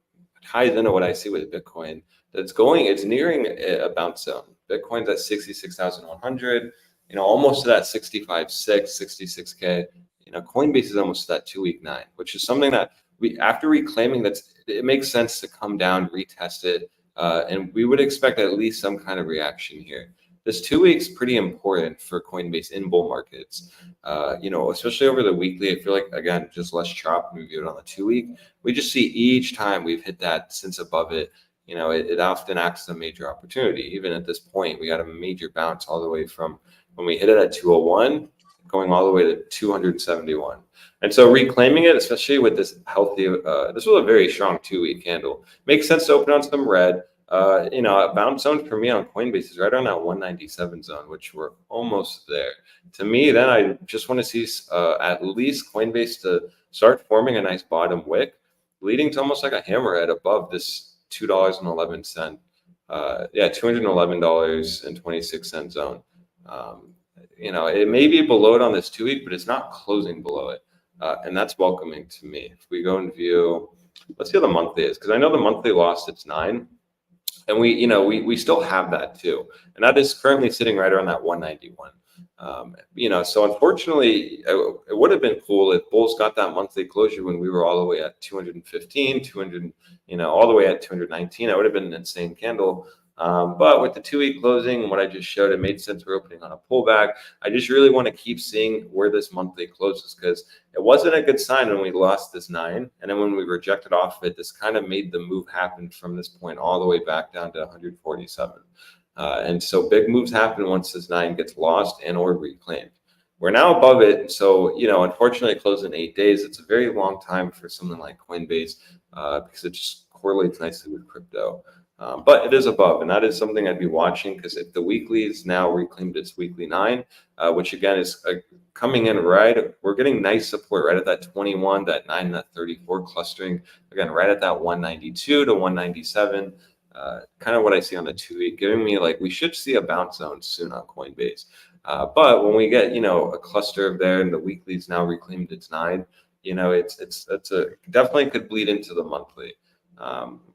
ties into what I see with Bitcoin. It's nearing a bounce zone. Bitcoin's at 66,100. Almost to that 65.6, 66K. Coinbase is almost to that 2 week 9, which is something that after reclaiming it makes sense to come down, retest it, and we would expect at least some kind of reaction here. This 2 weeks pretty important for Coinbase in bull markets. Especially over the weekly, I feel like again just less chop when we view it on the 2 week. We just see each time we've hit that since above it. It often acts as a major opportunity. Even at this point, we got a major bounce all the way from when we hit it at 201, going all the way to 271. And so reclaiming it, especially with this healthy, this was a very strong 2 week candle. Makes sense to open on some red. A bounce zone for me on Coinbase is right around that 197 zone, which we're almost there. To me, then I just want to see at least Coinbase to start forming a nice bottom wick, leading to almost like a hammerhead above this $2.11. $211.26 zone. It may be below it on this 2 week, but it's not closing below it. And that's welcoming to me. If we go and view, let's see how the monthly is, because I know the monthly lost its 9. And we still have that too. And that is currently sitting right around that 191. So unfortunately, it would have been cool if bulls got that monthly closure when we were all the way at 215, 200, all the way at 219. That would have been an insane candle. But with the 2 week closing and what I just showed, it made sense we're opening on a pullback. I just really want to keep seeing where this monthly closes because it wasn't a good sign when we lost this 9. And then when we rejected off of it, this kind of made the move happen from this point all the way back down to 147. And so big moves happen once this 9 gets lost and or reclaimed. We're now above it. So, unfortunately it closed in 8 days. It's a very long time for something like Coinbase because it just correlates nicely with crypto. But it is above, and that is something I'd be watching because if the weekly is now reclaimed its weekly 9, which again is coming in right, we're getting nice support right at that 21, that 9, that 34 clustering, again, right at that 192 to 197, kind of what I see on the 2 week, giving me like we should see a bounce zone soon on Coinbase. But when we get, a cluster there and the weekly's now reclaimed its 9, it's definitely could bleed into the monthly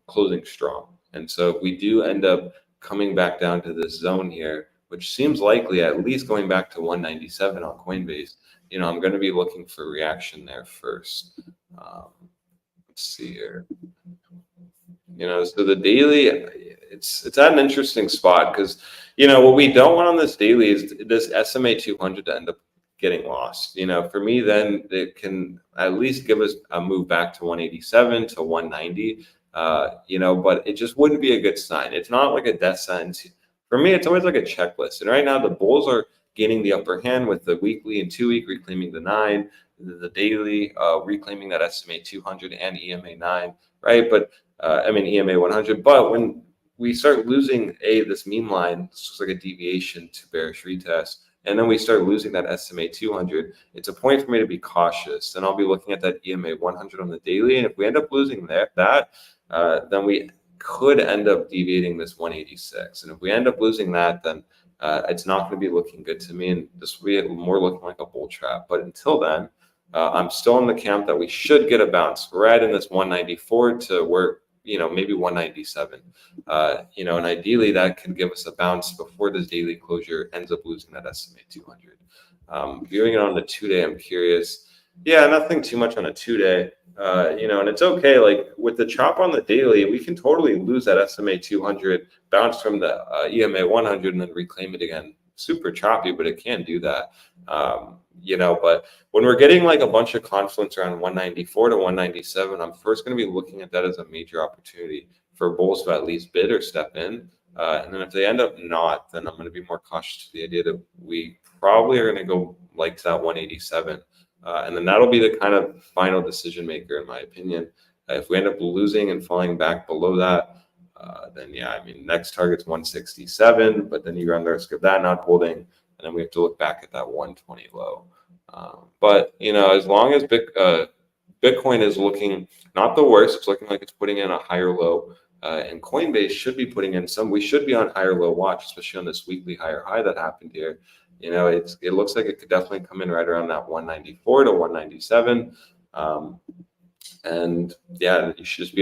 closing strong. And so if we do end up coming back down to this zone here, which seems likely at least going back to 197 on Coinbase, I'm going to be looking for reaction there first. Let's see here. So the daily, it's at an interesting spot because, what we don't want on this daily is this SMA 200 to end up getting lost. For me, then it can at least give us a move back to 187 to 190. But it just wouldn't be a good sign. It's not like a death sentence. For me, it's always like a checklist. And right now the bulls are gaining the upper hand with the weekly and 2-week reclaiming the 9, the daily reclaiming that SMA 200 and EMA 9, right? But EMA 100. But when we start losing this meme line, this looks like a deviation to bearish retest, and then we start losing that SMA 200, it's a point for me to be cautious. And I'll be looking at that EMA 100 on the daily. And if we end up losing that, then we could end up deviating this 186. And if we end up losing that, then it's not going to be looking good to me. And this will be more looking like a bull trap. But until then, I'm still in the camp that we should get a bounce right in this 194 to where, maybe 197. And ideally that can give us a bounce before this daily closure ends up losing that SMA 200. Viewing it on the 2-day, I'm curious. Yeah, nothing too much on a 2-day. And it's okay. Like with the chop on the daily, we can totally lose that SMA 200, bounce from the EMA 100, and then reclaim it again. Super choppy, but it can do that. But when we're getting like a bunch of confluence around 194 to 197, I'm first going to be looking at that as a major opportunity for bulls to at least bid or step in. And then if they end up not, then I'm going to be more cautious to the idea that we probably are going to go like to that 187. And then that'll be the kind of final decision maker, in my opinion. If we end up losing and falling back below that, then next target's 167, but then you run the risk of that not holding, and then we have to look back at that 120 low. But as long as Bitcoin is looking not the worst, it's looking like it's putting in a higher low, and Coinbase should be putting in some. We should be on higher low watch, especially on this weekly higher high that happened here. It looks like it could definitely come in right around that 194 to 197. And yeah, you should just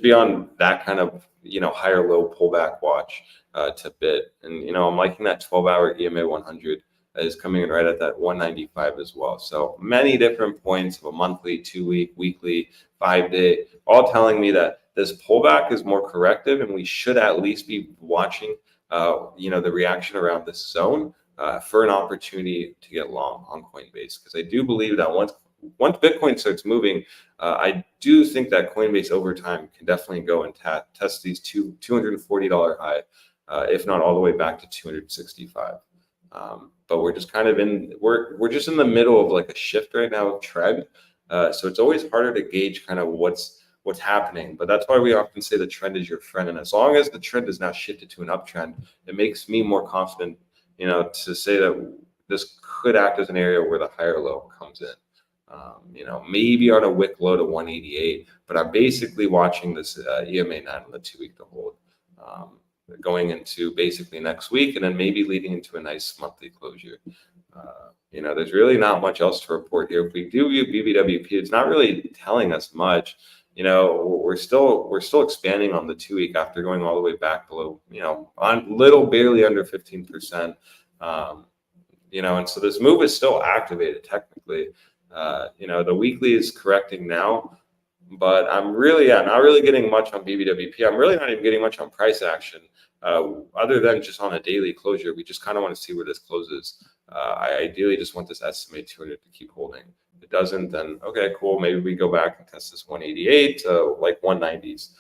be on that kind of higher low pullback watch to bid. And I'm liking that 12-hour EMA 100 is coming in right at that 195 as well. So many different points of a monthly, 2-week, weekly, 5-day, all telling me that this pullback is more corrective, and we should at least be watching the reaction around this zone for an opportunity to get long on Coinbase, because I do believe that once Bitcoin starts moving, I do think that Coinbase over time can definitely go and test these $240 high, if not all the way back to 265. But we're just kind of we're just in the middle of like a shift right now of trend. So it's always harder to gauge kind of what's happening. But that's why we often say the trend is your friend. And as long as the trend is now shifted to an uptrend, it makes me more confident, to say that this could act as an area where the higher low comes in. Maybe on a wick low to 188, but I'm basically watching this EMA 9 on the 2-week to hold, going into basically next week, and then maybe leading into a nice monthly closure. There's really not much else to report here. If we do view BBWP, it's not really telling us much. We're still expanding on the 2-week after going all the way back below, on barely under 15%. And so this move is still activated technically. The weekly is correcting now, but I'm really not really getting much on BBWP. I'm really not even getting much on price action, other than just on a daily closure. We just kind of want to see where this closes. I ideally just want this SMA 200 to keep holding. If it doesn't, then okay, cool. Maybe we go back and test this 188 to like 190s.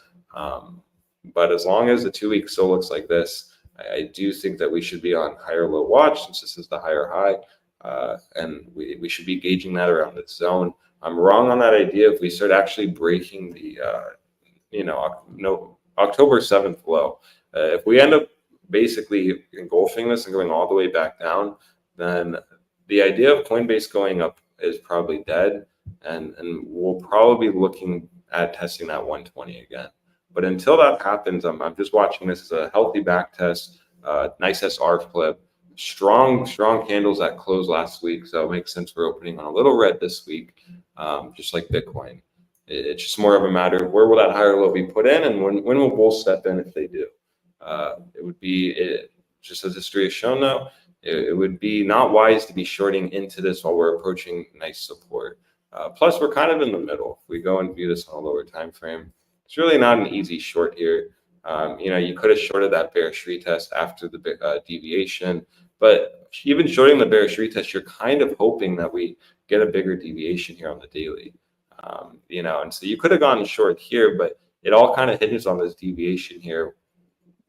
But as long as the 2-week still looks like this, I do think that we should be on higher low watch, since this is the higher high. And we should be gauging that around this zone. I'm wrong on that idea. If we start actually breaking the October 7th low, if we end up basically engulfing this and going all the way back down, then the idea of Coinbase going up is probably dead, and we'll probably be looking at testing that 120 again. But until that happens, I'm just watching this as a healthy back test, nice SR flip. Strong candles that closed last week, so it makes sense we're opening on a little red this week, just like Bitcoin. It's just more of a matter of where will that higher low be put in, and when will bulls step in if they do. It would be, just as history has shown though, it would be not wise to be shorting into this while we're approaching nice support. Plus, we're kind of in the middle. If we go and view this on a lower time frame, it's really not an easy short here. You could have shorted that bearish retest after the deviation. But even shorting the bearish retest, you're kind of hoping that we get a bigger deviation here on the daily, and so you could have gone short here, but it all kind of hinges on this deviation here.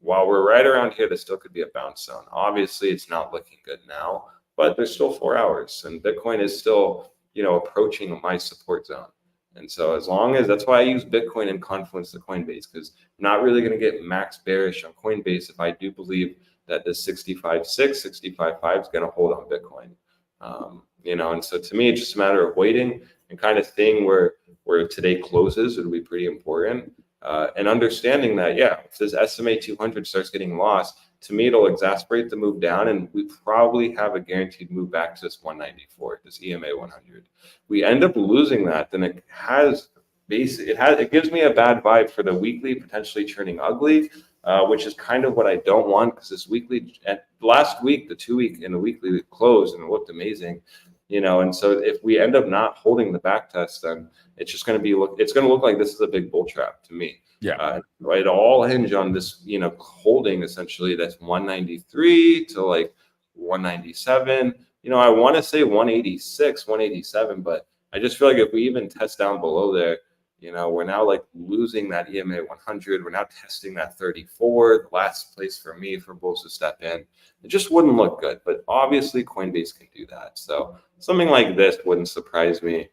while we're right around here, this still could be a bounce zone. Obviously, it's not looking good now, but there's still 4 hours, and Bitcoin is still, approaching my support zone. And so as long as that's why I use Bitcoin in confluence to Coinbase, because I'm not really going to get max bearish on Coinbase if I do believe that this 65.6, 65.5 is going to hold on Bitcoin. And so to me, it's just a matter of waiting and kind of seeing where today closes. It'll be pretty important. And understanding that, if this SMA 200 starts getting lost, to me, it'll exacerbate the move down, and we probably have a guaranteed move back to this 194, this EMA 100. We end up losing that, then it gives me a bad vibe for the weekly potentially turning ugly, which is kind of what I don't want, because this weekly, last week, the 2 week and the weekly closed and it looked amazing, and so if we end up not holding the back test, then it's just going to look like this is a big bull trap to me. Yeah. It all hinge on this, holding essentially that's 193 to like 197. I want to say 186, 187, but I just feel like if we even test down below there, we're now like losing that EMA 100. We're now testing that 34, the last place for me for bulls to step in. It just wouldn't look good, but obviously Coinbase can do that. So something like this wouldn't surprise me.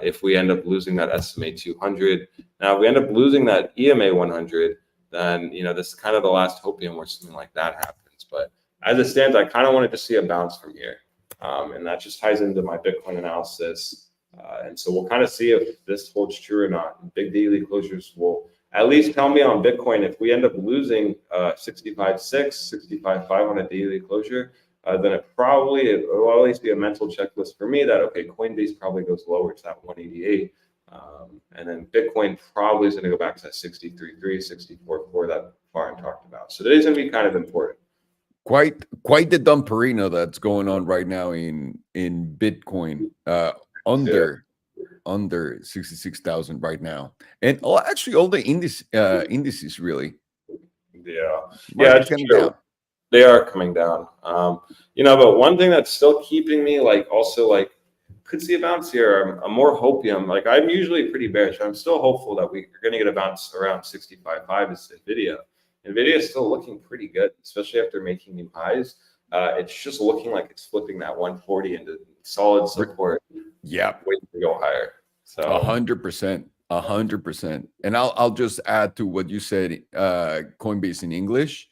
If we end up losing that SMA 200. Now, if we end up losing that EMA 100, then, this is kind of the last hopium where something like that happens. But as it stands, I kind of wanted to see a bounce from here. And that just ties into my Bitcoin analysis. And so we'll kind of see if this holds true or not. Big daily closures will at least tell me on Bitcoin, if we end up losing 65.6, 65.5 on a daily closure, then it will at least be a mental checklist for me that, okay, Coinbase probably goes lower to that 188. And then Bitcoin probably is going to go back to that 63.3, 64.4 that Faran talked about. So today's going to be kind of important. Quite the dumperino that's going on right now in Bitcoin, under 66,000 right now, and actually all the indices really. It's true. Down. They are coming down. But one thing that's still keeping me could see a bounce here. I'm more hopium. I'm usually pretty bearish. I'm still hopeful that we're going to get a bounce around 65.5 is Nvidia. Nvidia is still looking pretty good, especially after making new highs. It's just looking like it's flipping that 140 into solid support. Yeah, waiting to go higher. So 100%. And I'll just add to what you said. Coinbase in English.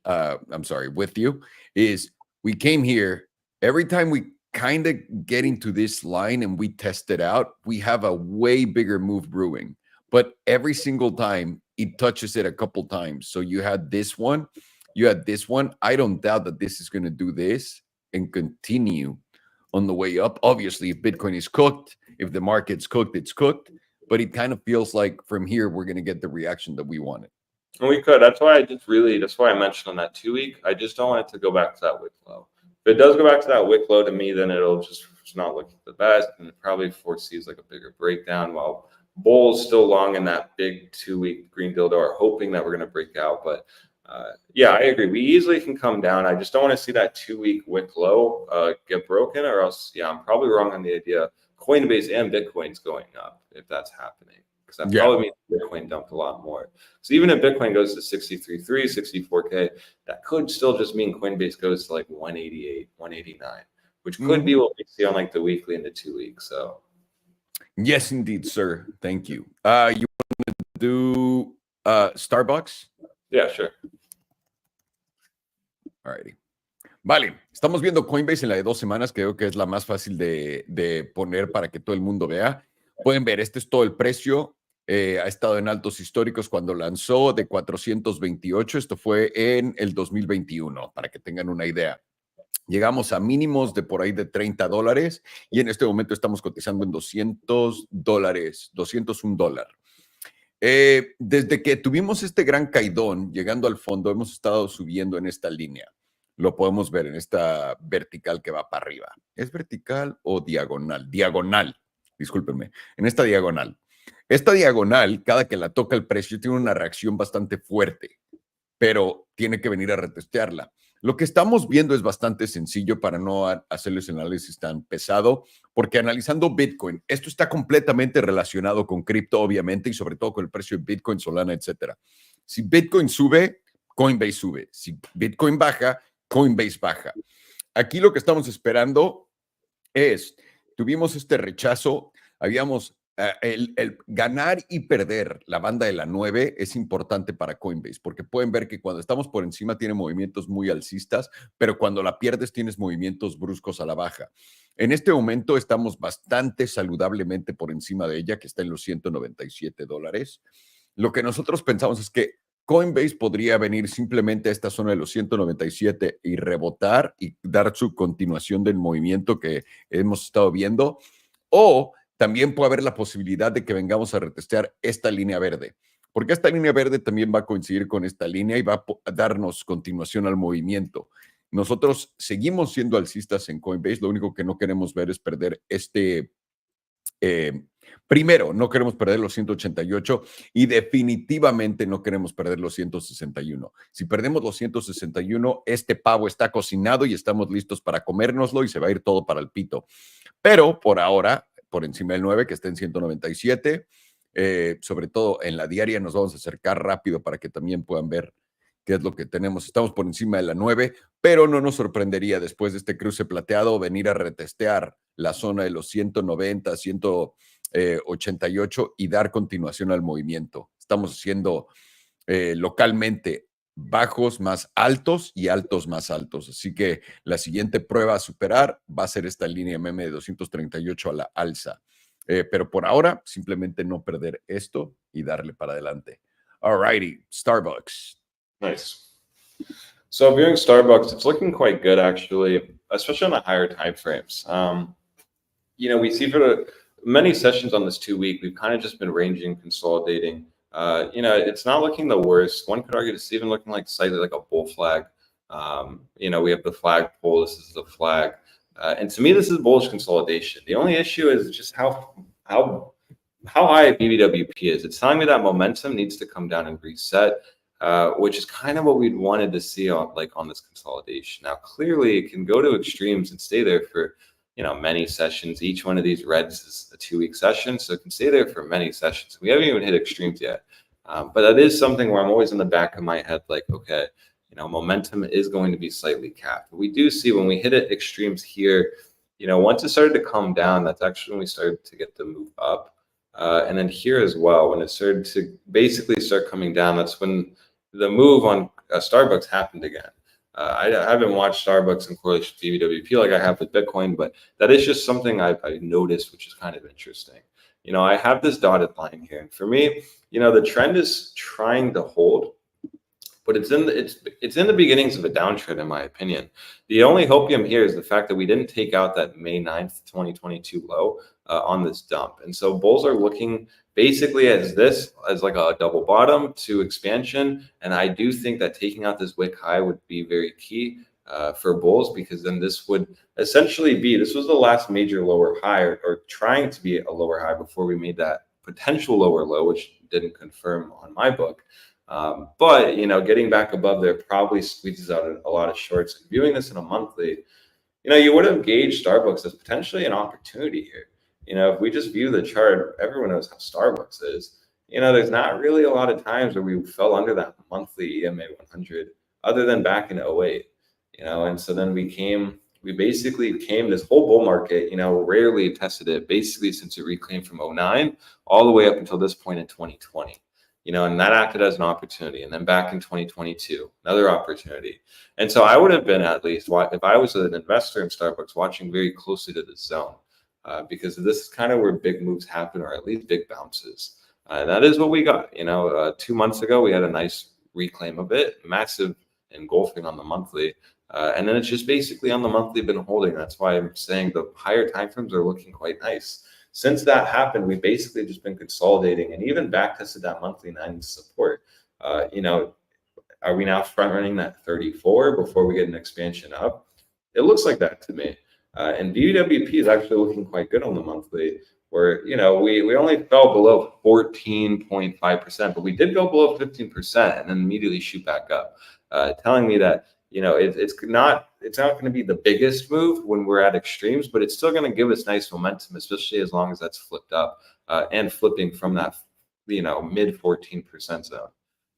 I'm sorry, with you, is we came here every time we kind of get into this line and we test it out, we have a way bigger move brewing, but every single time it touches it a couple times. So you had this one. I don't doubt that this is going to do this and continue on the way up. Obviously, if Bitcoin is cooked, if the market's cooked, it's cooked, but it kind of feels like from here we're going to get the reaction that we wanted. And we could. That's why I mentioned on that 2 week. I just don't want it to go back to that wick low. If it does go back to that wick low, to me, then it's not looking the best, and it probably foresees like a bigger breakdown. While bulls still long in that big 2 week green dildo are hoping that we're going to break out. But I agree. We easily can come down. I just don't want to see that 2 week wick low get broken, or else, I'm probably wrong on the idea Coinbase and Bitcoin's going up if that's happening. Because that probably means Bitcoin dumped a lot more. So even if Bitcoin goes to 63.3, 64K, that could still just mean Coinbase goes to like 188, 189, which could be what we see on like the weekly and the 2 weeks. So yes, indeed, sir. Thank you. You want to do Starbucks? Yeah, sure. Alrighty. Vale, estamos viendo Coinbase en la de 2 semanas, creo que es la más fácil de poner para que todo el mundo vea. Pueden ver, este es todo el precio. Ha estado en altos históricos cuando lanzó de 428. Esto fue en el 2021, para que tengan una idea. Llegamos a mínimos de por ahí de $30 y en este momento estamos cotizando en $200, $201. Desde que tuvimos este gran caidón, llegando al fondo, hemos estado subiendo en esta línea. Lo podemos ver en esta vertical que va para arriba. ¿Es vertical o diagonal? Diagonal, discúlpenme. En esta diagonal. Esta diagonal, cada que la toca el precio, tiene una reacción bastante fuerte, pero tiene que venir a retestearla. Lo que estamos viendo es bastante sencillo para no hacerles el análisis tan pesado, porque analizando Bitcoin, esto está completamente relacionado con cripto, obviamente, y sobre todo con el precio de Bitcoin, Solana, etcétera. Si Bitcoin sube, Coinbase sube. Si Bitcoin baja, Coinbase baja. Aquí lo que estamos esperando es, tuvimos este rechazo, habíamos, el ganar y perder la banda de la 9 es importante para Coinbase, porque pueden ver que cuando estamos por encima tiene movimientos muy alcistas, pero cuando la pierdes tienes movimientos bruscos a la baja. En este momento estamos bastante saludablemente por encima de ella, que está en los $197. Lo que nosotros pensamos es que Coinbase podría venir simplemente a esta zona de los 197 y rebotar y dar su continuación del movimiento que hemos estado viendo, o también puede haber la posibilidad de que vengamos a retestear esta línea verde, porque esta línea verde también va a coincidir con esta línea y va a darnos continuación al movimiento. Nosotros seguimos siendo alcistas en Coinbase, lo único que no queremos ver es perder primero, no queremos perder los 188 y definitivamente no queremos perder los 161. Si perdemos los 161, este pavo está cocinado y estamos listos para comérnoslo y se va a ir todo para el pito. Pero por ahora, por encima del 9, que está en 197, sobre todo en la diaria nos vamos a acercar rápido para que también puedan ver qué es lo que tenemos. Estamos por encima de la 9, pero no nos sorprendería después de este cruce plateado venir a retestear la zona de los 190, 188 y dar continuación al movimiento. Estamos haciendo localmente bajos más altos y altos más altos. Así que la siguiente prueba a superar va a ser esta línea MM de 238 a la alza. Pero por ahora, simplemente no perder esto y darle para adelante. All righty, Starbucks. Nice. So viewing Starbucks, it's looking quite good actually, especially on the higher time frames. We see for many sessions on this 2-week, we've kind of just been ranging, consolidating. It's not looking the worst. One could argue it's even looking like slightly like a bull flag. We have the flag pole. This is the flag. And to me, this is bullish consolidation. The only issue is just how high BBWP is. It's telling me that momentum needs to come down and reset. Which is kind of what we'd wanted to see on this consolidation. Now, clearly, it can go to extremes and stay there for many sessions. Each one of these reds is a 2-week session, so it can stay there for many sessions. We haven't even hit extremes yet, but that is something where I'm always in the back of my head, like, okay, momentum is going to be slightly capped. But we do see when we hit it extremes here, once it started to come down, that's actually when we started to get the move up, and then here as well, when it started to basically start coming down, that's when the move on Starbucks happened again. I haven't watched Starbucks in correlation to BBWP like I have with Bitcoin, but that is just something I noticed, which is kind of interesting. I have this dotted line here, and for me, the trend is trying to hold, but it's in the beginnings of a downtrend, in my opinion. The only hopium here is the fact that we didn't take out that May 9th, 2022 low on this dump, and so bulls are looking basically as like a double bottom to expansion. And I do think that taking out this wick high would be very key for bulls, because then this would essentially this was the last major lower high or trying to be a lower high before we made that potential lower low, which didn't confirm on my book. But getting back above there probably squeezes out a lot of shorts. Viewing this in a monthly, you would have gauged Starbucks as potentially an opportunity here. If we just view the chart, everyone knows how Starbucks is. There's not really a lot of times where we fell under that monthly EMA 100 other than back in 08, and so then we basically came this whole bull market, rarely tested it basically since it reclaimed from 09 all the way up until this point in 2020, and that acted as an opportunity. And then back in 2022, another opportunity. And so I would have been, at least if I was an investor in Starbucks, watching very closely to this zone. Because this is kind of where big moves happen, or at least big bounces. That is what we got. 2 months ago, we had a nice reclaim of it, massive engulfing on the monthly. And then it's just basically on the monthly been holding. That's why I'm saying the higher timeframes are looking quite nice. Since that happened, we've basically just been consolidating and even back tested that monthly 9 support. Are we now front running that 34 before we get an expansion up? It looks like that to me. And BWP is actually looking quite good on the monthly, where, we only fell below 14.5%, but we did go below 15% and then immediately shoot back up, telling me that, it's not going to be the biggest move when we're at extremes, but it's still going to give us nice momentum, especially as long as that's flipped up and flipping from that, mid 14% zone.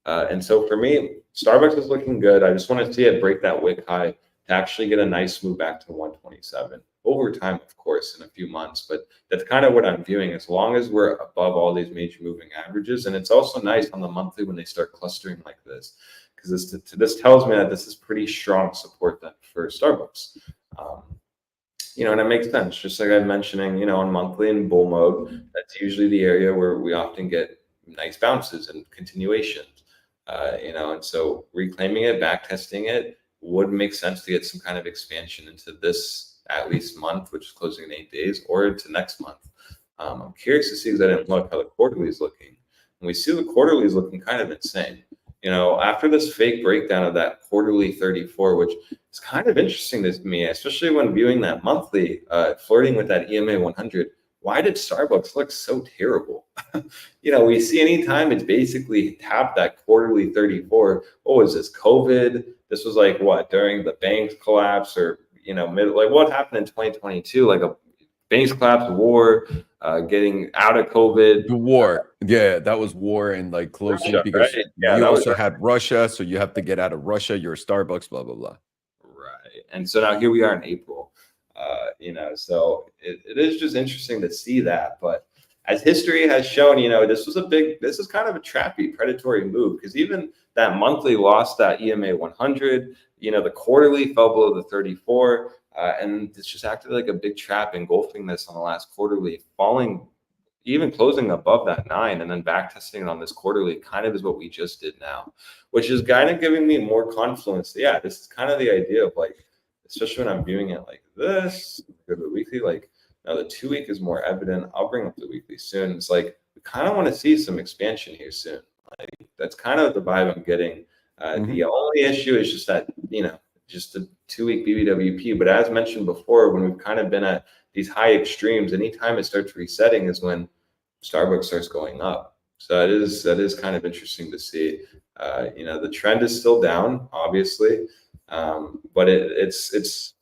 And so for me, Starbucks is looking good. I just want to see it break that wick high to actually get a nice move back to 127 over time, of course, in a few months. But that's kind of what I'm viewing, as long as we're above all these major moving averages. And it's also nice on the monthly when they start clustering like this, because this tells me that this is pretty strong support then for Starbucks. And it makes sense. Just like I'm mentioning, on monthly and bull mode, that's usually the area where we often get nice bounces and continuations. And so reclaiming it, back testing it would make sense to get some kind of expansion into this at least month, which is closing in 8 days, or into next month. I'm curious to see, because I didn't look how the quarterly is looking. And we see the quarterly is looking kind of insane. After this fake breakdown of that quarterly 34, which is kind of interesting to me, especially when viewing that monthly, flirting with that EMA 100. Why did Starbucks look so terrible? We see anytime it's basically tapped that quarterly 34. What was this, COVID? This was like what, during the banks collapse, or, what happened in 2022? Like a banks collapse, war, getting out of COVID. The war. Yeah, that was war and like closing, Russia, because right? Yeah, you also had Russia. So you have to get out of Russia. You're a Starbucks, blah, blah, blah. Right. And so now here we are in April. So it is just interesting to see that. But as history has shown, this is kind of a trappy, predatory move, because even that monthly lost that EMA 100, the quarterly fell below the 34, and it's just acted like a big trap, engulfing this on the last quarterly, falling, even closing above that 9, and then back testing it on this quarterly, kind of is what we just did now, which is kind of giving me more confidence. Yeah, this is kind of the idea of, like, especially when I'm viewing it like this, go to the weekly, like now the 2-week is more evident. I'll bring up the weekly soon. It's like, we kind of want to see some expansion here soon. Like, that's kind of the vibe I'm getting. The only issue is just that, just the 2-week BBWP. But as mentioned before, when we've kind of been at these high extremes, anytime it starts resetting is when Starbucks starts going up. So that is kind of interesting to see. The trend is still down, obviously. But it's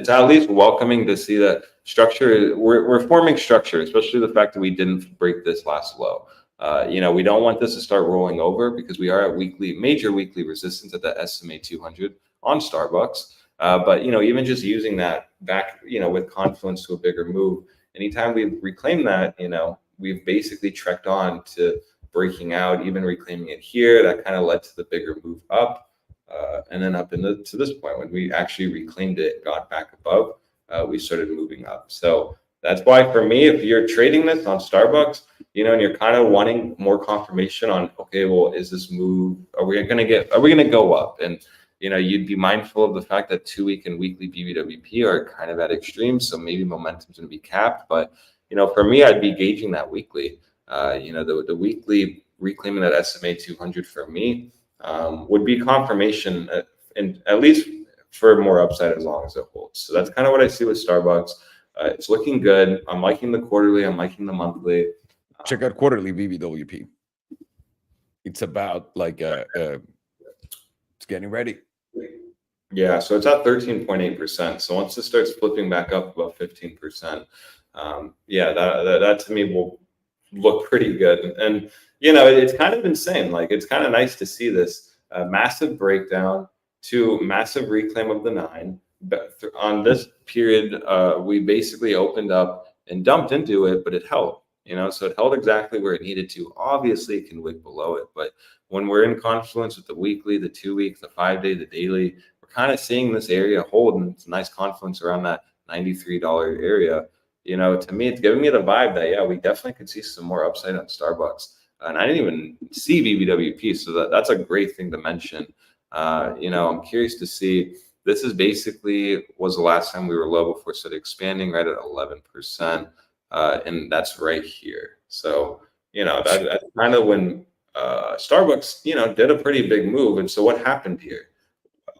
at least welcoming to see that structure. We're forming structure, especially the fact that we didn't break this last low. We don't want this to start rolling over, because we are at major weekly resistance at the SMA 200 on Starbucks. But even just using that back, with confluence to a bigger move, anytime we reclaim that, we've basically trekked on to breaking out, even reclaiming it here. That kind of led to the bigger move up. And then up to this point, when we actually reclaimed it, got back above, we started moving up. So that's why, for me, if you're trading this on Starbucks, and you're kind of wanting more confirmation on, okay, well, is this move, are we going to go up? And, you'd be mindful of the fact that 2-week and weekly BBWP are kind of at extremes. So maybe momentum's going to be capped. But, for me, I'd be gauging that weekly. The weekly reclaiming that SMA 200 for me, would be confirmation, and at least for more upside, as long as it holds. So that's kind of what I see with Starbucks. It's looking good. I'm liking the quarterly. I'm liking the monthly. Check out quarterly BBWP. It's about like it's getting ready. Yeah, so it's at 13.8%. So once it starts flipping back up about 15%, that to me will look pretty good. And it's kind of insane. Like, it's kind of nice to see this massive breakdown to massive reclaim of the 9. But on this period, we basically opened up and dumped into it, but it held. So it held exactly where it needed to. Obviously, it can wick below it, but when we're in confluence with the weekly, the 2-week, the 5-day, the daily, we're kind of seeing this area hold, and it's a nice confluence around that $93 area. To me, it's giving me the vibe that, yeah, we definitely could see some more upside on Starbucks. And I didn't even see BBWP, so that's a great thing to mention. I'm curious to see. This is basically was the last time we were low before it started expanding, right at 11%, and that's right here. So that's kind of when Starbucks did a pretty big move. And so what happened here?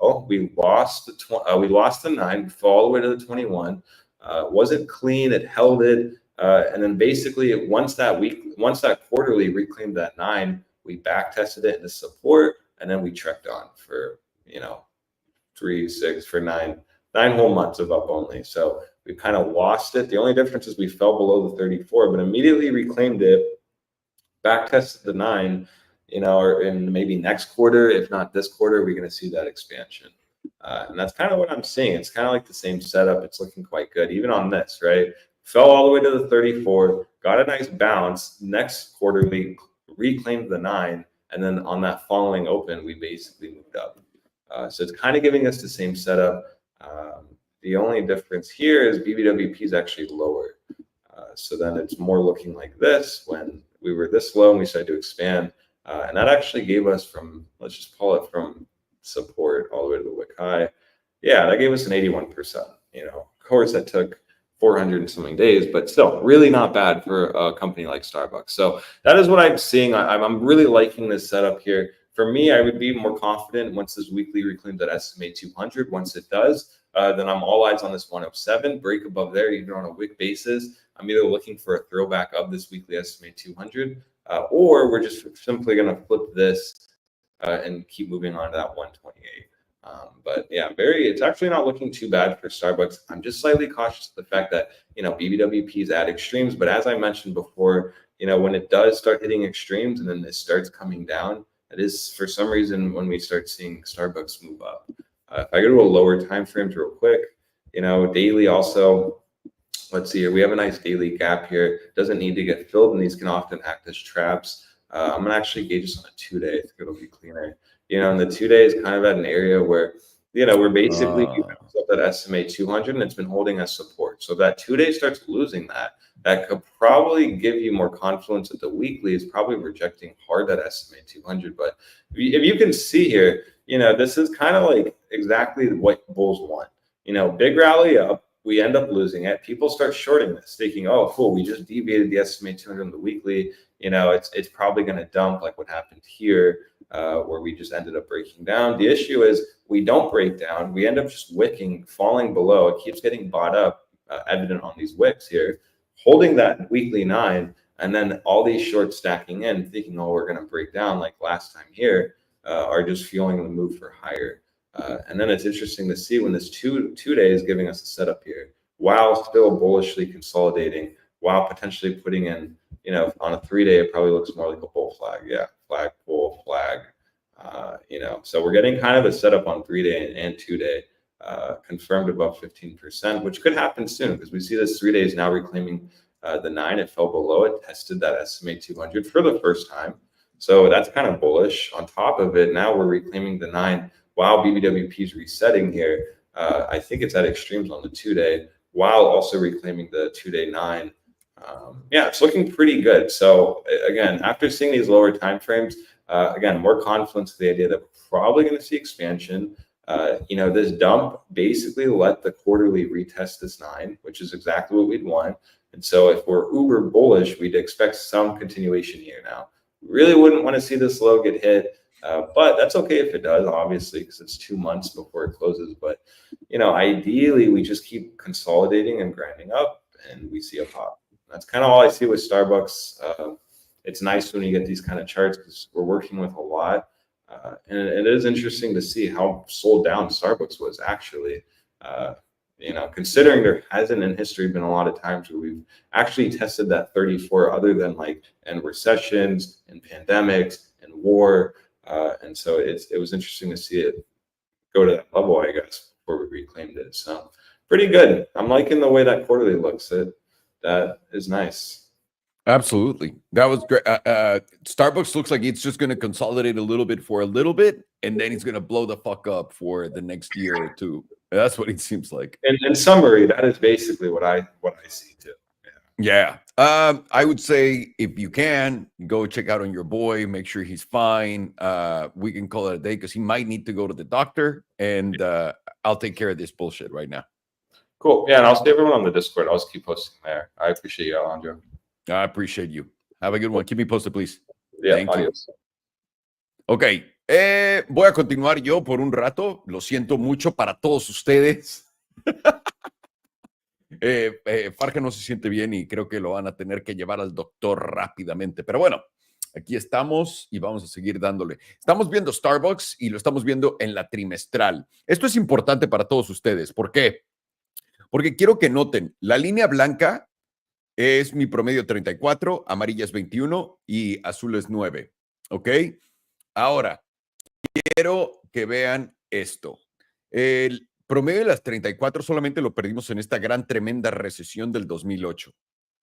Well, we lost the 9, fell all the way to the 21. Wasn't clean. It held it. And then basically once that quarterly reclaimed that 9, we back tested it into support, and then we trekked on for 3, 6 for 9 whole months of up only. So we kind of lost it. The only difference is we fell below the 34, but immediately reclaimed it, back tested the 9, or in maybe next quarter, if not this quarter, we're going to see that expansion. And that's kind of what I'm seeing. It's kind of like the same setup. It's looking quite good, even on this, right? Fell all the way to the 34, got a nice bounce. Next quarter, we reclaimed the 9, and then on that following open, we basically moved up. So it's kind of giving us the same setup. The only difference here is BBWP is actually lower. So then it's more looking like this when we were this low and we started to expand. And that actually gave us from, let's just call it from support all the way to the wick high. Yeah, that gave us an 81%. Of course, that took 400 and something days, but still really not bad for a company like Starbucks. So that is what I'm seeing. I'm really liking this setup here. For me, I would be more confident once this weekly reclaims that SMA 200. Once it does, then I'm all eyes on this 107, break above there, even on a wick basis. I'm either looking for a throwback of this weekly SMA 200, or we're just simply going to flip this and keep moving on to that 128. But yeah, it's actually not looking too bad for Starbucks. I'm just slightly cautious of the fact that, BBWP is at extremes. But as I mentioned before, when it does start hitting extremes and then it starts coming down, it is for some reason when we start seeing Starbucks move up. If I go to a lower time frames real quick, daily also, let's see here. We have a nice daily gap here. Doesn't need to get filled, and these can often act as traps. I'm gonna actually gauge this on a 2-day. I think it'll be cleaner. And the 2-day is kind of at an area where, we're basically that SMA 200, and it's been holding as support. So that 2-day starts losing that could probably give you more confidence that the weekly is probably rejecting hard that SMA 200. But if you can see here, this is kind of like exactly what bulls want. Big rally up, we end up losing it. People start shorting this, thinking, oh, cool, we just deviated the SMA 200 on the weekly. It's probably going to dump like what happened here, where we just ended up breaking down. The issue is we don't break down. We end up just wicking, falling below. It keeps getting bought up, evident on these wicks here, holding that weekly 9, and then all these shorts stacking in, thinking, oh, we're going to break down like last time here, are just fueling the move for higher. And then it's interesting to see when this two-day is giving us a setup here, while still bullishly consolidating, while potentially putting in, on a 3-day, it probably looks more like a bull flag. Yeah, flag, bull, flag. So we're getting kind of a setup on 3-day and 2-day, confirmed above 15%, which could happen soon because we see this 3 days now reclaiming the 9. It fell below it, tested that SMA 200 for the first time. So that's kind of bullish. On top of it, now we're reclaiming the 9 while BBWP is resetting here. I think it's at extremes on the 2-day, while also reclaiming the 2-day 9. Yeah, it's looking pretty good. So again, after seeing these lower time frames, again, more confidence in the idea that we're probably going to see expansion. This dump basically let the quarterly retest this 9, which is exactly what we'd want. And so if we're uber bullish, we'd expect some continuation here now. Really wouldn't want to see this low get hit, but that's okay if it does, obviously, because it's 2 months before it closes. But, ideally, we just keep consolidating and grinding up, and we see a pop. That's kind of all I see with Starbucks. It's nice when you get these kind of charts because we're working with a lot. And it is interesting to see how sold down Starbucks was actually. Considering there hasn't in history been a lot of times where we've actually tested that 34 other than like in recessions and pandemics and war. And so it was interesting to see it go to that level, I guess, before we reclaimed it. So pretty good. I'm liking the way that quarterly looks. That is nice. Absolutely. That was great. Starbucks looks like it's just going to consolidate a little bit for a little bit, and then it's going to blow the fuck up for the next year or two. That's what it seems like. In summary, that is basically what I see too. Yeah. I would say if you can, go check out on your boy, make sure he's fine. We can call it a day because he might need to go to the doctor, and I'll take care of this bullshit right now. Cool. Yeah, and I'll see everyone on the Discord. I'll just keep posting there. I appreciate you, Alejandro. I appreciate you. Have a good one. Keep me posted, please. Yeah, Thank adios. you. Ok, voy a continuar yo por un rato. Lo siento mucho para todos ustedes. Farja no se siente bien y creo que lo van a tener que llevar al doctor rápidamente. Pero bueno, aquí estamos y vamos a seguir dándole. Estamos viendo Starbucks y lo estamos viendo en la trimestral. Esto es importante para todos ustedes. ¿Por qué? Porque quiero que noten, la línea blanca es mi promedio 34, amarilla es 21 y azul es 9. ¿Ok? Ahora, quiero que vean esto. El promedio de las 34 solamente lo perdimos en esta gran, tremenda recesión del 2008.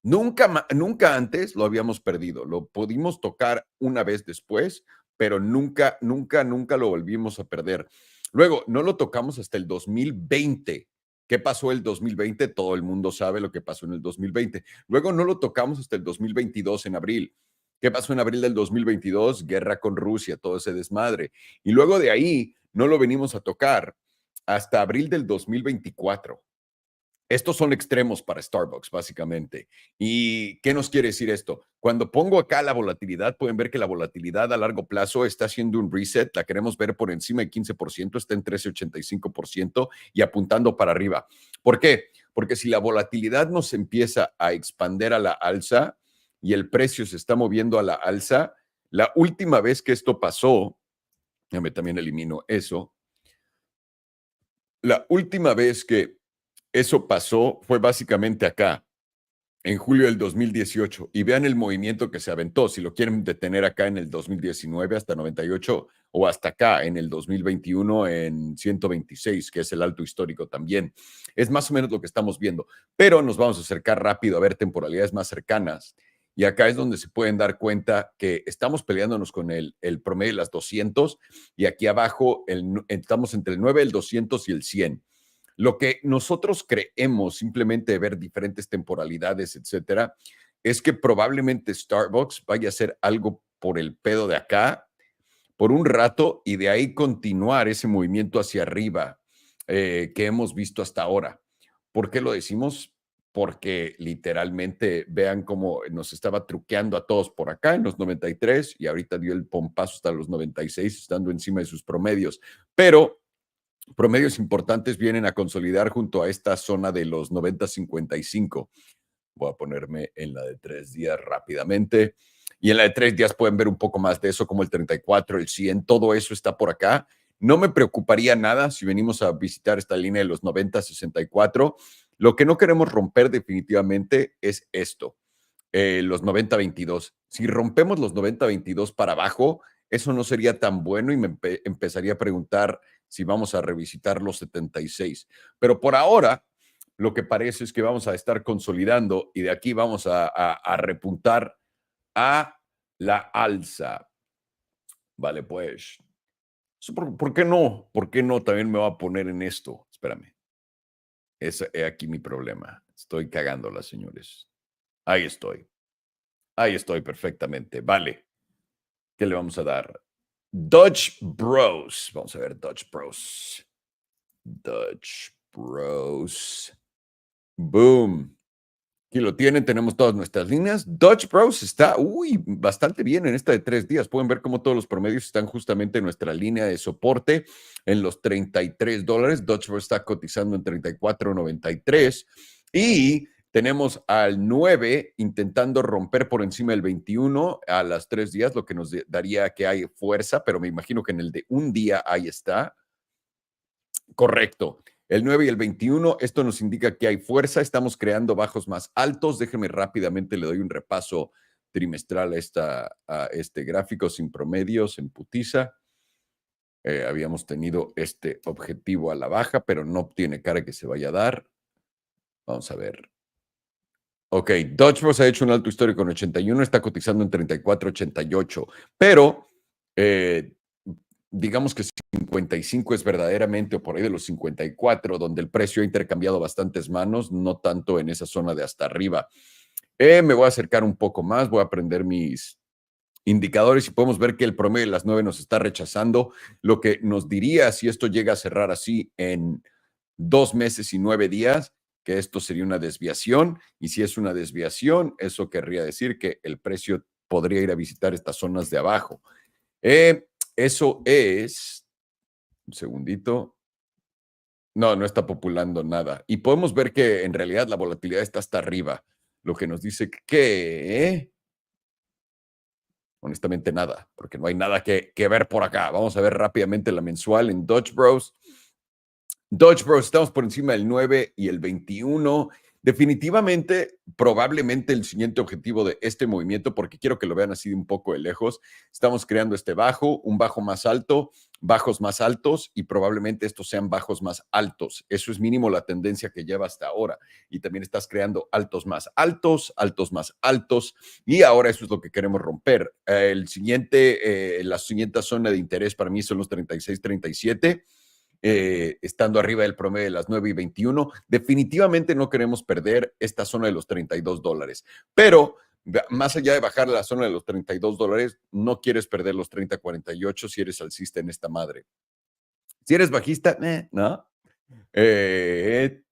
Nunca antes lo habíamos perdido. Lo pudimos tocar una vez después, pero nunca lo volvimos a perder. Luego, no lo tocamos hasta el 2020. ¿Qué pasó el 2020? Todo el mundo sabe lo que pasó en el 2020. Luego, no lo tocamos hasta el 2022 en abril. ¿Qué pasó en abril del 2022? Guerra con Rusia, todo ese desmadre. Y luego de ahí, no lo venimos a tocar hasta abril del 2024. Estos son extremos para Starbucks, básicamente. ¿Y qué nos quiere decir esto? Cuando pongo acá la volatilidad, pueden ver que la volatilidad a largo plazo está haciendo un reset. La queremos ver por encima del 15%, está en 13.85% y apuntando para arriba. ¿Por qué? Porque si la volatilidad nos empieza a expander a la alza y el precio se está moviendo a la alza, la última vez que esto pasó, déjame también elimino eso, la última vez que eso pasó fue básicamente acá, en julio del 2018. Y vean el movimiento que se aventó. Si lo quieren detener acá en el 2019 hasta 98 o hasta acá en el 2021 en 126, que es el alto histórico también. Es más o menos lo que estamos viendo. Pero nos vamos a acercar rápido a ver temporalidades más cercanas. Y acá es donde se pueden dar cuenta que estamos peleándonos con el promedio de las 200 y aquí abajo estamos entre el 9, el 200 y el 100. Lo que nosotros creemos, simplemente ver diferentes temporalidades, etcétera, es que probablemente Starbucks vaya a hacer algo por el pedo de acá por un rato y de ahí continuar ese movimiento hacia arriba que hemos visto hasta ahora. ¿Por qué lo decimos? Porque literalmente vean cómo nos estaba truqueando a todos por acá en los 93 y ahorita dio el pompazo hasta los 96, estando encima de sus promedios. Pero promedios importantes vienen a consolidar junto a esta zona de los 90-55. Voy a ponerme en la de 3 días rápidamente. Y en la de 3 días pueden ver un poco más de eso, como el 34, el 100, todo eso está por acá. No me preocuparía nada si venimos a visitar esta línea de los 90-64. Lo que no queremos romper definitivamente es esto, los 90-22. Si rompemos los 90-22 para abajo, eso no sería tan bueno y me empezaría a preguntar si vamos a revisitar los 76. Pero por ahora, lo que parece es que vamos a estar consolidando y de aquí vamos a repuntar a la alza. Vale, pues. ¿Por qué no? ¿Por qué no? También me voy a poner en esto. Espérame. Es aquí mi problema. Estoy cagándola, señores. Ahí estoy. Ahí estoy perfectamente. Vale. ¿Qué le vamos a dar? Dutch Bros. Vamos a ver Dutch Bros. Dutch Bros. Boom. Aquí lo tienen, tenemos todas nuestras líneas. Dutch Bros está, bastante bien en esta de 3 días. Pueden ver cómo todos los promedios están justamente en nuestra línea de soporte en los $33. Dutch Bros está cotizando en 34.93 y tenemos al 9 intentando romper por encima del 21 a las 3 días, lo que nos daría que hay fuerza, pero me imagino que en el de un día ahí está. Correcto. El 9 y el 21, esto nos indica que hay fuerza, estamos creando bajos más altos. Déjenme rápidamente, le doy un repaso trimestral a este gráfico sin promedios en putiza. Habíamos tenido este objetivo a la baja, pero no tiene cara que se vaya a dar. Vamos a ver. Ok, Dutch Bros ha hecho un alto histórico en 81, está cotizando en 34.88, pero digamos que 55 es verdaderamente, o por ahí de los 54, donde el precio ha intercambiado bastantes manos, no tanto en esa zona de hasta arriba. Me voy a acercar un poco más, voy a prender mis indicadores y podemos ver que el promedio de las 9 nos está rechazando, lo que nos diría si esto llega a cerrar así en 2 meses y 9 días, que esto sería una desviación, y si es una desviación, eso querría decir que el precio podría ir a visitar estas zonas de abajo. Eso es, un segundito, no está populando nada. Y podemos ver que en realidad la volatilidad está hasta arriba, lo que nos dice que, honestamente, nada, porque no hay nada que ver por acá. Vamos a ver rápidamente la mensual en Dutch Bros. Dutch Bros, estamos por encima del 9 y el 21. Definitivamente, probablemente el siguiente objetivo de este movimiento, porque quiero que lo vean así de un poco de lejos, estamos creando este bajo, un bajo más alto, bajos más altos y probablemente estos sean bajos más altos. Eso es mínimo la tendencia que lleva hasta ahora. Y también estás creando altos más altos, altos más altos y ahora eso es lo que queremos romper. La siguiente zona de interés para mí son los 36, 37. Estando arriba del promedio de las 9:21. Definitivamente no queremos perder esta zona de los $32. Pero más allá de bajar la zona de los $32, no quieres perder los 30.48 si eres alcista en esta madre. Si eres bajista, ¿no?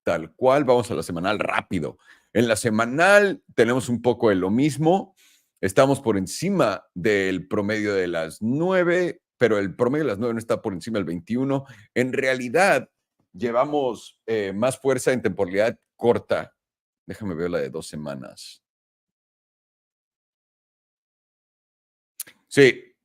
Tal cual, vamos a la semanal rápido. En la semanal tenemos un poco de lo mismo. Estamos por encima del promedio de las 9, pero el promedio de las 9 no está por encima del 21. En realidad, llevamos más fuerza en temporalidad corta. Déjame ver la de 2 semanas. Sí,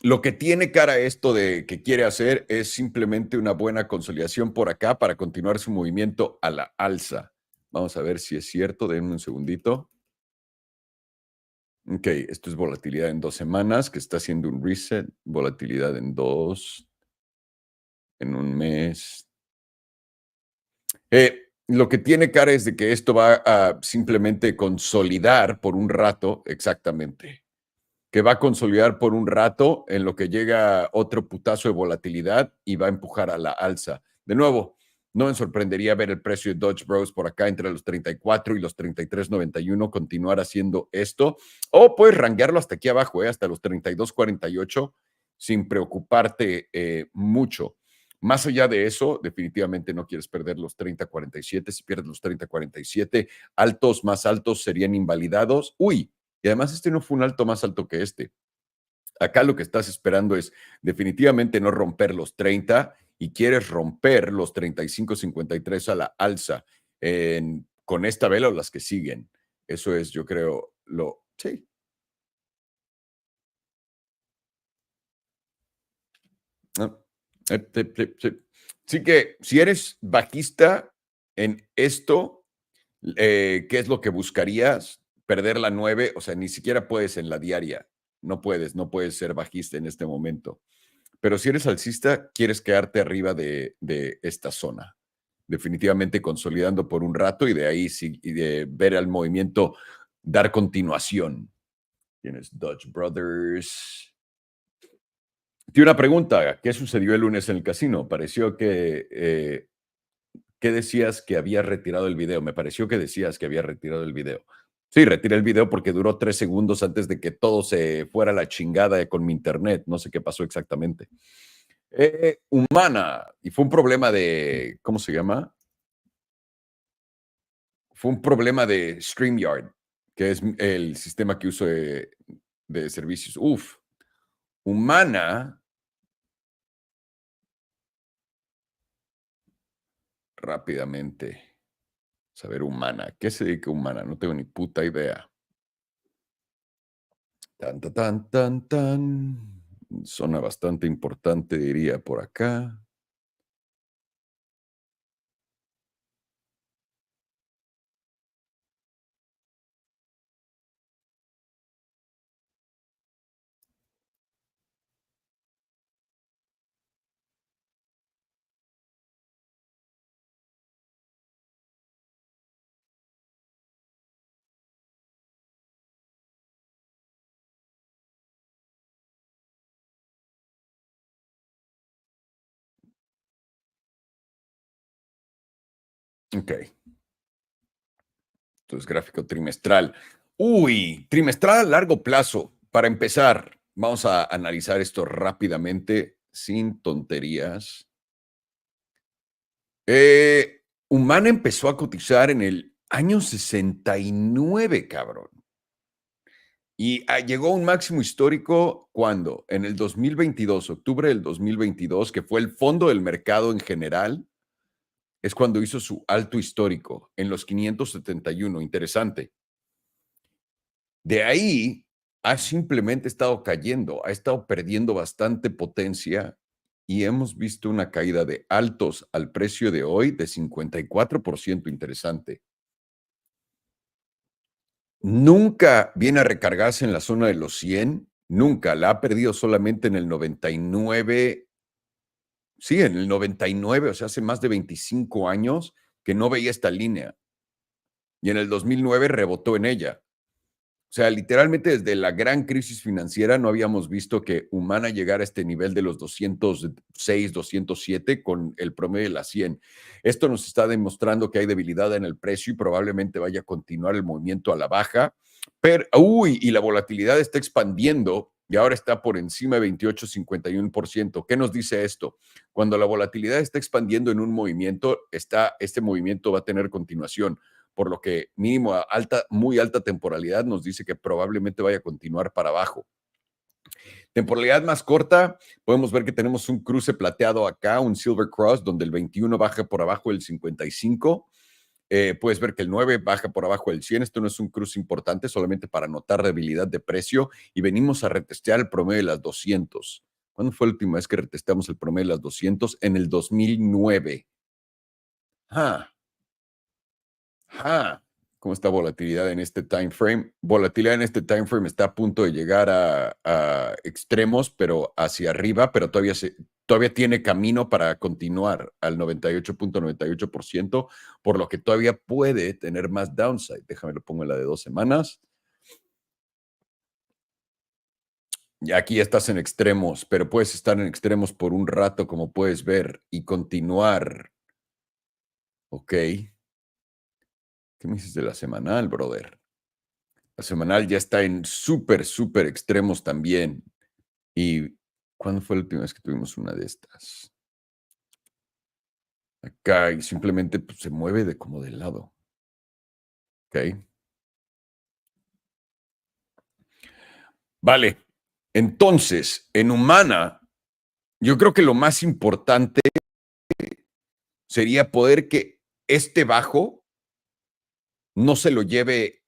lo que tiene cara esto de que quiere hacer es simplemente una buena consolidación por acá para continuar su movimiento a la alza. Vamos a ver si es cierto. Denme un segundito. Ok, esto es volatilidad en 2 semanas, que está haciendo un reset. Volatilidad en 2, en un mes. Lo que tiene cara es de que esto va a simplemente consolidar por un rato, exactamente. Que va a consolidar por un rato en lo que llega otro putazo de volatilidad y va a empujar a la alza. De nuevo, no me sorprendería ver el precio de Dodge Bros por acá entre los 34 y los 33.91 continuar haciendo esto. O puedes ranguearlo hasta aquí abajo, hasta los 32.48 sin preocuparte mucho. Más allá de eso, definitivamente no quieres perder los 30.47. Si pierdes los 30.47, altos más altos serían invalidados. Uy, y además este no fue un alto más alto que este. Acá lo que estás esperando es definitivamente no romper los 30 y quieres romper los 35.53 a la alza con esta vela o las que siguen. Eso es, yo creo, sí. Sí que si eres bajista en esto, ¿qué es lo que buscarías? Perder la 9, o sea, ni siquiera puedes en la diaria. No puedes ser bajista en este momento. Pero si eres alcista, quieres quedarte arriba de esta zona. Definitivamente consolidando por un rato y de ahí y de ver al movimiento dar continuación. Tienes Dodge Brothers. Tiene una pregunta. ¿Qué sucedió el lunes en el casino? Pareció que ¿qué decías que había retirado el video? Me pareció que decías que había retirado el video. Sí, retiré el video porque duró 3 segundos antes de que todo se fuera a la chingada con mi internet. No sé qué pasó exactamente. Humana. Y fue un problema de, ¿cómo se llama? Fue un problema de StreamYard, que es el sistema que uso de servicios. Uf. Humana. Rápidamente. Saber Humana. ¿Qué se dedica Humana? No tengo ni puta idea. Tan, tan, tan, tan, tan. Zona bastante importante, diría, por acá. Ok. Entonces, gráfico trimestral. Uy, trimestral a largo plazo. Para empezar, vamos a analizar esto rápidamente, sin tonterías. Humana empezó a cotizar en el año 69, cabrón. Y llegó a un máximo histórico, ¿cuándo? En el 2022, octubre del 2022, que fue el fondo del mercado en general, es cuando hizo su alto histórico, en los 571. Interesante. De ahí ha simplemente estado cayendo, ha estado perdiendo bastante potencia y hemos visto una caída de altos al precio de hoy de 54%. Interesante. nunca viene a recargarse en la zona de los 100, nunca, la ha perdido solamente en el 99, sí, en el 99, o sea, hace más de 25 años que no veía esta línea. Y en el 2009 rebotó en ella. O sea, literalmente desde la gran crisis financiera no habíamos visto que Humana llegara a este nivel de los 206, 207 con el promedio de las 100. Esto nos está demostrando que hay debilidad en el precio y probablemente vaya a continuar el movimiento a la baja. Pero, y la volatilidad está expandiendo y ahora está por encima de 28,51%. ¿Qué nos dice esto? Cuando la volatilidad está expandiendo en un movimiento, este movimiento va a tener continuación, por lo que mínimo a muy alta temporalidad nos dice que probablemente vaya a continuar para abajo. Temporalidad más corta, podemos ver que tenemos un cruce plateado acá, un Silver Cross, donde el 21 baja por abajo del 55. Puedes ver que el 9 baja por abajo del 100. Esto no es un cruce importante, solamente para notar debilidad de precio. Y venimos a retestear el promedio de las 200. ¿Cuándo fue la última vez que retesteamos el promedio de las 200? En el 2009. Ah, ¿Cómo está volatilidad en este time frame? Volatilidad en este time frame está a punto de llegar a extremos, pero hacia arriba, pero todavía tiene camino para continuar al 98,98%, por lo que todavía puede tener más downside. Déjame lo pongo en la de 2 semanas. Y aquí estás en extremos, pero puedes estar en extremos por un rato, como puedes ver, y continuar. Ok. ¿Qué me dices de la semanal, brother? La semanal ya está en súper extremos también. ¿Y cuándo fue la última vez que tuvimos una de estas? Acá y simplemente pues, se mueve de como de lado. ¿Ok? Vale. Entonces, en Humana, yo creo que lo más importante sería poder que este bajo no se lo lleve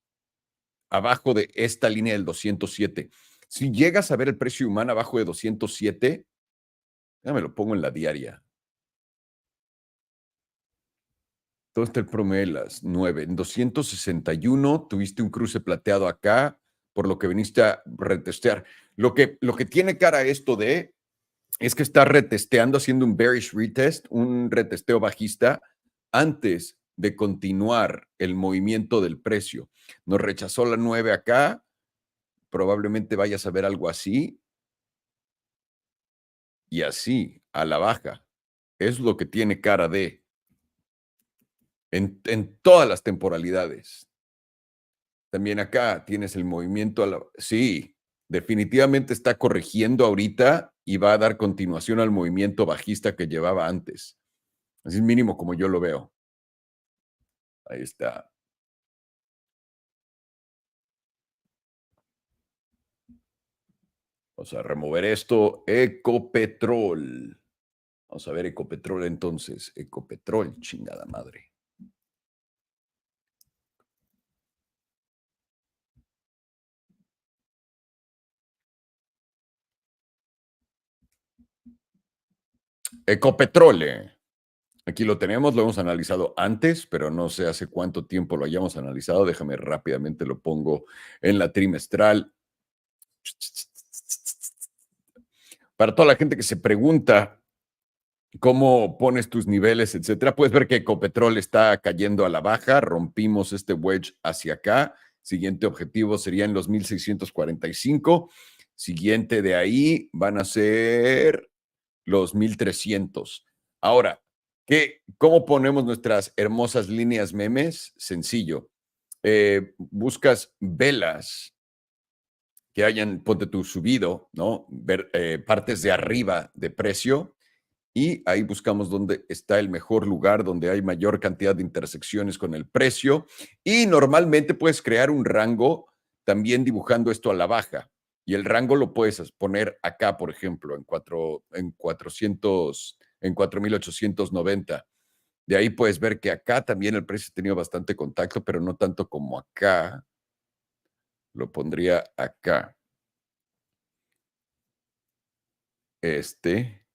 abajo de esta línea del 207. Si llegas a ver el precio Humana abajo de 207, ya me lo pongo en la diaria. Todo está el promedio de las 9. En 261 tuviste un cruce plateado acá, por lo que viniste a retestear. Lo que tiene cara esto es que está retesteando, haciendo un bearish retest, un retesteo bajista, antes de continuar el movimiento del precio. Nos rechazó la 9 acá, probablemente vayas a ver algo así, y así, a la baja. Es lo que tiene cara en todas las temporalidades. También acá tienes el movimiento sí, definitivamente está corrigiendo ahorita y va a dar continuación al movimiento bajista que llevaba antes. Así es mínimo como yo lo veo. Ahí está. Vamos a remover esto. Ecopetrol. Vamos a ver Ecopetrol entonces. Ecopetrol, chingada madre. Ecopetrol. Aquí lo tenemos, lo hemos analizado antes, pero no sé hace cuánto tiempo lo hayamos analizado. Déjame rápidamente lo pongo en la trimestral. Para toda la gente que se pregunta cómo pones tus niveles, etcétera, puedes ver que Ecopetrol está cayendo a la baja. Rompimos este wedge hacia acá. Siguiente objetivo sería en los 1645. Siguiente de ahí van a ser los 1300. Ahora, ¿cómo ponemos nuestras hermosas líneas memes? Sencillo. Buscas velas que hayan, ponte tu subido, ¿no? Ver partes de arriba de precio y ahí buscamos dónde está el mejor lugar, donde hay mayor cantidad de intersecciones con el precio y normalmente puedes crear un rango también dibujando esto a la baja y el rango lo puedes poner acá, por ejemplo, en 400, en 4890. De ahí puedes ver que acá también el precio ha tenido bastante contacto, pero no tanto como acá. Lo pondría acá. Este,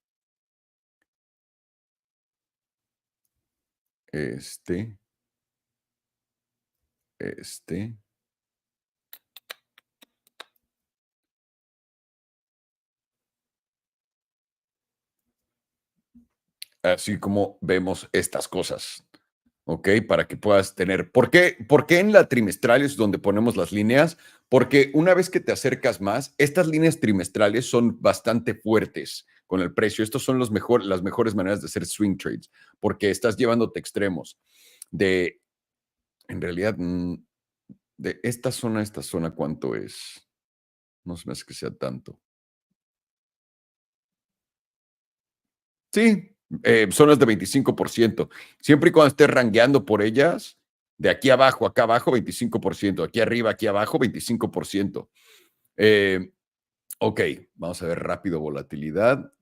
este, este, así como vemos estas cosas, ¿ok? Para que puedas tener. ¿Por qué en la trimestral es donde ponemos las líneas? Porque una vez que te acercas más, estas líneas trimestrales son bastante fuertes con el precio. Estos son las mejores maneras de hacer swing trades, porque estás llevándote extremos en realidad, de esta zona a esta zona, ¿cuánto es? No se me hace que sea tanto. Sí, zonas de 25%. Siempre y cuando estés rangueando por ellas, de aquí abajo, acá abajo, 25%. Aquí arriba, aquí abajo, 25%. Ok, vamos a ver rápido volatilidad.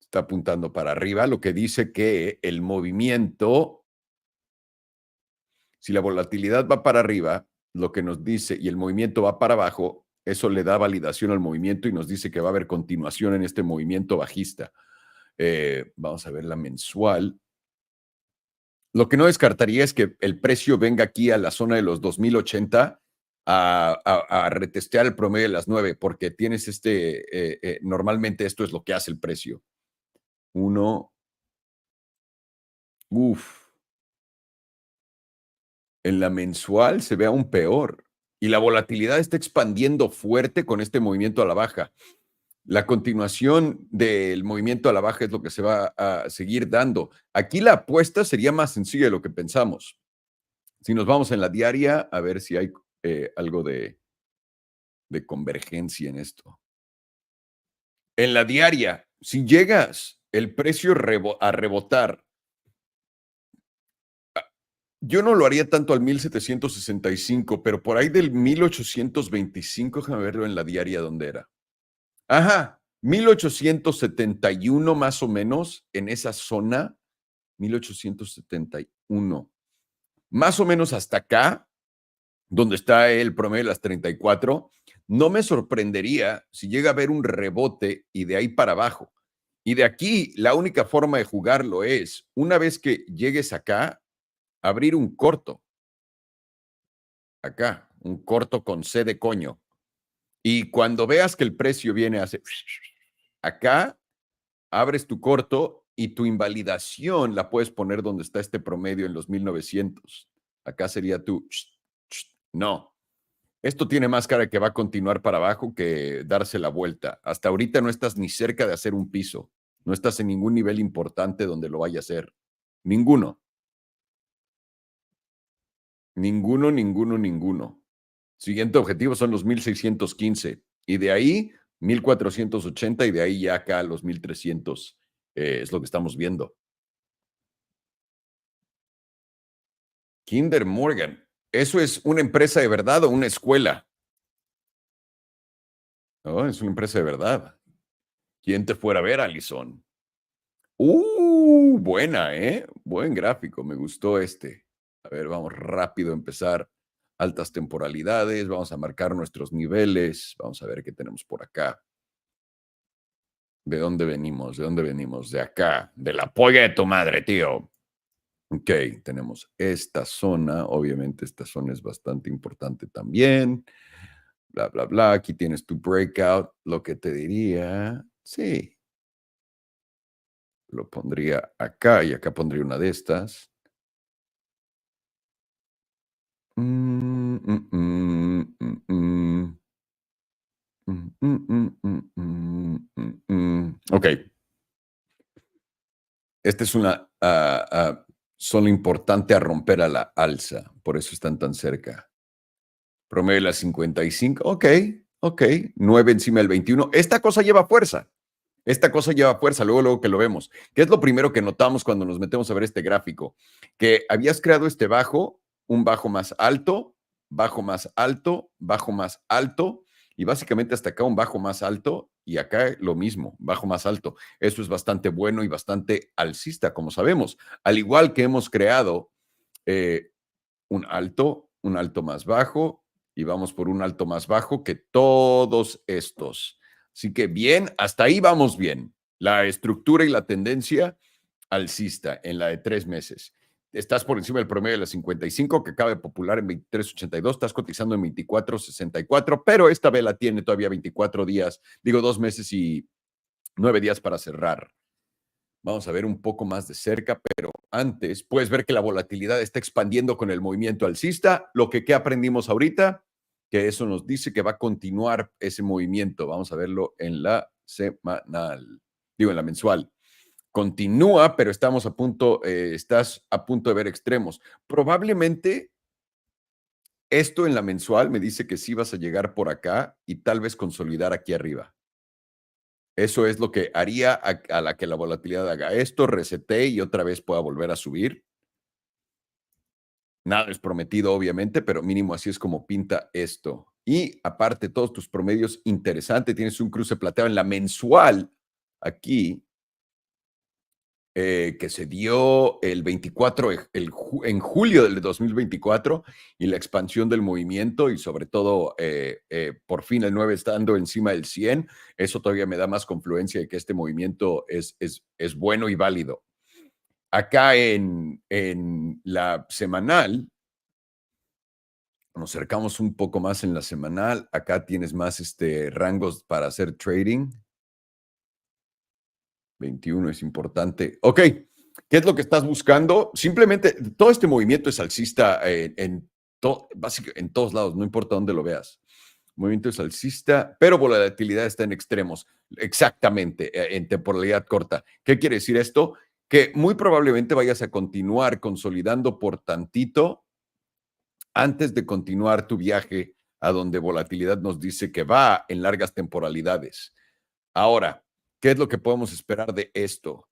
Está apuntando para arriba, lo que dice que el movimiento, si la volatilidad va para arriba, lo que nos dice, y el movimiento va para abajo, eso le da validación al movimiento y nos dice que va a haber continuación en este movimiento bajista. Vamos a ver la mensual. Lo que no descartaría es que el precio venga aquí a la zona de los 2080 a retestear el promedio de las 9, porque tienes normalmente esto es lo que hace el precio. En la mensual se ve aún peor y la volatilidad está expandiendo fuerte con este movimiento a la baja. La continuación del movimiento a la baja es lo que se va a seguir dando. Aquí la apuesta sería más sencilla de lo que pensamos. Si nos vamos en la diaria, a ver si hay algo de convergencia en esto. En la diaria, si llegas el precio a rebotar, yo no lo haría tanto al 1765, pero por ahí del 1825, déjame verlo en la diaria donde era. Ajá, 1871 más o menos, en esa zona, 1871. Más o menos hasta acá, donde está el promedio de las 34, no me sorprendería si llega a haber un rebote y de ahí para abajo. Y de aquí, la única forma de jugarlo es, una vez que llegues acá, abrir un corto. Acá, un corto con C de coño. Y cuando veas que el precio viene a hacer acá, abres tu corto y tu invalidación la puedes poner donde está este promedio en los 1900. Acá sería tu no. Esto tiene más cara que va a continuar para abajo que darse la vuelta. Hasta ahorita no estás ni cerca de hacer un piso. No estás en ningún nivel importante donde lo vaya a hacer. Ninguno. Ninguno, ninguno, ninguno. Siguiente objetivo son los 1615 y de ahí 1480 y de ahí ya acá a los 1300 es lo que estamos viendo. Kinder Morgan, ¿eso es una empresa de verdad o una escuela? No, es una empresa de verdad. ¿Quién te fuera a ver, Alison? Buena, ¿eh? Buen gráfico, me gustó este. A ver, vamos rápido a empezar. Altas temporalidades, vamos a marcar nuestros niveles, vamos a ver qué tenemos por acá. ¿De dónde venimos? ¿De dónde venimos? De acá, de la polla de tu madre, tío. Ok, tenemos esta zona, obviamente esta zona es bastante importante también. Bla, bla, bla, aquí tienes tu breakout. Lo que te diría, sí, lo pondría acá y acá pondría una de estas. Ok. Esta es una zona importante a romper a la alza, por eso están tan cerca. Promedio de las 55, ok, 9 encima del 21. Esta cosa lleva fuerza. Luego que lo vemos. ¿Qué es lo primero que notamos cuando nos metemos a ver este gráfico? Que habías creado este bajo, un bajo más alto, bajo más alto, bajo más alto, y básicamente hasta acá un bajo más alto, y acá lo mismo, bajo más alto. Eso es bastante bueno y bastante alcista, como sabemos. Al igual que hemos creado un alto más bajo, y vamos por un alto más bajo que todos estos. Así que bien, hasta ahí vamos bien. La estructura y la tendencia alcista en la de 3 meses. Estás por encima del promedio de las 55, que acaba de popular en 23.82, estás cotizando en 24.64, pero esta vela tiene todavía 24 días, 2 meses y 9 días para cerrar. Vamos a ver un poco más de cerca, pero antes puedes ver que la volatilidad está expandiendo con el movimiento alcista. Lo que aprendimos ahorita, que eso nos dice que va a continuar ese movimiento. Vamos a verlo en la semanal, digo en la mensual. Continúa, pero estás a punto de ver extremos. Probablemente esto en la mensual me dice que sí vas a llegar por acá y tal vez consolidar aquí arriba. Eso es lo que haría a la que la volatilidad haga esto, resete y otra vez pueda volver a subir. Nada es prometido, obviamente, pero mínimo así es como pinta esto. Y aparte, todos tus promedios, interesante. Tienes un cruce plateado en la mensual aquí, que se dio el 24, en julio del 2024, y la expansión del movimiento y sobre todo, por fin el 9 estando encima del 100, eso todavía me da más confluencia de que este movimiento es bueno y válido. Acá en la semanal, nos acercamos un poco más en la semanal, acá tienes más rangos para hacer trading. 21 es importante. Ok, ¿qué es lo que estás buscando? Simplemente, todo este movimiento es alcista básicamente en todos lados, no importa dónde lo veas. Movimiento es alcista, pero volatilidad está en extremos. Exactamente, en temporalidad corta. ¿Qué quiere decir esto? Que muy probablemente vayas a continuar consolidando por tantito antes de continuar tu viaje a donde volatilidad nos dice que va en largas temporalidades. Ahora, ¿qué es lo que podemos esperar de esto?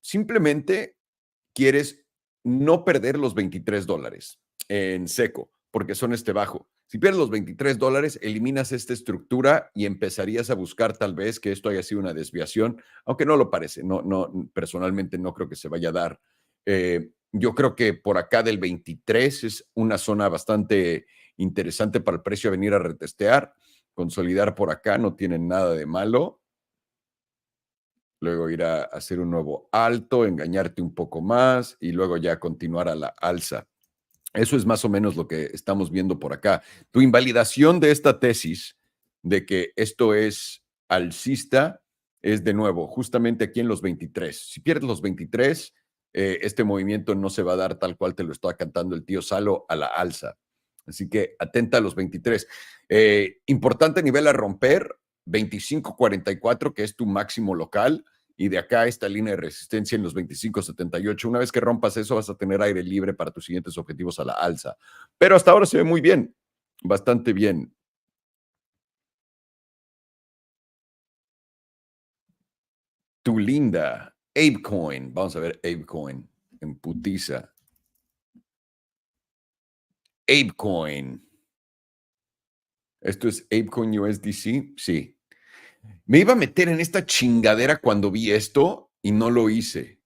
Simplemente quieres no perder los $23 en seco, porque son bajo. Si pierdes los $23, eliminas esta estructura y empezarías a buscar tal vez que esto haya sido una desviación, aunque no lo parece. Personalmente no creo que se vaya a dar. Yo creo que por acá del 23 es una zona bastante interesante para el precio a venir a retestear. Consolidar por acá no tiene nada de malo. Luego ir a hacer un nuevo alto, engañarte un poco más y luego ya continuar a la alza. Eso es más o menos lo que estamos viendo por acá. Tu invalidación de esta tesis de que esto es alcista es de nuevo, justamente aquí en los 23. Si pierdes los 23, este movimiento no se va a dar tal cual te lo está cantando el tío Salo a la alza. Así que atenta a los 23. Importante nivel a romper, 25.44, que es tu máximo local, y de acá esta línea de resistencia en los 25.78. Una vez que rompas eso, vas a tener aire libre para tus siguientes objetivos a la alza. Pero hasta ahora se ve muy bien, bastante bien. Tu linda ApeCoin. Vamos a ver ApeCoin en putiza. ApeCoin. ¿Esto es ApeCoin USDC? Sí. Me iba a meter en esta chingadera cuando vi esto y no lo hice.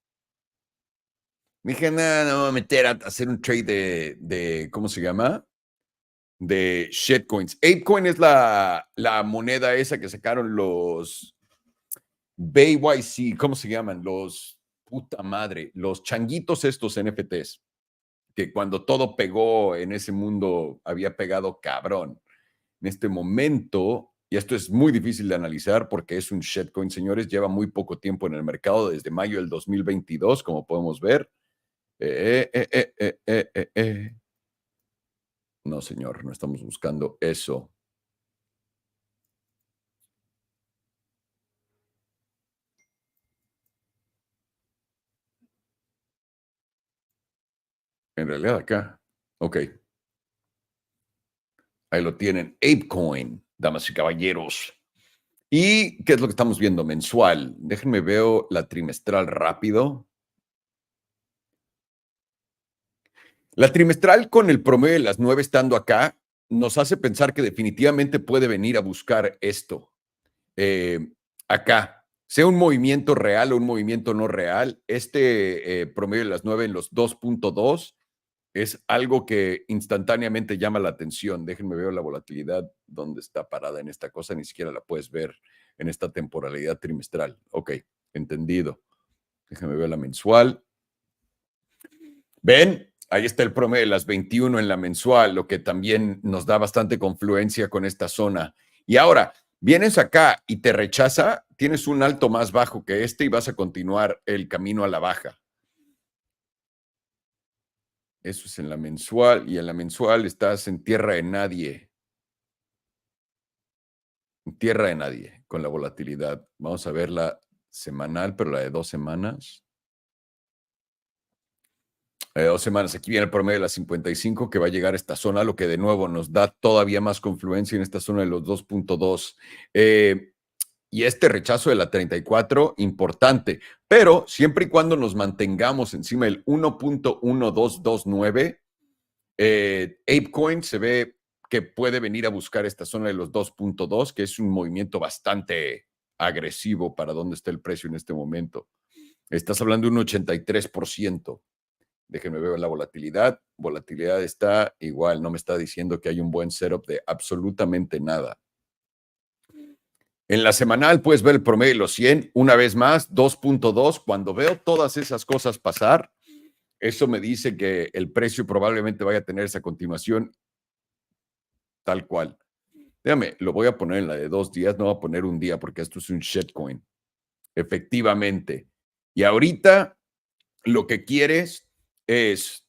Me dije, nada, no me voy a meter a hacer un trade de ¿cómo se llama? De shitcoins. ApeCoin es la moneda esa que sacaron los BYC, ¿cómo se llaman? Puta madre, los changuitos estos NFTs, que cuando todo pegó en ese mundo había pegado cabrón. En este momento, y esto es muy difícil de analizar porque es un shitcoin, señores, lleva muy poco tiempo en el mercado, desde mayo del 2022, como podemos ver. No, señor, no estamos buscando eso. En realidad acá. Ok. Ahí lo tienen. ApeCoin, damas y caballeros. ¿Y qué es lo que estamos viendo? Mensual. Déjenme veo la trimestral rápido. La trimestral con el promedio de las 9 estando acá nos hace pensar que definitivamente puede venir a buscar esto. Acá, sea un movimiento real o un movimiento no real, promedio de las 9 en los 2.2 es algo que instantáneamente llama la atención. Déjenme ver la volatilidad, dónde está parada en esta cosa, ni siquiera la puedes ver en esta temporalidad trimestral. Ok, entendido. Déjenme ver la mensual. ¿Ven? Ahí está el promedio de las 21 en la mensual, lo que también nos da bastante confluencia con esta zona. Y ahora, vienes acá y te rechaza, tienes un alto más bajo que este y vas a continuar el camino a la baja. Eso es en la mensual, y en la mensual estás en tierra de nadie. En tierra de nadie con la volatilidad. Vamos a ver la semanal, pero la de 2 semanas. 2 semanas. Aquí viene el promedio de las 55 que va a llegar a esta zona, lo que de nuevo nos da todavía más confluencia en esta zona de los 2.2. Y este rechazo de la 34, importante, pero siempre y cuando nos mantengamos encima del 1.1229, ApeCoin se ve que puede venir a buscar esta zona de los 2.2, que es un movimiento bastante agresivo para dónde está el precio en este momento. Estás hablando de un 83%. Déjenme ver la volatilidad. Volatilidad está igual, no me está diciendo que hay un buen setup de absolutamente nada. En la semanal puedes ver el promedio de los 100, una vez más, 2.2. Cuando veo todas esas cosas pasar, eso me dice que el precio probablemente vaya a tener esa continuación tal cual. Déjame, lo voy a poner en la de 2 días, no voy a poner un día porque esto es un shitcoin. Efectivamente. Y ahorita lo que quieres es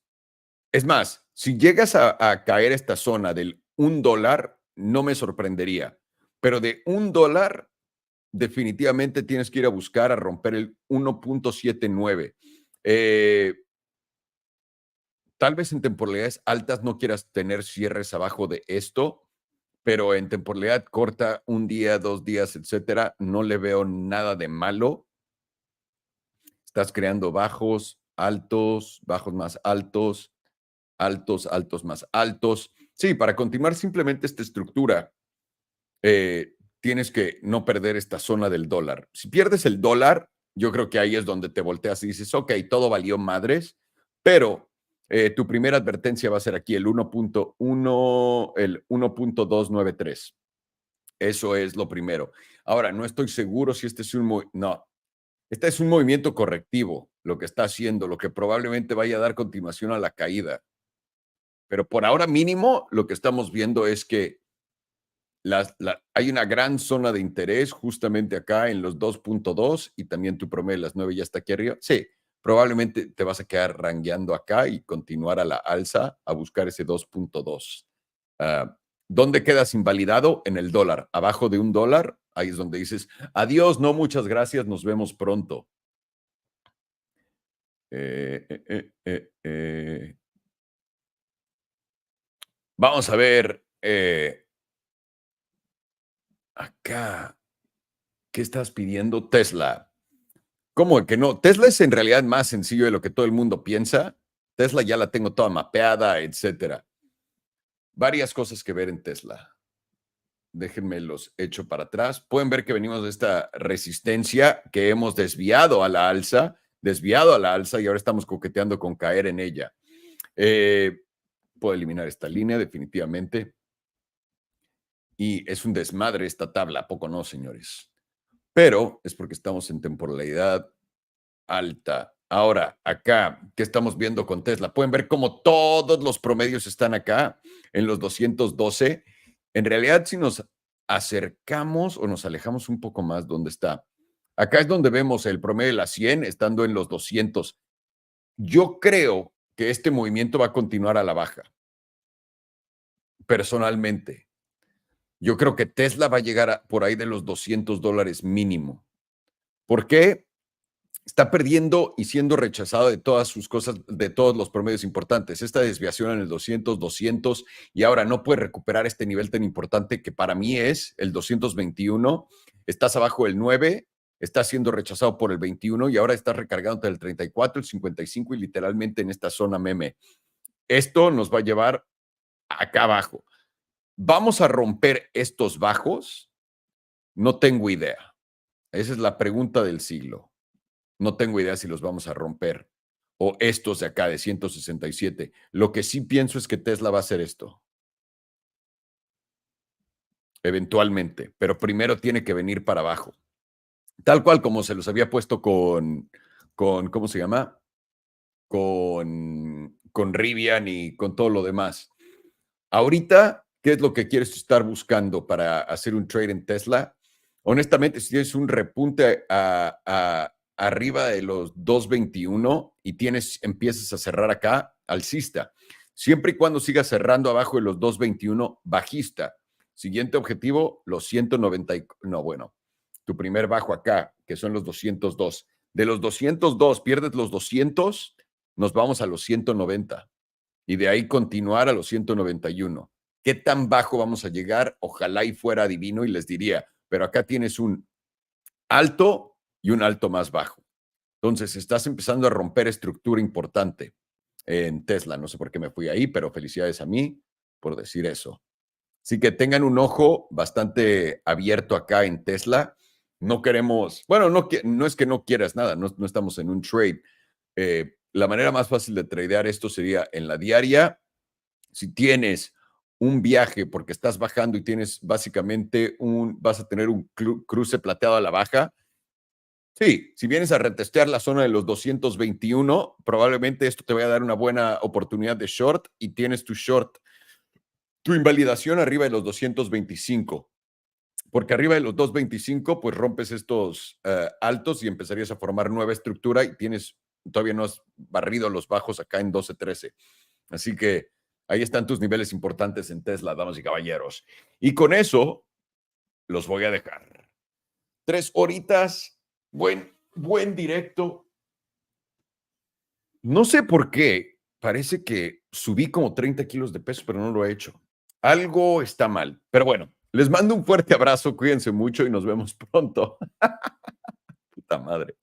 más, si llegas a caer esta zona del $1, no me sorprendería. Pero de $1, definitivamente tienes que ir a buscar a romper el 1.79. Tal vez en temporalidades altas no quieras tener cierres abajo de esto, pero en temporalidad corta, un día, 2 días, etcétera, no le veo nada de malo. Estás creando bajos, altos, bajos más altos, altos, altos más altos. Sí, para continuar simplemente esta estructura, tienes que no perder esta zona del dólar. Si pierdes el dólar, yo creo que ahí es donde te volteas y dices, ok, todo valió madres, pero tu primera advertencia va a ser aquí el 1.1, el 1.293. Eso es lo primero. Ahora, no estoy seguro si este es no, este es un movimiento correctivo, lo que está haciendo, lo que probablemente vaya a dar continuación a la caída. Pero por ahora mínimo, lo que estamos viendo es que hay una gran zona de interés justamente acá en los 2.2 y también tu promedio de las 9 ya está aquí arriba. Sí, probablemente te vas a quedar rangueando acá y continuar a la alza a buscar ese 2.2. ¿Dónde quedas invalidado? En el dólar. Abajo de $1, ahí es donde dices, adiós, no, muchas gracias, nos vemos pronto. Vamos a ver acá. ¿Qué estás pidiendo? Tesla. ¿Cómo que no? Tesla es en realidad más sencillo de lo que todo el mundo piensa. Tesla ya la tengo toda mapeada, etcétera. Varias cosas que ver en Tesla. Déjenme los echo para atrás. Pueden ver que venimos de esta resistencia que hemos desviado a la alza, y ahora estamos coqueteando con caer en ella. Puedo eliminar esta línea definitivamente. Y es un desmadre esta tabla, ¿a poco no, señores? Pero es porque estamos en temporalidad alta. Ahora, acá, ¿qué estamos viendo con Tesla? Pueden ver cómo todos los promedios están acá en los 212. En realidad, si nos acercamos o nos alejamos un poco más, ¿dónde está? Acá es donde vemos el promedio de la 100 estando en los 200. Yo creo que este movimiento va a continuar a la baja. Personalmente, yo creo que Tesla va a llegar por ahí de los $200 mínimo. ¿Por qué? Está perdiendo y siendo rechazado de todas sus cosas, de todos los promedios importantes. Esta desviación en el 200, y ahora no puede recuperar este nivel tan importante que para mí es el 221. Estás abajo del 9, estás siendo rechazado por el 21 y ahora estás recargándote el 34, el 55 y literalmente en esta zona meme. Esto nos va a llevar acá abajo. ¿Vamos a romper estos bajos? No tengo idea. Esa es la pregunta del siglo. No tengo idea si los vamos a romper. O estos de acá de 167. Lo que sí pienso es que Tesla va a hacer esto. Eventualmente. Pero primero tiene que venir para abajo. Tal cual como se los había puesto con ¿cómo se llama? Con Rivian y con todo lo demás. Ahorita, ¿qué es lo que quieres estar buscando para hacer un trade en Tesla? honestamente, si tienes un repunte arriba de los 2.21 y empiezas a cerrar acá, alcista. Siempre y cuando sigas cerrando abajo de los 2.21, bajista. Siguiente objetivo, los 190. No, bueno, tu primer bajo acá, que son los 202. De los 202, pierdes los 200, nos vamos a los 190. Y de ahí continuar a los 191. ¿Qué tan bajo vamos a llegar? Ojalá y fuera adivino y les diría, pero acá tienes un alto y un alto más bajo. Entonces, estás empezando a romper estructura importante en Tesla. No sé por qué me fui ahí, pero felicidades a mí por decir eso. Así que tengan un ojo bastante abierto acá en Tesla. No queremos, bueno, no es que no quieras nada, no estamos en un trade. La manera más fácil de tradear esto sería en la diaria. Si tienes un viaje porque estás bajando y tienes básicamente vas a tener un cruce plateado a la baja. Sí, si vienes a retestear la zona de los 221, probablemente esto te vaya a dar una buena oportunidad de short y tienes tu invalidación arriba de los 225. Porque arriba de los 225, pues rompes estos altos y empezarías a formar nueva estructura y todavía no has barrido los bajos acá en 12.13. Así que ahí están tus niveles importantes en Tesla, damas y caballeros. Y con eso los voy a dejar. 3 horitas, buen directo. No sé por qué, parece que subí como 30 kilos de peso, pero no lo he hecho. Algo está mal, pero bueno, les mando un fuerte abrazo, cuídense mucho y nos vemos pronto. Puta madre.